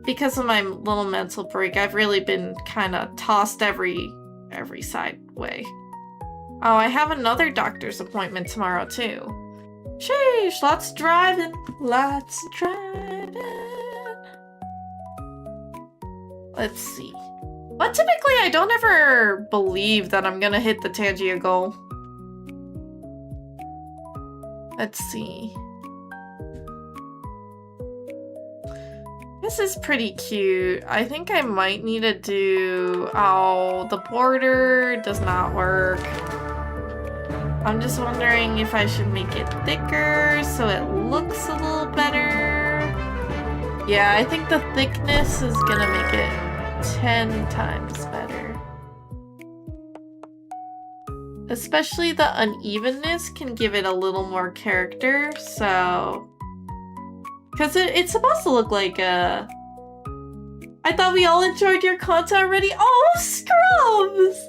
Because of my little mental break, I've really been kind of tossed every side way. Oh, I have another doctor's appointment tomorrow too. Sheesh, lots driving. Lots driving. Let's see. But typically I don't ever believe that I'm gonna hit the Tangia goal. Let's see. This is pretty cute. I think I might need to do... Oh, the border does not work. I'm just wondering if I should make it thicker so it looks a little better. Yeah, I think the thickness is gonna make it 10 times better. Especially the unevenness can give it a little more character, so... Because it's supposed to look like a... I thought we all enjoyed your content already. Oh, Scrubs!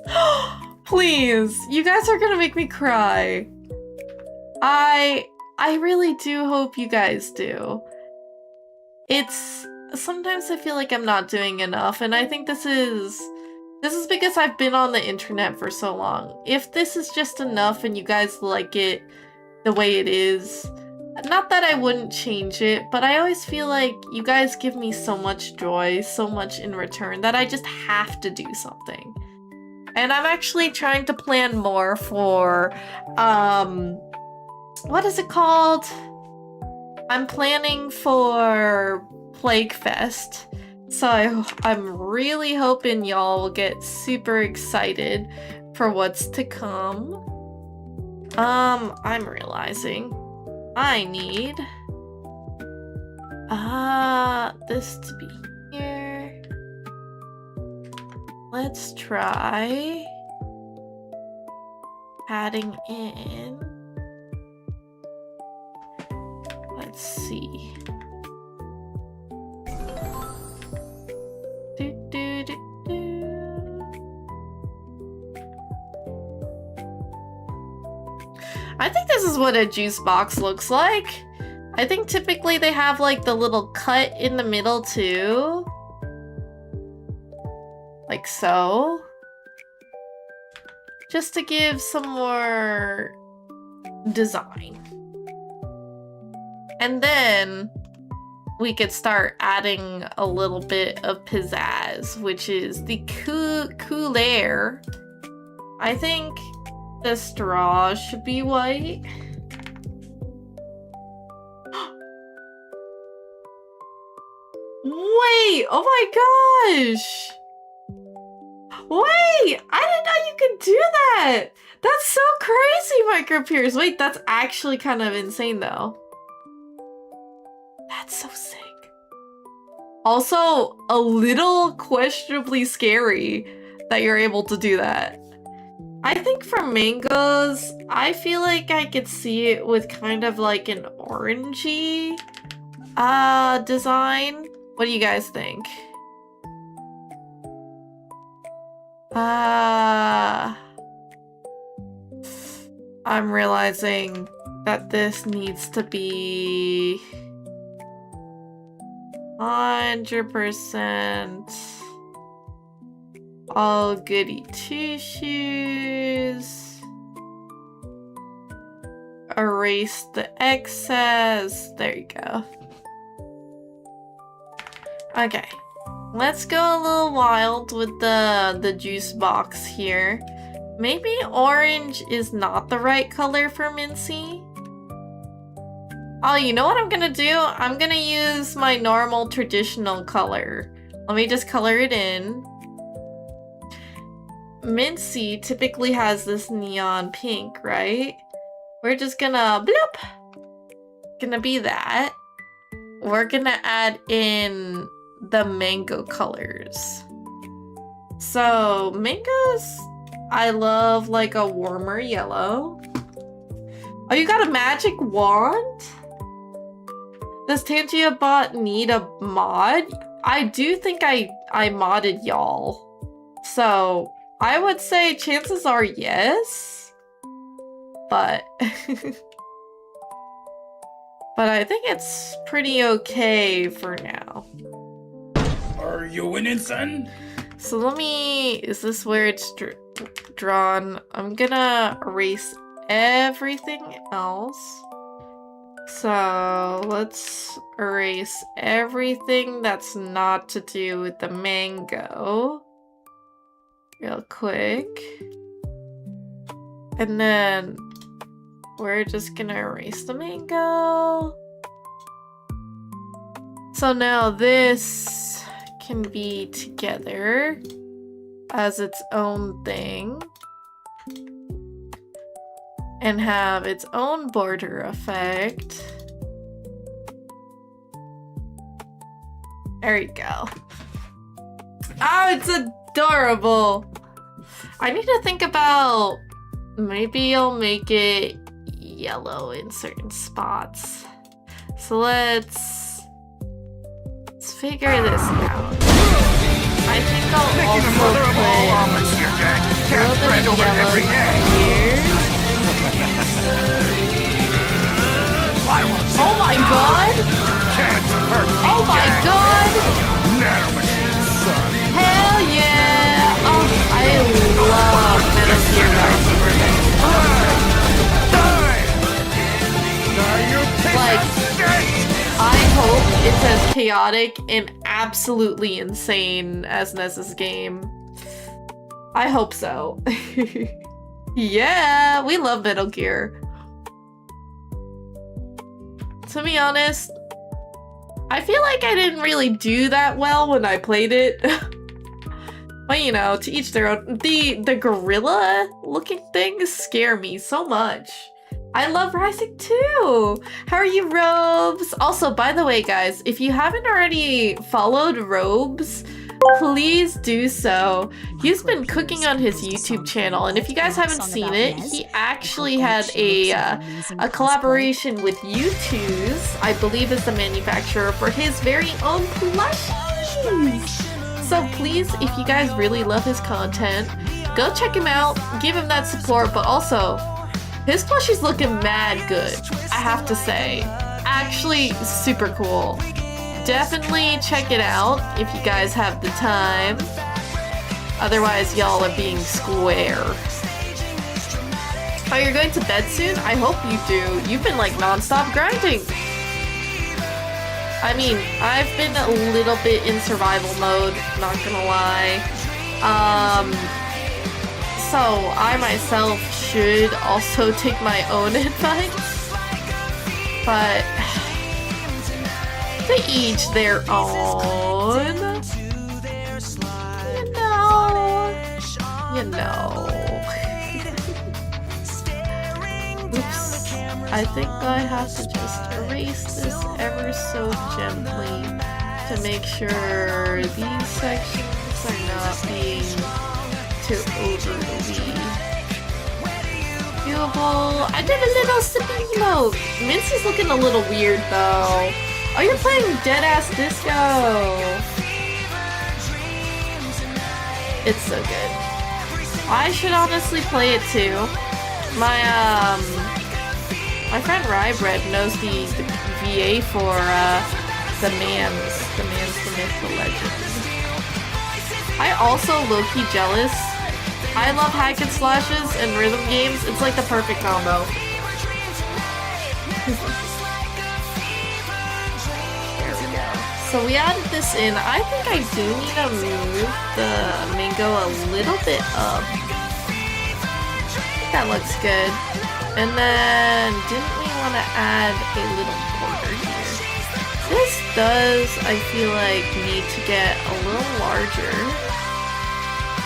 Please, you guys are gonna make me cry. I really do hope you guys do. It's... Sometimes I feel like I'm not doing enough, and I think this is because I've been on the internet for so long. If this is just enough and you guys like it the way it is... Not that I wouldn't change it, but I always feel like you guys give me so much joy, so much in return, that I just have to do something. And I'm actually trying to plan more for, what is it called? I'm planning for Plague Fest. So I'm really hoping y'all will get super excited for what's to come. I'm realizing I need this to be here. Let's try adding in. Let's see. I think this is what a juice box looks like. I think typically they have like the little cut in the middle too. Like so. Just to give some more design. And then we could start adding a little bit of pizzazz, which is the couleur. I think the straw should be white. Wait! Oh my gosh! Wait! I didn't know you could do that! That's so crazy, Micropiers! Wait, that's actually kind of insane though. That's so sick. Also, a little questionably scary that you're able to do that. I think for mangoes, I feel like I could see it with kind of like an orangey design. What do you guys think? I'm realizing that this needs to be 100% all goody two-shoes. Erase the excess. There you go. Okay. Let's go a little wild with the juice box here. Maybe orange is not the right color for Mincy. Oh, you know what I'm gonna do? I'm gonna use my normal traditional color. Let me just color it in. Mincy typically has this neon pink, right? We're just gonna bloop. Gonna be that. We're gonna add in the mango colors. So mangoes, I love like a warmer yellow. Oh, you got a magic wand? Does Tangia Bot need a mod? I do think I modded y'all. So I would say chances are yes. But but I think it's pretty okay for now. Are you winning, son? So let me... Is this where it's drawn? I'm gonna erase everything else. So let's erase everything that's not to do with the mango. Real quick. And then we're just gonna erase the mango. So now this can be together as its own thing and have its own border effect. There you go. Oh, it's adorable. I need to think about maybe I'll make it yellow in certain spots. So let's figure this out. I think I'll also put a little bit of yellow here. Oh my god! Oh my god! Hell yeah! Oh, I love Metal Gear Rising. Like, I hope it's as chaotic and absolutely insane as Ness's game. I hope so. Yeah, we love Metal Gear. To be honest, I feel like I didn't really do that well when I played it. But you know, to each their own. The gorilla looking things scare me so much. I love Rising too! How are you, Robes? Also, by the way, guys, if you haven't already followed Robes, please do so. He's been cooking on his YouTube channel, and if you guys haven't seen it, he actually had a collaboration with U2's, I believe is the manufacturer, for his very own plushies. So please, if you guys really love his content, go check him out, give him that support, but also, his plushie's looking mad good, I have to say. Actually, super cool. Definitely check it out if you guys have the time. Otherwise, y'all are being square. Oh, you're going to bed soon? I hope you do. You've been like non-stop grinding. I mean, I've been a little bit in survival mode, not gonna lie. So I myself should also take my own advice, but to each their own. You know. Oops. I think I have to just erase this ever so gently to make sure these sections are not being too overly viewable. I did a little sipping emote. Mincy's looking a little weird though. Oh, you're playing Deadass Disco. It's so good. I should honestly play it too. My friend Rybread knows the VA for the Mans, the myth, the legend. I also low-key jealous. I love hack and slashes and rhythm games. It's like the perfect combo. There we go. So we added this in. I think I do need to move the mango a little bit up. That looks good. And then, didn't we want to add a little border here? This does, I feel like, need to get a little larger.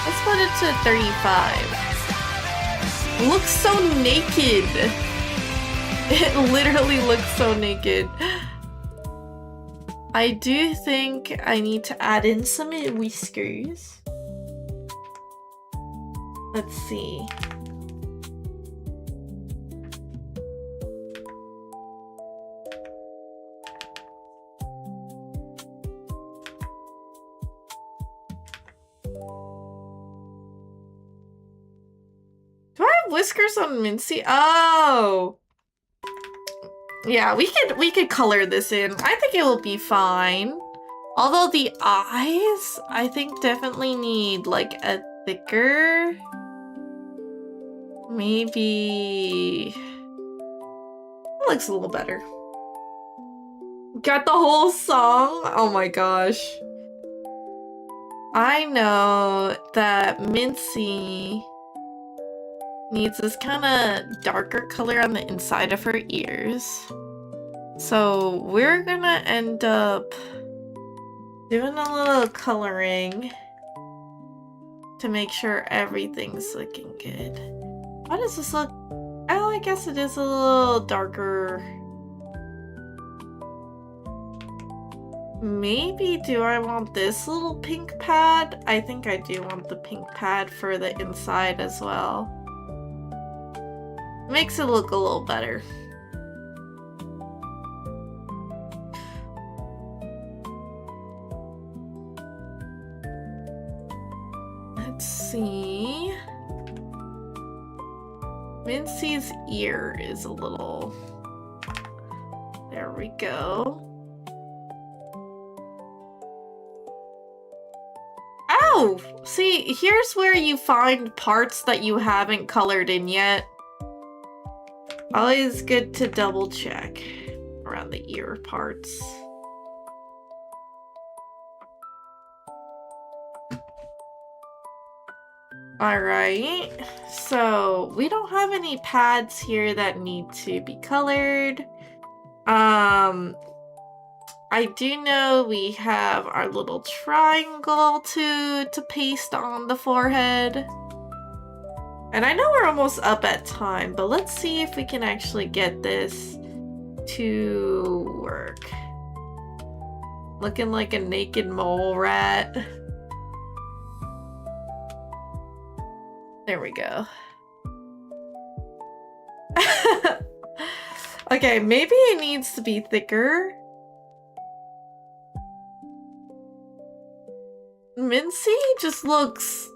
Let's put it to 35. Looks so naked. It literally looks so naked. I do think I need to add in some whiskers. Let's see. Do I have whiskers on Mincy? Oh! Yeah, we could color this in. I think it will be fine. Although the eyes, I think definitely need like a thicker. Maybe. That looks a little better. Got the whole song? Oh my gosh. I know that Mincy needs this kind of darker color on the inside of her ears. So we're gonna end up doing a little coloring to make sure everything's looking good. Why does this look? Oh, I guess it is a little darker. Maybe do I want this little pink pad? I think I do want the pink pad for the inside as well. Makes it look a little better. Let's see. Mincy's ear is a little... There we go. Oh! See, here's where you find parts that you haven't colored in yet. Always good to double check around the ear parts. Alright, so we don't have any pads here that need to be colored. I do know we have our little triangle to paste on the forehead. And I know we're almost up at time, but let's see if we can actually get this to work. Looking like a naked mole rat. There we go. Okay, maybe it needs to be thicker. Mincy just looks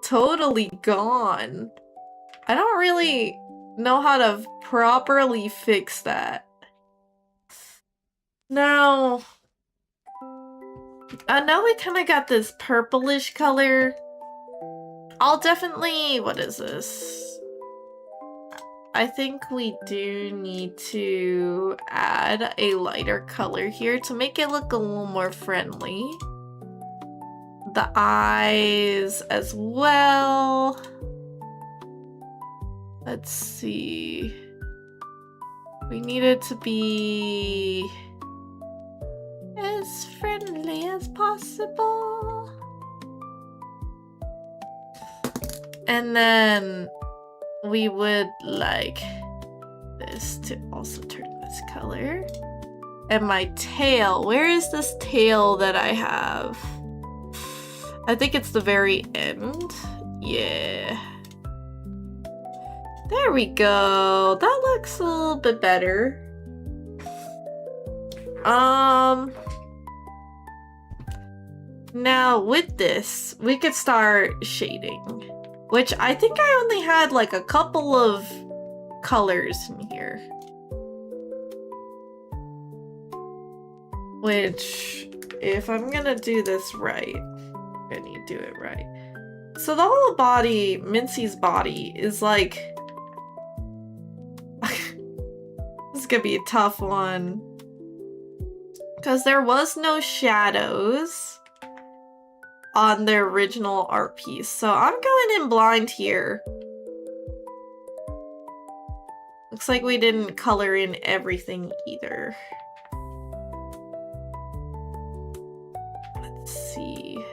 totally gone. I don't really know how to properly fix that. Now, I know we kind of got this purplish color. I'll definitely... What is this? I think we do need to add a lighter color here to make it look a little more friendly. The eyes as well. Let's see. We need it to be as friendly as possible. And then we would like this to also turn this color. And my tail, where is this tail that I have? I think it's the very end. Yeah. There we go. That looks a little bit better. Now with this, we could start shading, which I think I only had like a couple of colors in here. Which, if I'm gonna do this right, I need to do it right. So the whole body, Mincy's body, is like... This is gonna be a tough one. Because there was no shadows on the original art piece. So I'm going in blind here. Looks like we didn't color in everything either. Let's see.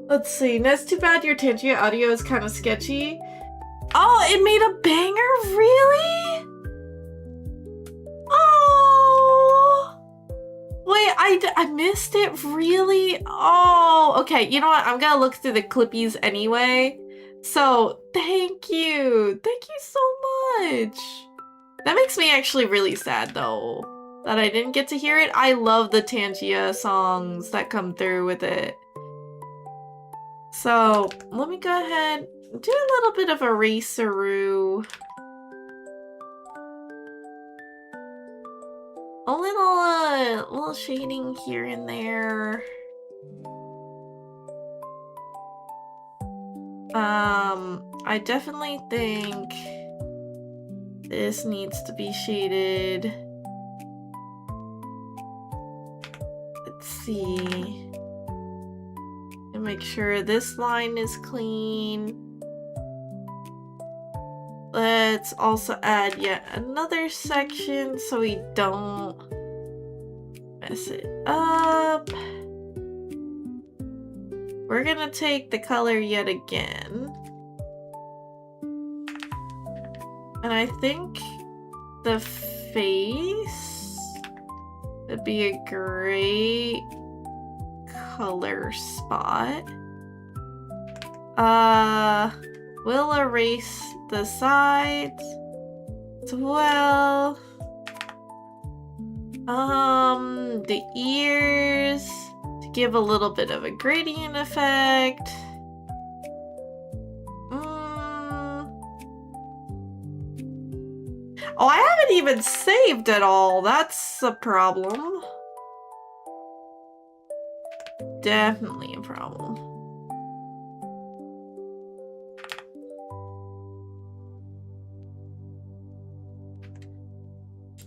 Let's see. That's too bad your Tangia audio is kind of sketchy. Oh, it made a banger? Really? Oh. Wait, I missed it? Really? Oh, okay. You know what? I'm gonna look through the clippies anyway. So, thank you. Thank you so much. That makes me actually really sad, though, that I didn't get to hear it. I love the Tangia songs that come through with it. So, let me go ahead and do a little bit of a raceroo. A little shading here and there. I definitely think this needs to be shaded. Let's see. And make sure this line is clean. Let's also add yet another section so we don't mess it up. We're gonna take the color yet again. And I think the face would be a great color spot. We'll erase the sides as well. The ears to give a little bit of a gradient effect. Oh, I haven't even saved at all. That's a problem. Definitely a problem.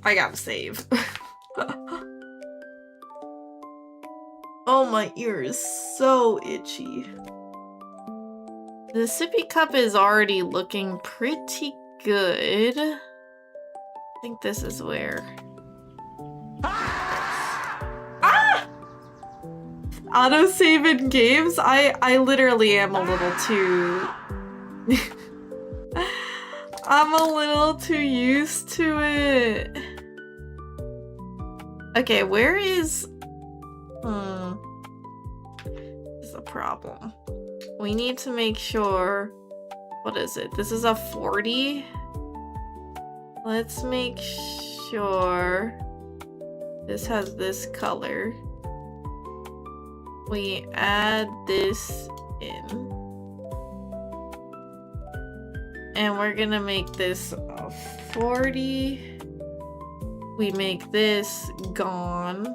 I gotta save. Oh, my ear is so itchy. The sippy cup is already looking pretty good. I think this is where. Ah! Autosave in games? I literally am a little too. I'm a little too used to it. Okay, where is... This is a problem. We need to make sure... What is it? This is a 40? Let's make sure this has this color. We add this in. And we're gonna make this a 40. We make this gone.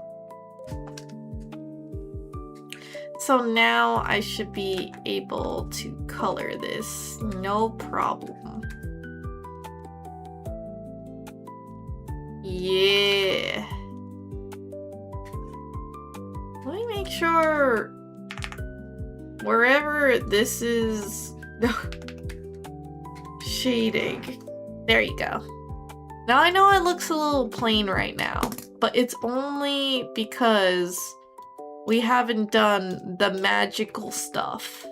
So now I should be able to color this, no problem. Yeah. Let me make sure wherever this is shading. There you go. Now I know it looks a little plain right now, but it's only because we haven't done the magical stuff,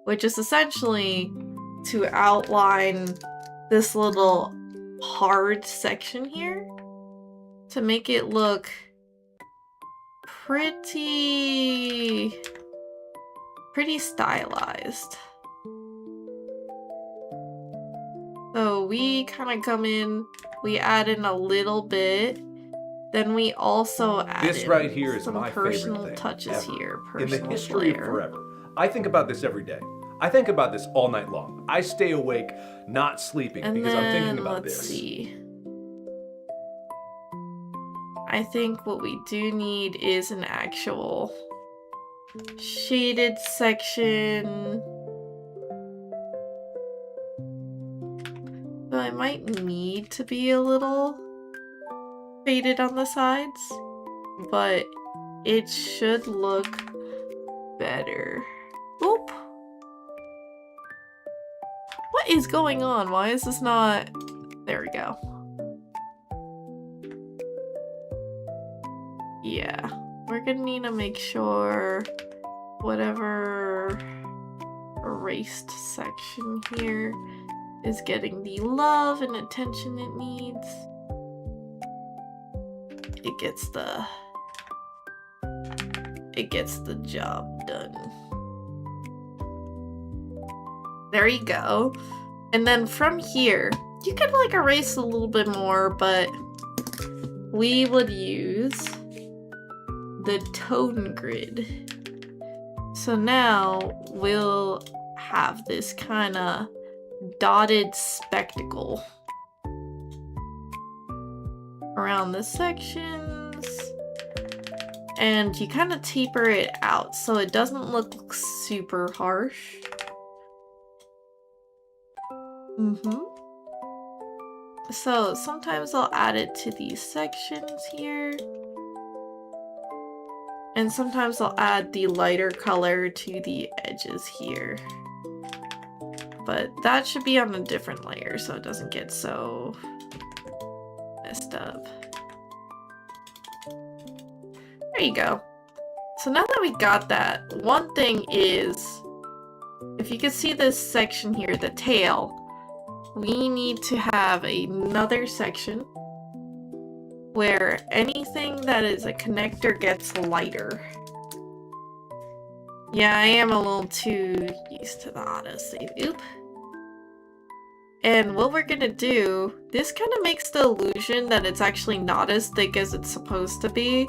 which is essentially to outline this little hard section here to make it look pretty stylized. So we kind of come in, we add in a little bit, then we also add this right here is some my personal favorite thing touches ever. here. In the Personal history flair. of forever. I think about this every day. I think about this all night long. I stay awake, not sleeping, And because then, I'm thinking about let's this. see. I think what we do need is an actual shaded section. So I it might need to be a little faded on the sides, but it should look better. Oop! What is going on? Why is this not... There we go. Yeah, we're gonna need to make sure whatever erased section here is getting the love and attention it needs. It gets the job done. There you go. And then from here, you could like erase a little bit more, but we would use the tone grid. So now we'll have this kind of dotted spectacle around the sections, and you kind of taper it out so it doesn't look super harsh. So sometimes I'll add it to these sections here, and sometimes I'll add the lighter color to the edges here. But that should be on a different layer so it doesn't get so messed up. There you go. So now that we got that, one thing is, if you can see this section here, the tail, we need to have another section where anything that is a connector gets lighter. Yeah, I am a little too used to the autosave. Oop. And what we're gonna do, this kind of makes the illusion that it's actually not as thick as it's supposed to be,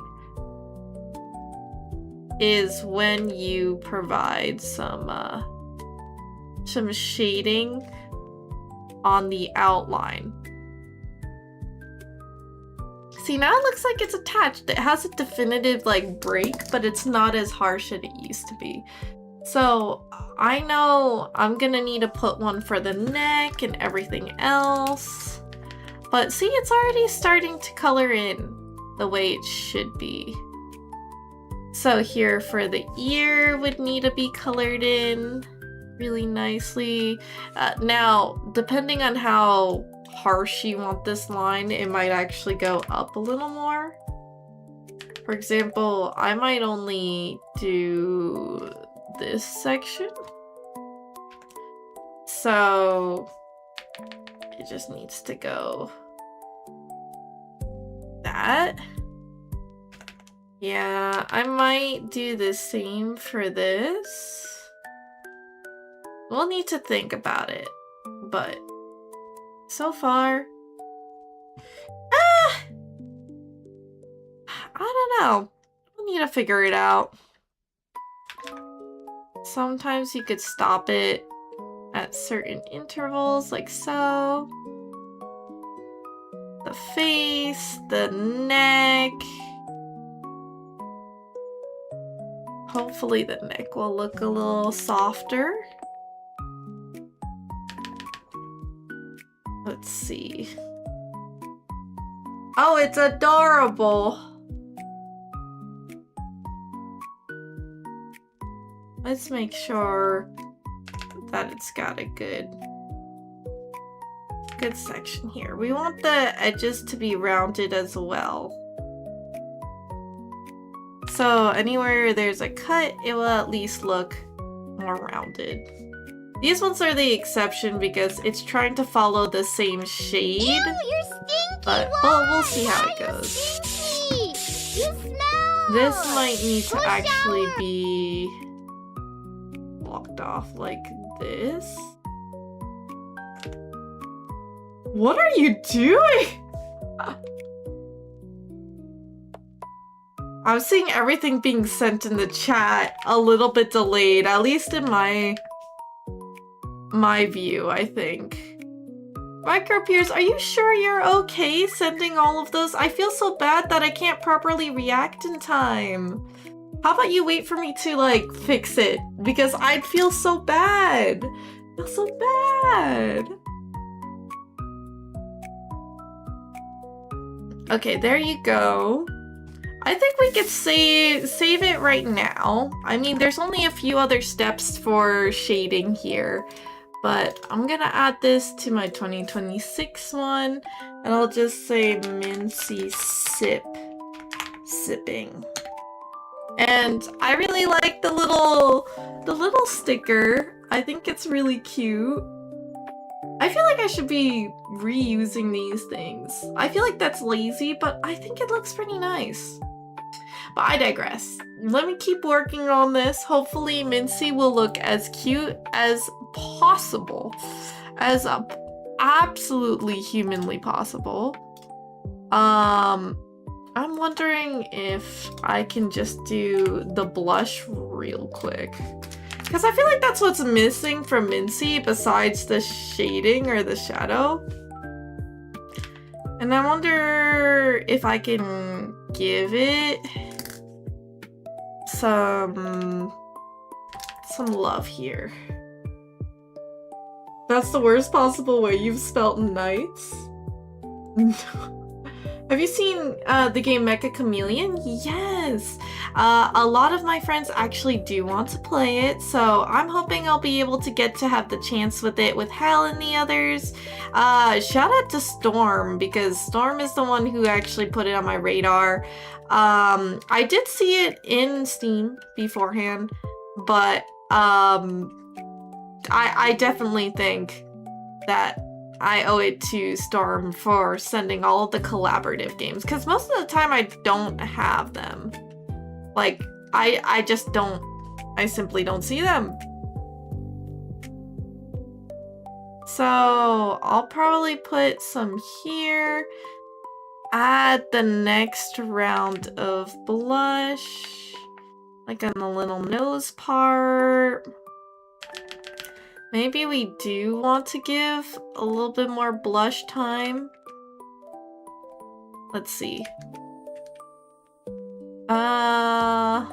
is when you provide some shading on the outline. See, now it looks like it's attached. It has a definitive like break, but it's not as harsh as it used to be. So I know I'm gonna need to put one for the neck and everything else. But see, it's already starting to color in the way it should be. So here for the ear would need to be colored in really nicely. Now, depending on how harsh you want this line, it might actually go up a little more. For example, I might only do this section. So it just needs to go that. Yeah, I might do the same for this. We'll need to think about it, but so far, I don't know. We'll need to figure it out. Sometimes you could stop it at certain intervals, like so. The face, the neck. Hopefully the neck will look a little softer. Let's see. Oh, it's adorable. Let's make sure that it's got a good section here. We want the edges to be rounded as well. So anywhere there's a cut, it will at least look more rounded. These ones are the exception because it's trying to follow the same shade. Ew, you're stinky. But we'll see how it goes. Stinky. You smell. This might need to Go actually shower. be blocked off like this. What are you doing? I'm seeing everything being sent in the chat a little bit delayed, at least in my view, I think. Micropeers, are you sure you're okay sending all of those? I feel so bad that I can't properly react in time. How about you wait for me to, like, fix it? Because I'd feel so bad. I feel so bad. Okay, there you go. I think we could save it right now. I mean, there's only a few other steps for shading here, but I'm gonna add this to my 2026 one, and I'll just say Mincy sipping. And I really like the little sticker. I think it's really cute. I feel like I should be reusing these things. I feel like that's lazy, but I think it looks pretty nice. But I digress. Let me keep working on this. Hopefully Mincy will look as cute as possible. As absolutely humanly possible. I'm wondering if I can just do the blush real quick. Because I feel like that's what's missing from Mincy besides the shading or the shadow. And I wonder if I can give it some love here. That's the worst possible way you've spelt nights? Have you seen the game Mecha Chameleon? Yes! A lot of my friends actually do want to play it, so I'm hoping I'll be able to get to have the chance with it with Hal and the others. Shout out to Storm, because Storm is the one who actually put it on my radar. I did see it in Steam beforehand, but I definitely think that I owe it to Storm for sending all of the collaborative games, because most of the time I don't have them. Like, I just don't, I simply don't see them. So I'll probably put some here, add the next round of blush, like on the little nose part. Maybe we do want to give a little bit more blush time. Let's see. There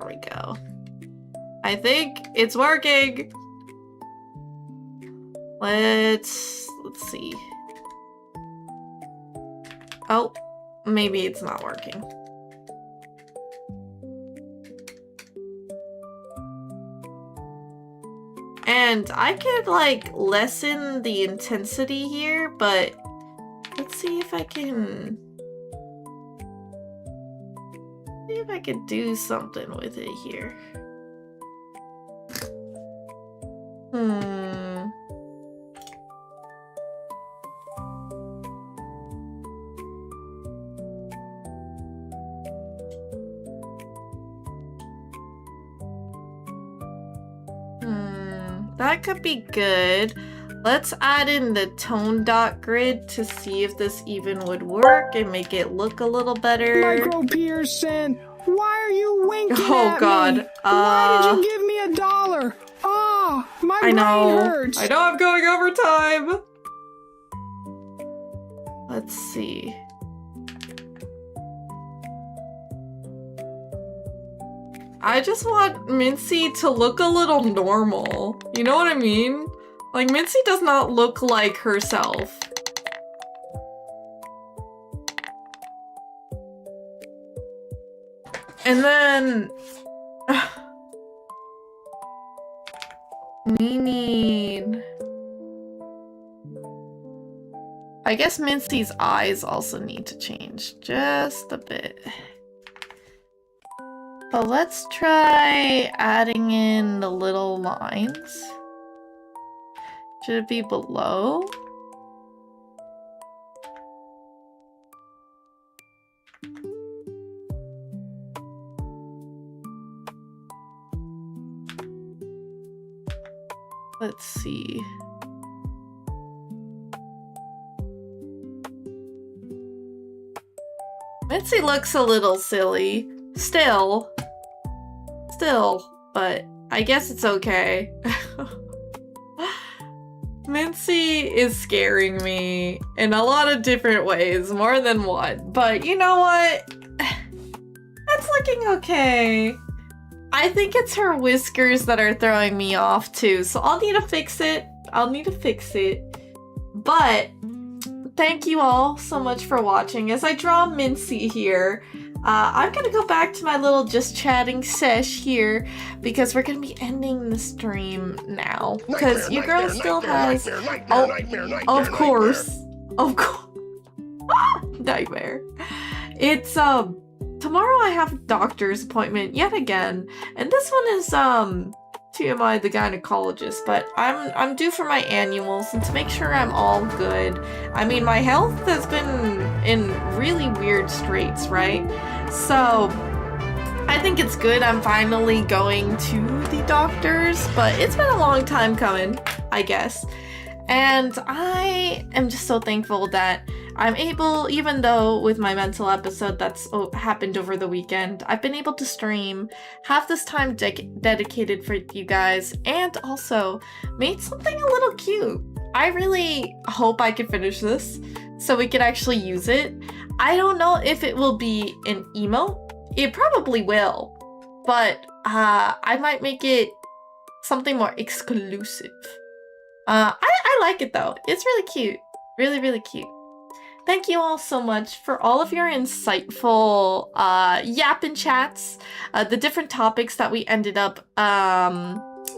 we go. I think it's working. Let's see. Oh, maybe it's not working. And I could like lessen the intensity here, but let's see if I can do something with it here. That could be good. Let's add in the tone dot grid to see if this even would work and make it look a little better. Micro Pearson, why are you winking Oh at God. me? Why did you give me $1? Ah, my brain hurts. I know I'm going over time. Let's see. I just want Mincy to look a little normal. You know what I mean? Like, Mincy does not look like herself. And then... we need... I guess Mincy's eyes also need to change just a bit. But let's try adding in the little lines. Should it be below? Let's see. Mincy looks a little silly. Still, but I guess it's okay. Mincy is scaring me in a lot of different ways, more than one. But you know what? That's looking okay. I think it's her whiskers that are throwing me off too, so I'll need to fix it. But thank you all so much for watching. As I draw Mincy here, I'm gonna go back to my little just chatting sesh here because we're gonna be ending the stream now. Because your girl still has... Of course. Nightmare. It's, tomorrow I have a doctor's appointment yet again. And this one is, TMI the gynecologist, but I'm due for my annuals, and to make sure I'm all good. I mean, my health has been in really weird straits, right? So I think it's good I'm finally going to the doctors, but it's been a long time coming, I guess. And I am just so thankful that I'm able, even though with my mental episode that's happened over the weekend, I've been able to stream, have this time dedicated for you guys, and also made something a little cute. I really hope I can finish this so we can actually use it. I don't know if it will be an emote. It probably will, but I might make it something more exclusive. I like it though. It's really cute. Really, really cute. Thank you all so much for all of your insightful yapping chats, the different topics that we ended up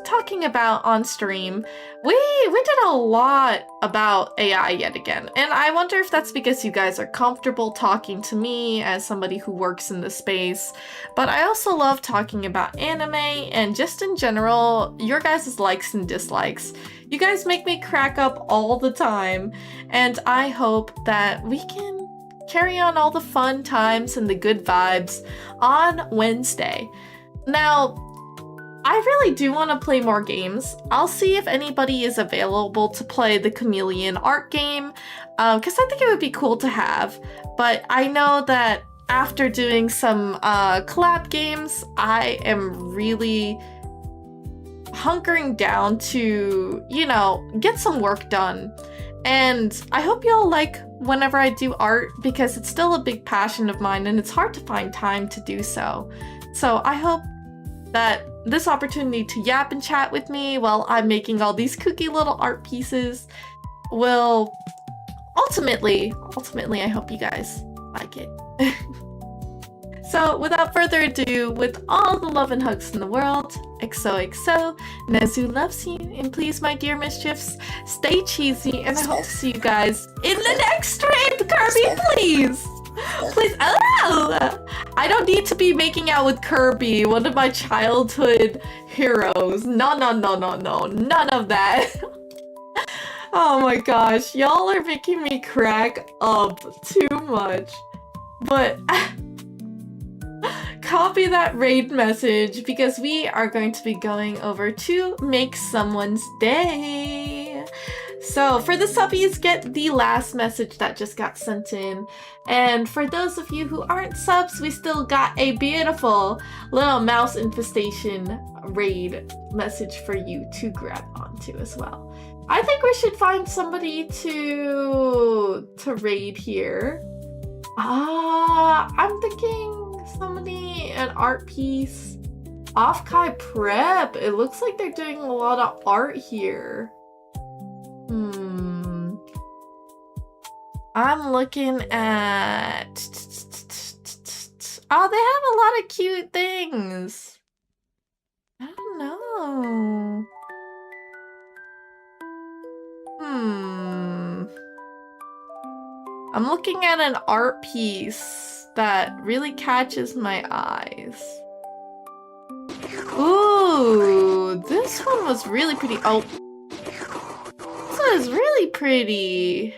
talking about on stream. We did a lot about AI yet again, and I wonder if that's because you guys are comfortable talking to me as somebody who works in the space, but I also love talking about anime and just in general, your guys' likes and dislikes. You guys make me crack up all the time, and I hope that we can carry on all the fun times and the good vibes on Wednesday. Now, I really do want to play more games. I'll see if anybody is available to play the Chameleon art game, because I think it would be cool to have. But I know that after doing some collab games, I am really hunkering down to, you know, get some work done. And I hope y'all like whenever I do art, because it's still a big passion of mine and it's hard to find time to do so. So I hope that this opportunity to yap and chat with me while I'm making all these kooky little art pieces will ultimately, I hope you guys like it. So without further ado, with all the love and hugs in the world, XOXO, Nezu loves you, and please, my dear mischiefs, stay cheesy, and I hope to see you guys in the next stream. Kirby, please! Please, oh! I don't need to be making out with Kirby, one of my childhood heroes. No, none of that. Oh my gosh, y'all are making me crack up too much. But copy that raid message, because we are going to be going over to make someone's day. So for the subbies, get the last message that just got sent in. And for those of you who aren't subs, we still got a beautiful little mouse infestation raid message for you to grab onto as well. I think we should find somebody to raid here. I'm thinking somebody, an art piece. Offkai Prep. It looks like they're doing a lot of art here. I'm looking at... Oh, they have a lot of cute things. I don't know. I'm looking at an art piece that really catches my eyes. Ooh, this one was really pretty. Oh, this one is really pretty.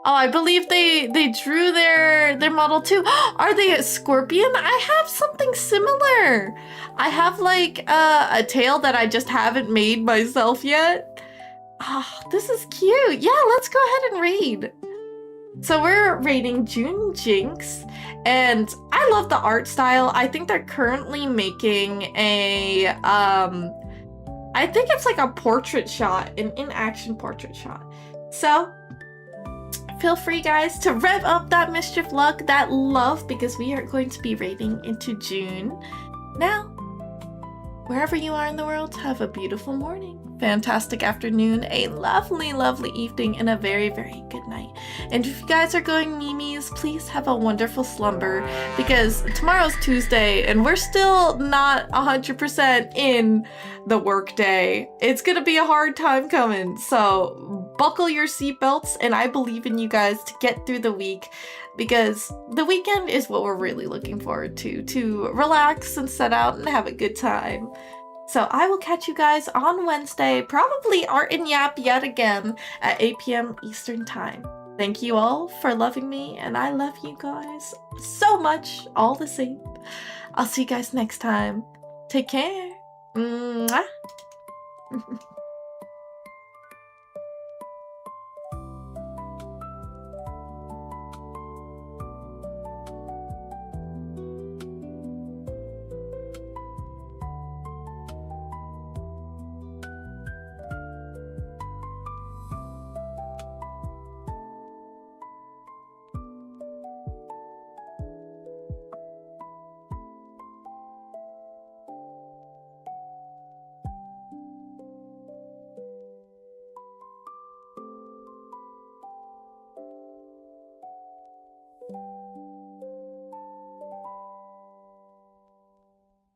Oh, I believe they drew their model too. Are they a scorpion? I have something similar. I have like a tail that I just haven't made myself yet. Oh, this is cute. Yeah, let's go ahead and raid. So we're raiding June Jinx, and I love the art style. I think they're currently making a I think it's like a portrait shot, an in-action portrait shot. So feel free, guys, to rev up that mischief luck, that love, because we are going to be raiding into June. Now, Wherever you are in the world, have a beautiful morning, fantastic afternoon, a lovely, lovely evening, and a very, very good night. And if you guys are going memes, please have a wonderful slumber, because tomorrow's Tuesday and we're still not 100% in the workday. It's gonna be a hard time coming, so buckle your seatbelts, and I believe in you guys to get through the week, because the weekend is what we're really looking forward to relax and set out and have a good time. So I will catch you guys on Wednesday, probably Art and Yap yet again at 8 p.m. Eastern Time. Thank you all for loving me, and I love you guys so much, all the same. I'll see you guys next time. Take care. Mwah. you